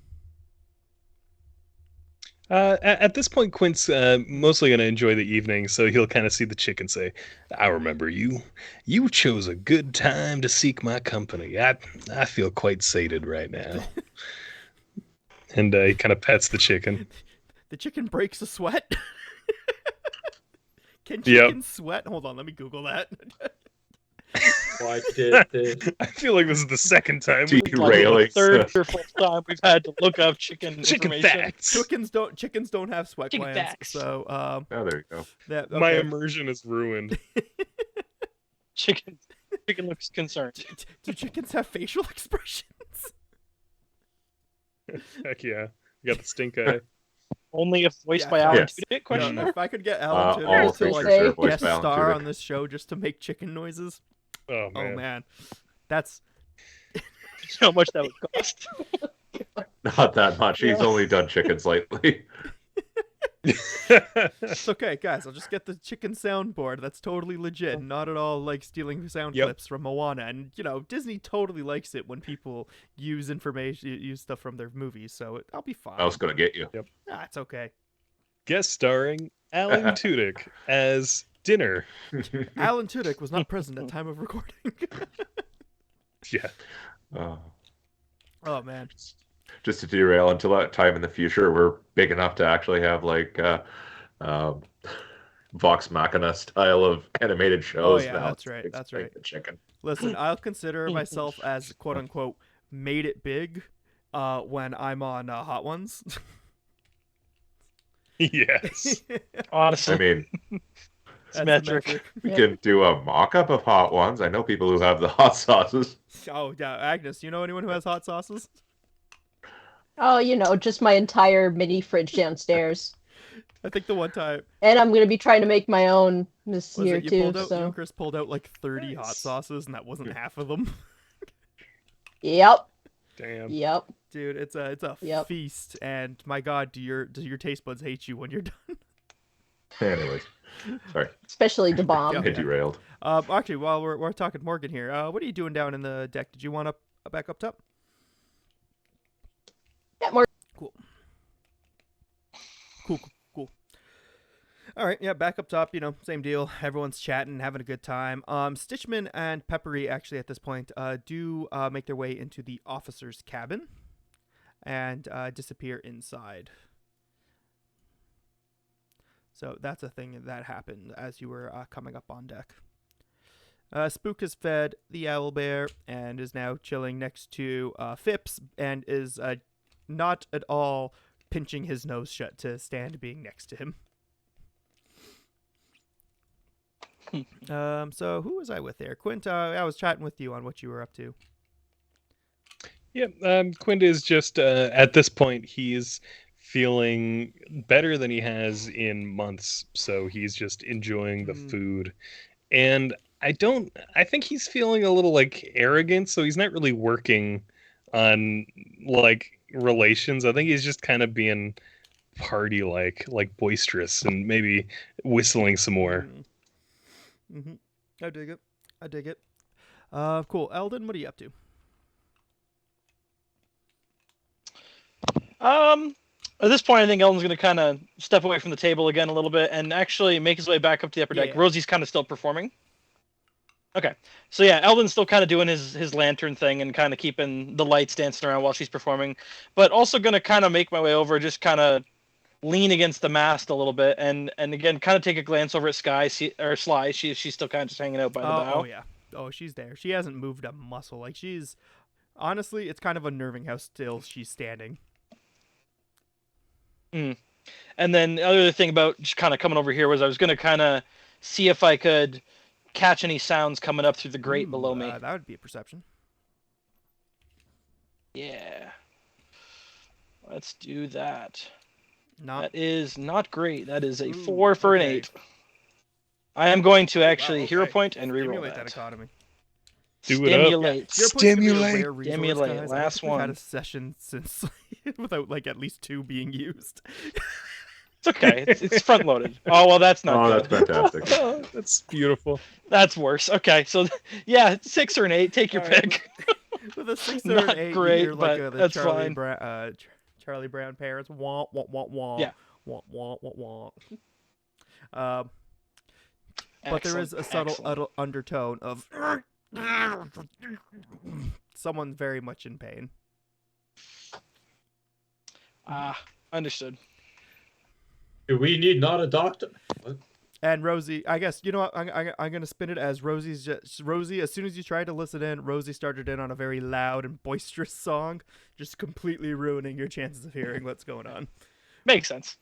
At this point, Quint's mostly going to enjoy the evening, so he'll kind of see the chicken say, "I remember you. You chose a good time to seek my company. I feel quite sated right now." And he kind of pets the chicken. The chicken breaks a sweat. Can chickens sweat? Hold on, let me Google that. Why did this? I feel like this is the second time Derailing. Third or fourth time we've had to look up chicken information. facts. Chickens don't have sweat Chicken glands. facts. So Oh, there you go. My immersion is ruined. Chicken looks concerned. Do chickens have facial expressions? Heck yeah. You got the stink eye. Only if voiced Yeah. by Alan Yes. Tudyk? Question No, mark? if I could get Alan All Tudyk to creatures like are voiced guest by Alan star Tudyk. on this show just to make chicken noises. Oh Oh man. man, that's You know how much that would cost? Not that much. He's only done chickens lately. it's okay, guys. I'll just get the chicken soundboard. That's totally legit. Not at all like stealing sound Yep. clips from Moana. And Disney totally likes it when people use stuff from their movies. So I'll be fine. I was gonna get you. It's okay. Guest starring Alan Tudyk as Dinner. Alan Tudyk was not present at time of recording. Yeah. Oh man. Just to derail until that time in the future, we're big enough to actually have like Vox Machina style of animated shows. yeah, now. that's right, It's that's like right. The chicken. Listen, I'll consider myself as quote unquote made it big when I'm on Hot Ones. Yes. Honestly, I mean, That's the metric. we can do a mock-up of hot ones. I know people who have the hot sauces. Oh yeah, Agnes, you know anyone who has hot sauces? Oh, just my entire mini fridge downstairs. I think the one time And I'm going to be trying to make my own this was year it you too. pulled out, you So, and Chris pulled out like 30 hot Nice. sauces, and that wasn't half of them. yep, Damn. yep. Dude, it's a Yep. feast, and my God, do your taste buds hate you when you're done? Anyways, sorry, Especially the bomb. Yeah. I derailed. Actually, while we're talking Morgan here, what are you doing down in the deck? Did you want to back up top? Yeah, more. Cool. All right, yeah, back up top, same deal. Everyone's chatting, having a good time. Stitchman and Peppery actually at this point do make their way into the officer's cabin and disappear inside. So that's a thing that happened as you were coming up on deck. Spook has fed the owlbear and is now chilling next to Phipps and is not at all pinching his nose shut to stand being next to him. So who was I with there? Quint, I was chatting with you on what you were up to. Yeah, Quint is just at this point he's feeling better than he has in months, so he's just enjoying the food. And I think he's feeling a little like arrogant, so he's not really working on like relations. I think he's just kind of being party like boisterous and maybe whistling some more. Mm-hmm. I dig it. Cool. Eldon, what are you up to? At this point, I think Eldon's going to kind of step away from the table again a little bit and actually make his way back up to the upper deck. Yeah. Rosie's kind of still performing. Okay. So yeah, Eldon's still kind of doing his lantern thing and kind of keeping the lights dancing around while she's performing, but also going to kind of make my way over, just kind of lean against the mast a little bit and again kind of take a glance over at Sly. She's still kind of just hanging out by the bow. Oh yeah. Oh, she's there. She hasn't moved a muscle. Like she's honestly, it's kind of unnerving how still she's standing. And then the other thing about just kind of coming over here was I was going to kind of see if I could catch any sounds coming up through the grate below me. That would be a perception. Yeah. Let's do that. Not That is not great. That is a 4 for an okay. 8. I am going to actually Wow, hero okay. point and reroll Stimulate that. that economy. Do it up. Stimulate. Hero points can be a Stimulate. rare resource, Stimulate, guys. I don't last think we've had one. a session since without like at least 2 being used. It's okay. It's front loaded. Oh well, that's not Oh, good. that's fantastic. Oh, that's beautiful. That's worse. Okay, so yeah, 6 or an 8. Take your All right. pick. With a 6 or Not an 8, great, you hear like but the that's Charlie fine. Brown, Charlie Brown parents. Wah wah wah wah. Yeah. Wah wah wah wah. But there is a subtle undertone of someone very much in pain. Understood. Do we need not a doctor? What? And Rosie, I guess you know what, I'm gonna spin it as Rosie. As soon as you tried to listen in, Rosie started in on a very loud and boisterous song, just completely ruining your chances of hearing what's going on. Makes sense.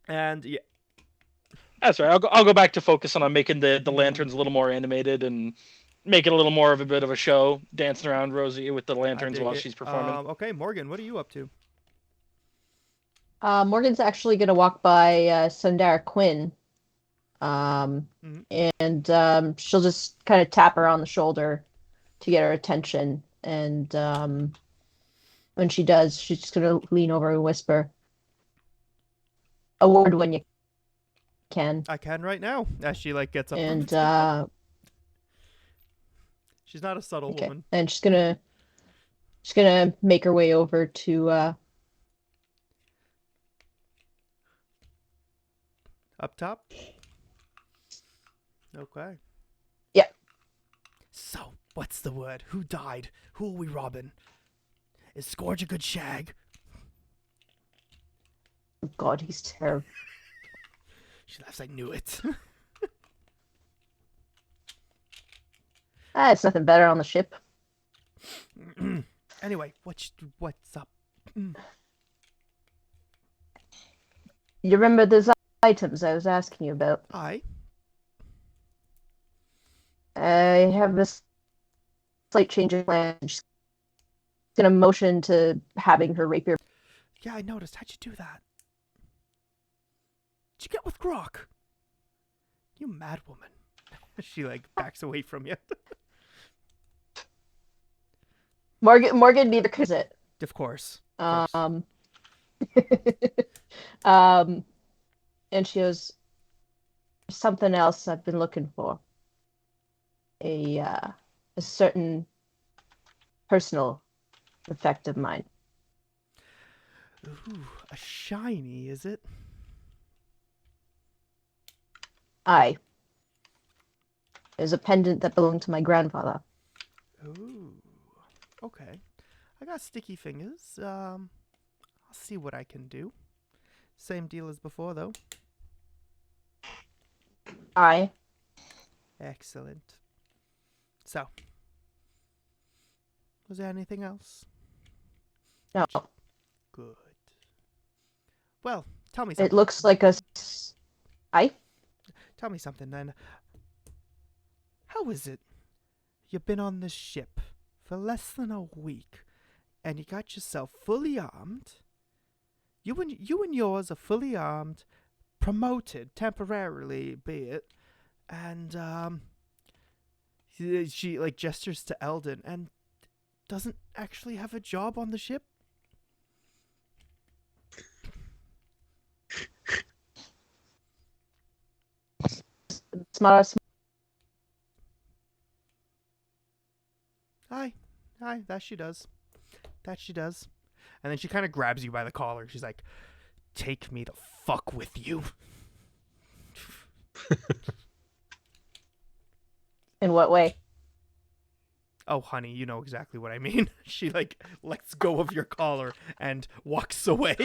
And yeah, That's right. I'll go back to focus on making the lanterns a little more animated and make it a little more of a bit of a show, dancing around Rosie with the I lanterns dig while it. she's performing. Okay, Morgan, what are you up to? Morgan's actually going to walk by Sundara Quinn. Mhm. And she'll just kind of tap her on the shoulder to get her attention. And when she does, she's just going to lean over and whisper, "A word when you can." I can right now. As she like gets up. from And the table. She's not a subtle okay, woman. and she's gonna make her way over to Up top. Okay. Yeah. So, what's the word? Who died? Who are we robbing? Is Scourge a good shag? oh God, he's terrible. She laughs. I knew it. It's nothing better on the ship. Anyway, what's up? You remember those items I was asking you about? I have this slight change of plan. She's gonna motion to having her rapier. Yeah, I noticed. How'd you do that? Did you get with Grok? You mad woman. She like backs away from you. Morgan neither could it. Of course. And she goes, something else I've been looking for. A certain personal effect of mine. Ooh, a shiny, is it? Aye. It was a pendant that belonged to my grandfather. Ooh. Okay. I got sticky fingers. I'll see what I can do. Same deal as before, though. Aye. Excellent. So, was there anything else? No. Good. Well, tell me something. It looks like a... Aye? Tell me something then. How is it? You've been on this ship for less than a week, and you got yourself fully armed. You and yours are fully armed, promoted temporarily, be it, and she like gestures to Eldon and doesn't actually have a job on the ship. Smart. Aye, that she does. That she does. And then she kind of grabs you by the collar. She's like, "Take me the fuck with you." In what way? Oh, honey, you know exactly what I mean. She like lets go of your collar and walks away.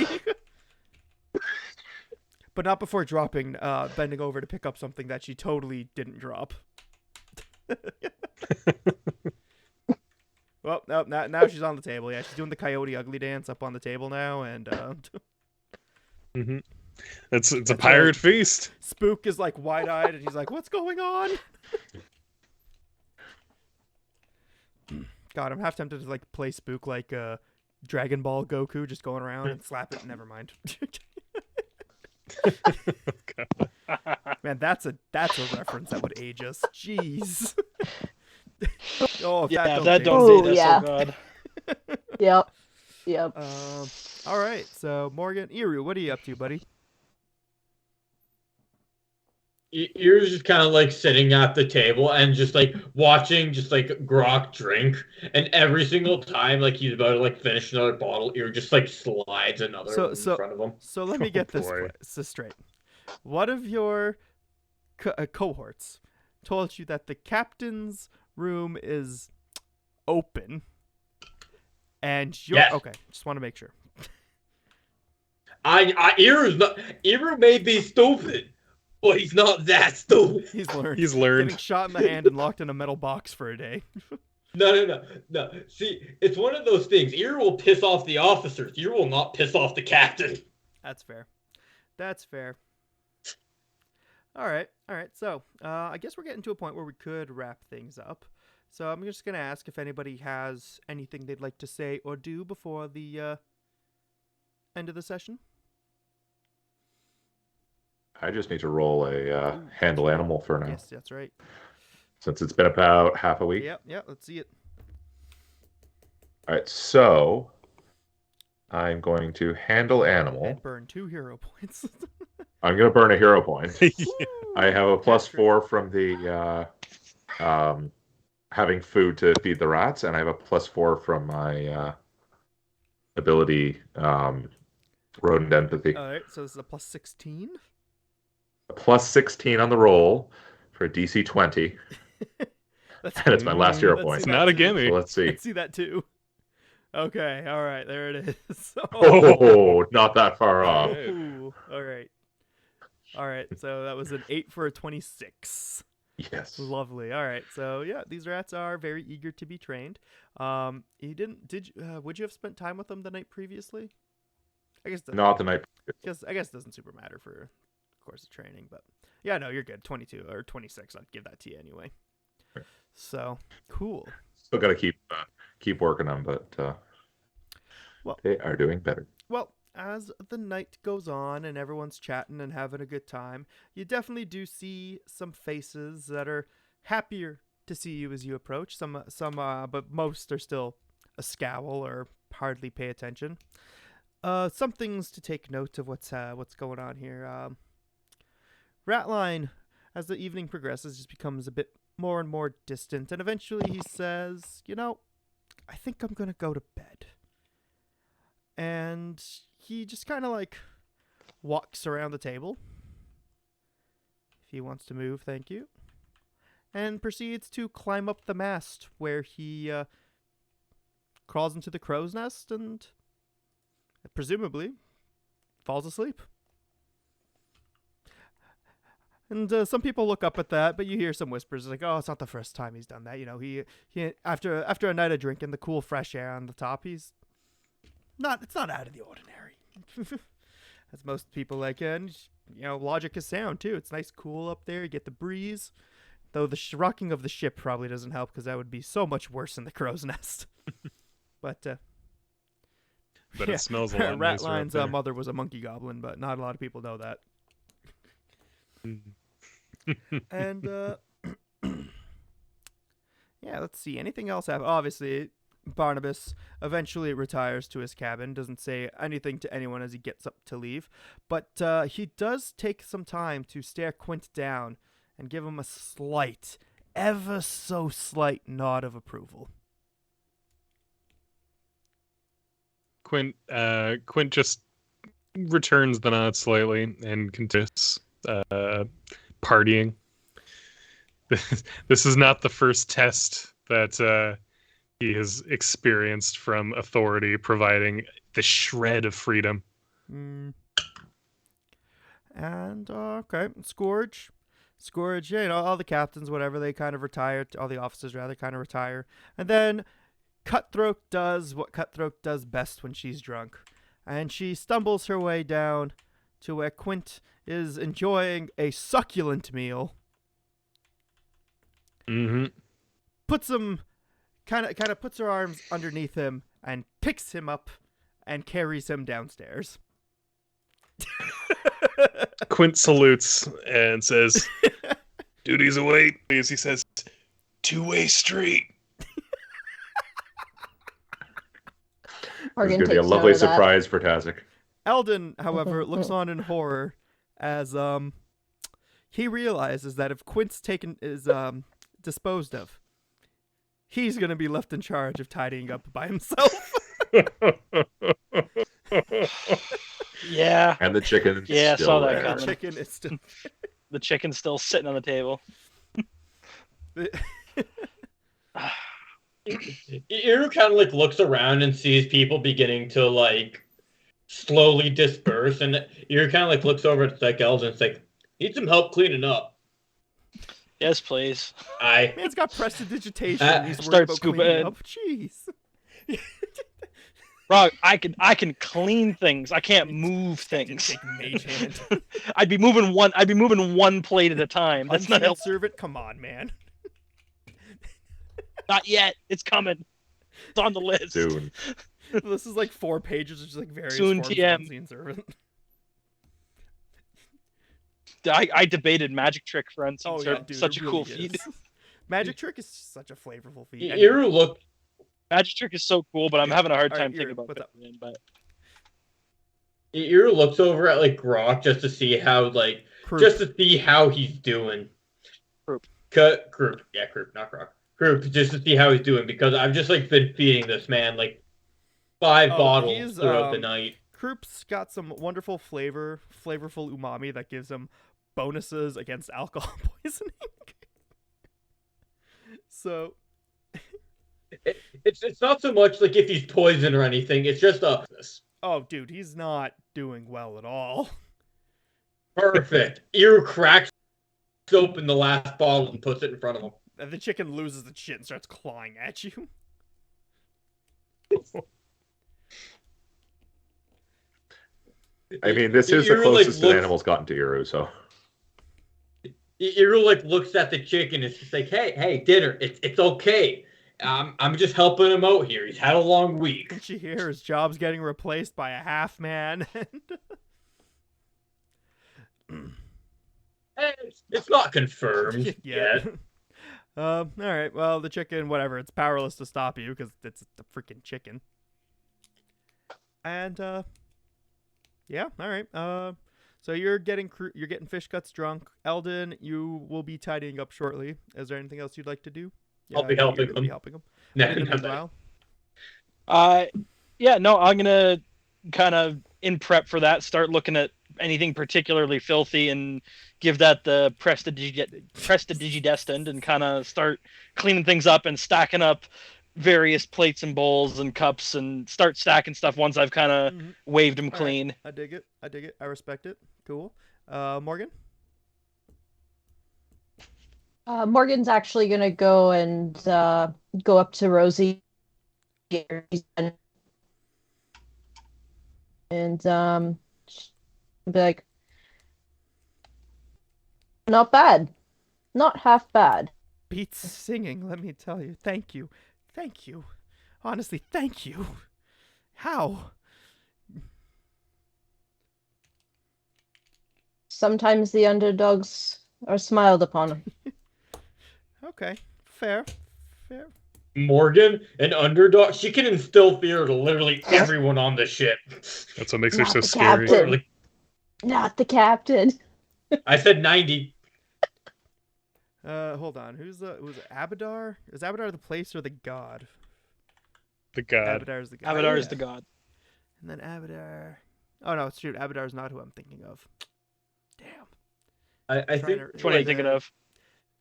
But not before dropping, bending over to pick up something that she totally didn't drop. Well, no, now she's on the table. Yeah, she's doing the Coyote Ugly dance up on the table now, and Mm-hmm. It's a pirate feast. Spook is like wide-eyed, and he's like, "What's going on?" God, I'm half tempted to like play Spook like Dragon Ball Goku, just going around and slap it. Never mind. Man, that's a reference that would age us. Jeez. Oh, if Yeah, that that don't don't Oh, date us, yeah. oh god. Yep. Yep. all right, so Morgan, Iru, what are you up to, buddy? You're just kind of like sitting at the table and just like watching just like Grok drink, and every single time like he's about to like finish another bottle, Ear just like slides another one in front of him. So let me get boy. this straight. One of your cohorts told you that the captain's room is open, and you're Yes. okay. Just want to make sure. Ear may be stupid, but he's not that stupid. He's learned. He's learned. Getting shot in the hand and locked in a metal box for a day. No. See, it's one of those things. Ear will piss off the officers. Ear will not piss off the captain. That's fair. That's fair. All right. So, I guess we're getting to a point where we could wrap things up. So I'm just gonna ask if anybody has anything they'd like to say or do before the end of the session. I just need to roll a handle animal for now, Yes, that's right. since it's been about half a week. Yep. Let's see it. All right, so I'm going to handle animal. And burn 2 hero points. I'm going to burn a hero point. Yeah. I have a That's +4 from the having food to feed the rats, and I have a +4 from my ability rodent empathy. All right. So this is a +16. A +16 on the roll for a DC 20, That's and it's my last hero Let's point. see Not a too. gimme. So let's see. Let's see that too. Okay. All right. There it is. Oh, not that far off. Alright. Ooh, all right. All right. So that was an 8 for a 26. Yes. Lovely. All right. So yeah, these rats are very eager to be trained. Would you have spent time with them the night previously? I guess Not the night. I guess it doesn't super matter for course of training, but yeah, no, you're good. 22 or 26. I'd give that to you anyway. Sure. So cool. Still got to keep working them, but Well- they are doing better. Well, as the night goes on and everyone's chatting and having a good time, you definitely do see some faces that are happier to see you as you approach. Some, but most are still a scowl or hardly pay attention. Some things to take note of what's going on here. Ratline, as the evening progresses, just becomes a bit more and more distant, and eventually he says, I think I'm gonna go to bed. And he just kind of like walks around the table. If he wants to move, thank you. And proceeds to climb up the mast where he crawls into the crow's nest and presumably falls asleep. And some people look up at that, but you hear some whispers like, "Oh, it's not the first time he's done that." He after a night of drinking, the cool fresh air on the top, it's not out of the ordinary. As most people like, and logic is sound too. It's nice, cool up there. You get the breeze, though the rocking of the ship probably doesn't help because that would be so much worse than the crow's nest. But But yeah, it smells a lot nicer up Ratline's there. mother was a monkey goblin, but not a lot of people know that. And yeah, let's see. Anything else happen? Obviously, Barnabas eventually retires to his cabin. Doesn't say anything to anyone as he gets up to leave, but he does take some time to stare Quint down and give him a slight, ever so slight nod of approval. Quint just returns the nod slightly and continues partying. This is not the first test that he has experienced from authority providing the shred of freedom. And okay, Scourge, yeah, all the captains, whatever, they kind of retire. All the officers rather kind of retire, and then Cutthroat does what Cutthroat does best when she's drunk, and she stumbles her way down to where Quint is enjoying a succulent meal. Mm-hmm. Puts some kind of puts her arms underneath him and picks him up and carries him downstairs. Quint salutes and says, "Duties await." As he says, "Two-way street." It's Morgan going to be a takes lovely note of that. surprise for Tazik. Eldon, however, looks on in horror as he realizes that if Quint's disposed of, he's gonna be left in charge of tidying up by himself. Yeah. And the chicken is Yeah, I still saw that there. coming. Chicken is still. The chicken's still sitting on the table. Iru kind of like looks around and sees people beginning to like slowly disperse, and Iru kind of like looks over at like Eldon and it's like, "Need some help cleaning up." Yes, please. Man's got prestidigitation. He's Start worried about scooping cleaning in. up. Jeez. Bro, I can clean things. I can't move things. Take mage hand. I'd be moving one plate at a time. That's not Unseen helpful. servant. Come on, man. Not yet. It's coming. It's on the list. Soon. This is like 4 pages of just like various Soon forms of TM. unseen servant. I debated magic trick for unseen Oh yeah, servant. dude, Such it a cool really feat. is. Magic trick is such a flavorful feat. Iru look Magic trick is so cool, but I'm having a hard All right, time thinking Iru, about what's it. up? But Iru looks over at like Grok just to see how like Croup. just to see how he's doing. Croup. Croup, yeah, Croup, not Grok. Croup, just to see how he's doing because I've just like been feeding this man like 5 Oh, bottles he's, throughout the night. Croup's got some wonderful flavorful umami that gives him bonuses against alcohol poisoning. So It's not so much like if he's poisoned or anything. It's just a oh, dude, he's not doing well at all. perfect. Iru cracks open the last bottle and puts it in front of him. And the chicken loses its shit and starts clawing at you. I mean, this is the Iru, closest like, an animal's gotten to Iru, so. Iru like looks at the chicken. It's just like, hey, dinner. It's okay. I'm just helping him out here. He's had a long week. And she hears job's getting replaced by a half man. It's not confirmed Yeah. yet. All right. Well, the chicken, whatever. It's powerless to stop you because it's the freaking chicken. And yeah. All right. So you're getting fish guts drunk. Eldon, you will be tidying up shortly. Is there anything else you'd like to do? I'll be helping you're gonna him. Be helping him. No, In the no, meanwhile, yeah, no, I'm gonna kind of in prep for that start looking at anything particularly filthy and give that the prestidigidestined and kind of start cleaning things up and stacking up various plates and bowls and cups and start stacking stuff once I've kind of waved them All right. clean. I dig it. I respect it. Cool. Morgan. Morgan's actually gonna go and go up to Rosie and be like, not bad, not half bad. Beats singing, let me tell you. Thank you. Honestly, thank you. How? Sometimes the underdogs are smiled upon. Okay, fair. Morgan, an underdog, she can instill fear to literally everyone on the ship. That's what makes her Not so the scary. captain. Literally. Not the captain. I said 90. Hold on. Was it Abadar? Is Abadar the place or the god? The god. Abadar is the god. Abadar is Yeah. the god. And then Abadar. Oh no, shoot. Abadar is not who I'm thinking of. Damn. I Trying think to- Which one are you like, thinking of?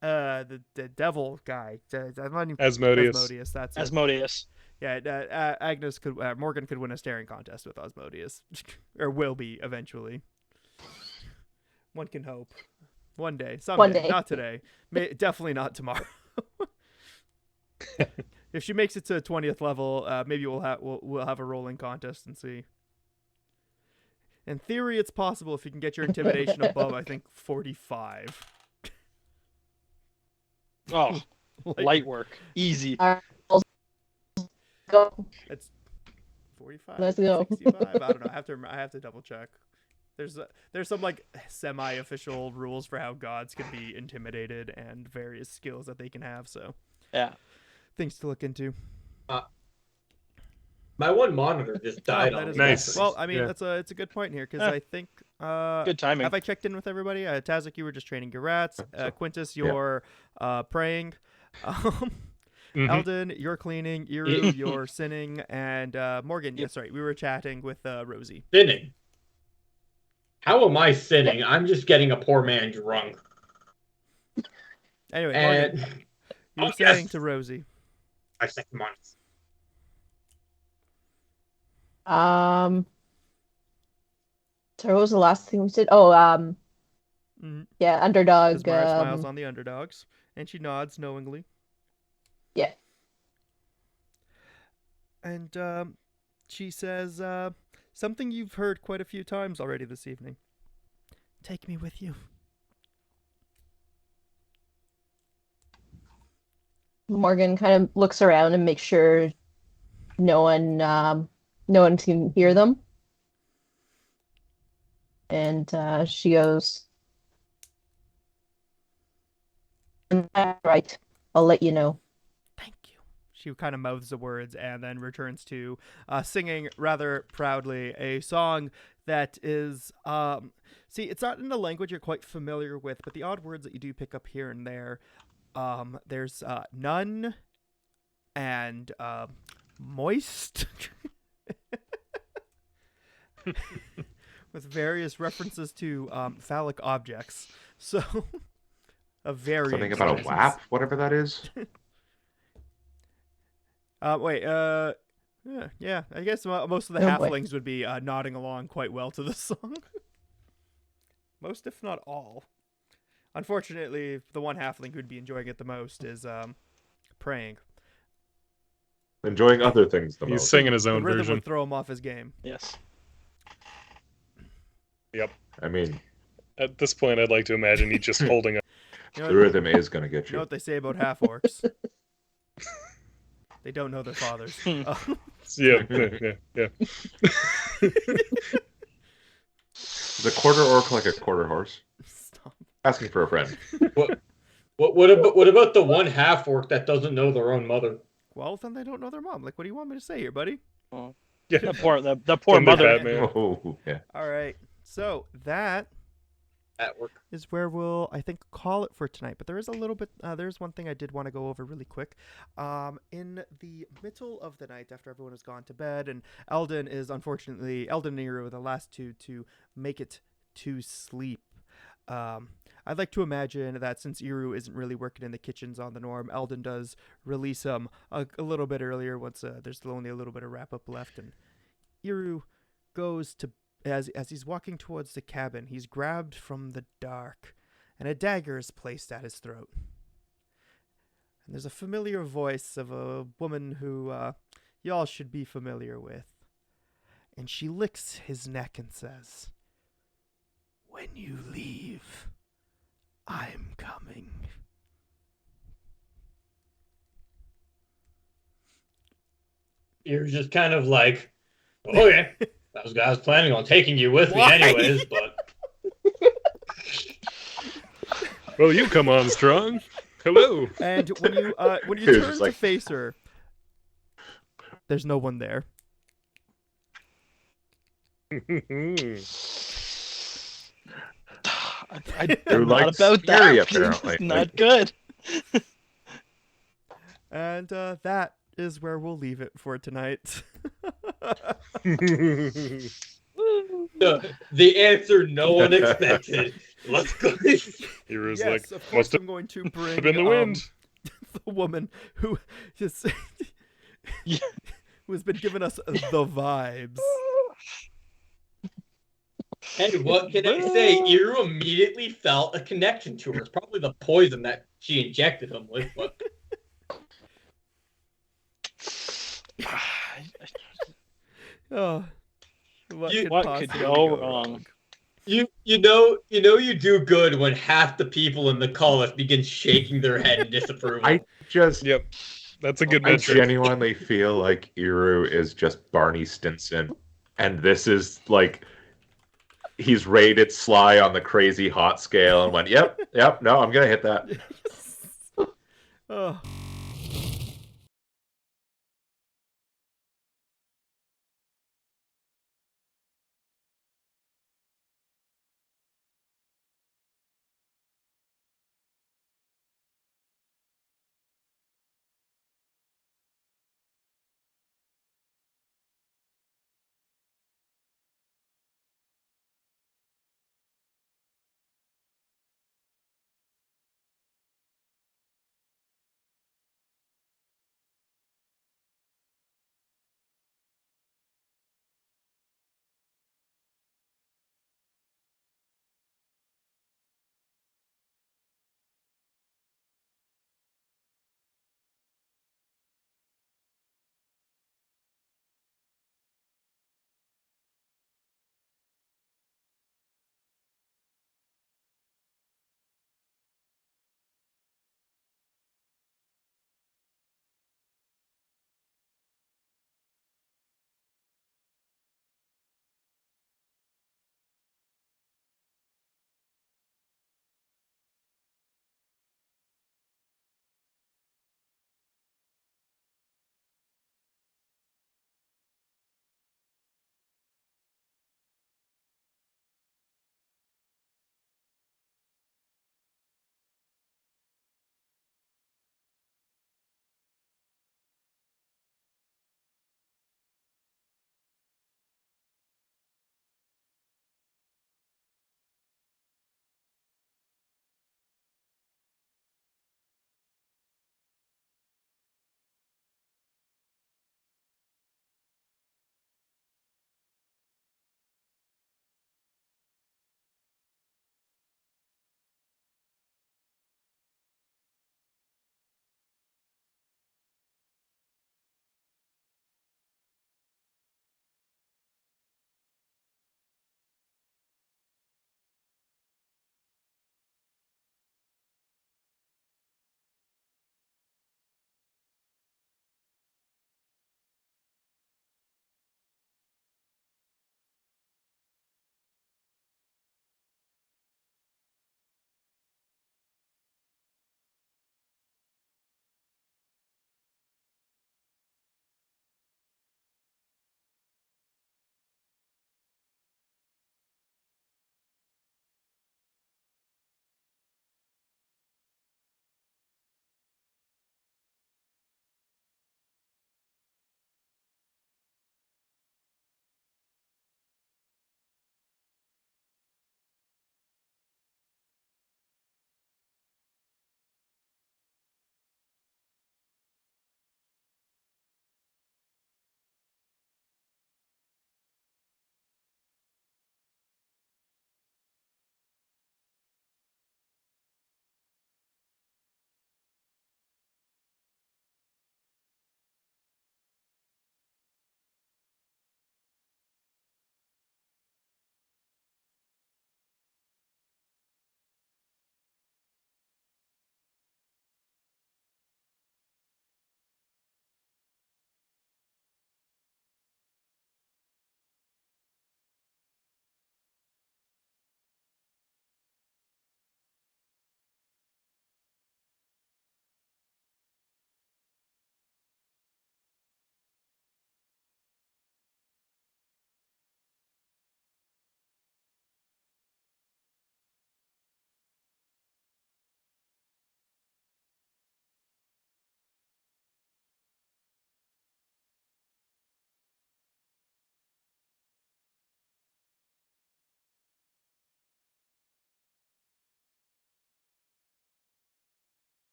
The devil guy. Asmodeus. Asmodeus. That's it. Asmodeus. Yeah. Morgan could win a staring contest with Asmodeus, or will be eventually. One can hope. One day, someday, One day. not today. Definitely not tomorrow. If she makes it to 20th level, maybe we'll have a rolling contest and see. In theory, it's possible if you can get your intimidation above, I think 45. Oh, light work. Easy. go. It's 45. Let's go. 65. I don't know. I have to double check. There's some like semi-official rules for how gods can be intimidated and various skills that they can have. So Yeah. things to look into. My one monitor just died that on is me. Nice. Well, I mean, Yeah. it's a good point here because Yeah. I think Good timing. have I checked in with everybody? Tazak, you were just training your rats. Quintus, you're praying. Mhm. Eldon, you're cleaning. Iru, you're sinning, and Morgan. Yeah, sorry, we were chatting with Rosie. Sinning. How am I sinning? I'm just getting a poor man drunk. Anyway, Morgan, And you were Oh, saying yes. to Rosie. I second mine. So what was the last thing we said? Oh, Mhm. yeah, underdog. Because Mara smiles on the underdogs, and she nods knowingly. Yeah. And she says something you've heard quite a few times already this evening. Take me with you. Morgan kind of looks around and makes sure no one can hear them. And she goes, right, I'll let you know. Thank you. She kind of mouths the words and then returns to singing rather proudly a song that is, see, it's not in a language you're quite familiar with, but the odd words that you do pick up here and there, there's none and moist. With various references to phallic objects. So, a very Something about a WAP, whatever that is. Yeah, I guess most of the Oh, boy. halflings would be nodding along quite well to this song. Most, if not all. Unfortunately, the one halfling who'd be enjoying it the most is praying. Enjoying other things the He's most. singing his The own rhythm version. would throw him off his game. Yes. I mean, At this point, I'd like to imagine he's just holding up. You know, the rhythm is going to get you know you. what they say about half orcs? They don't know their fathers. Yeah, yeah. Is a quarter orc like a quarter horse? Stop. Asking for a friend. What about the one half orc that doesn't know their own mother? Well, then they don't know their mom. Like, what do you want me to say here, buddy? Yeah. The poor Sunday mother. Batman. Oh, yeah. All right. So that At work. is where we'll, I think, call it for tonight. But there is a little bit, there's one thing I did want to go over really quick. In the middle of the night, after everyone has gone to bed, and Eldon and Iru are the last two to make it to sleep. I'd like to imagine that since Iru isn't really working in the kitchens on the norm, Eldon does release him a little bit earlier once there's only a little bit of wrap-up left. And Iru goes to As he's walking towards the cabin, he's grabbed from the dark, and a dagger is placed at his throat. And there's a familiar voice of a woman who y'all should be familiar with. And she licks his neck and says, "When you leave, I'm coming." You're just kind of like, okay. I was planning on taking you with me Why? anyways, but Well, you come on strong. Hello. And when you He was turn just to like- face her, there's no one there. I'm You're not like about scary, that. apparently. It's not good. And that is where we'll leave it for tonight. the answer no one expected. Let's go. He was Yes, like, of course must I'm going to bring have been the wind. the woman who just Yeah. who has been giving us the vibes. And what can I say? Iru immediately felt a connection to her. It's probably the poison that she injected him with. But Oh, what You- could, What possibly could go wrong? you know you do good when half the people in the college begin shaking their head in disapproval. I just Yep. That's a good I metric. genuinely feel like Iru is just Barney Stinson, and this is like he's rated Sly on the crazy hot scale and went, "Yep, no, I'm gonna hit that." Oh.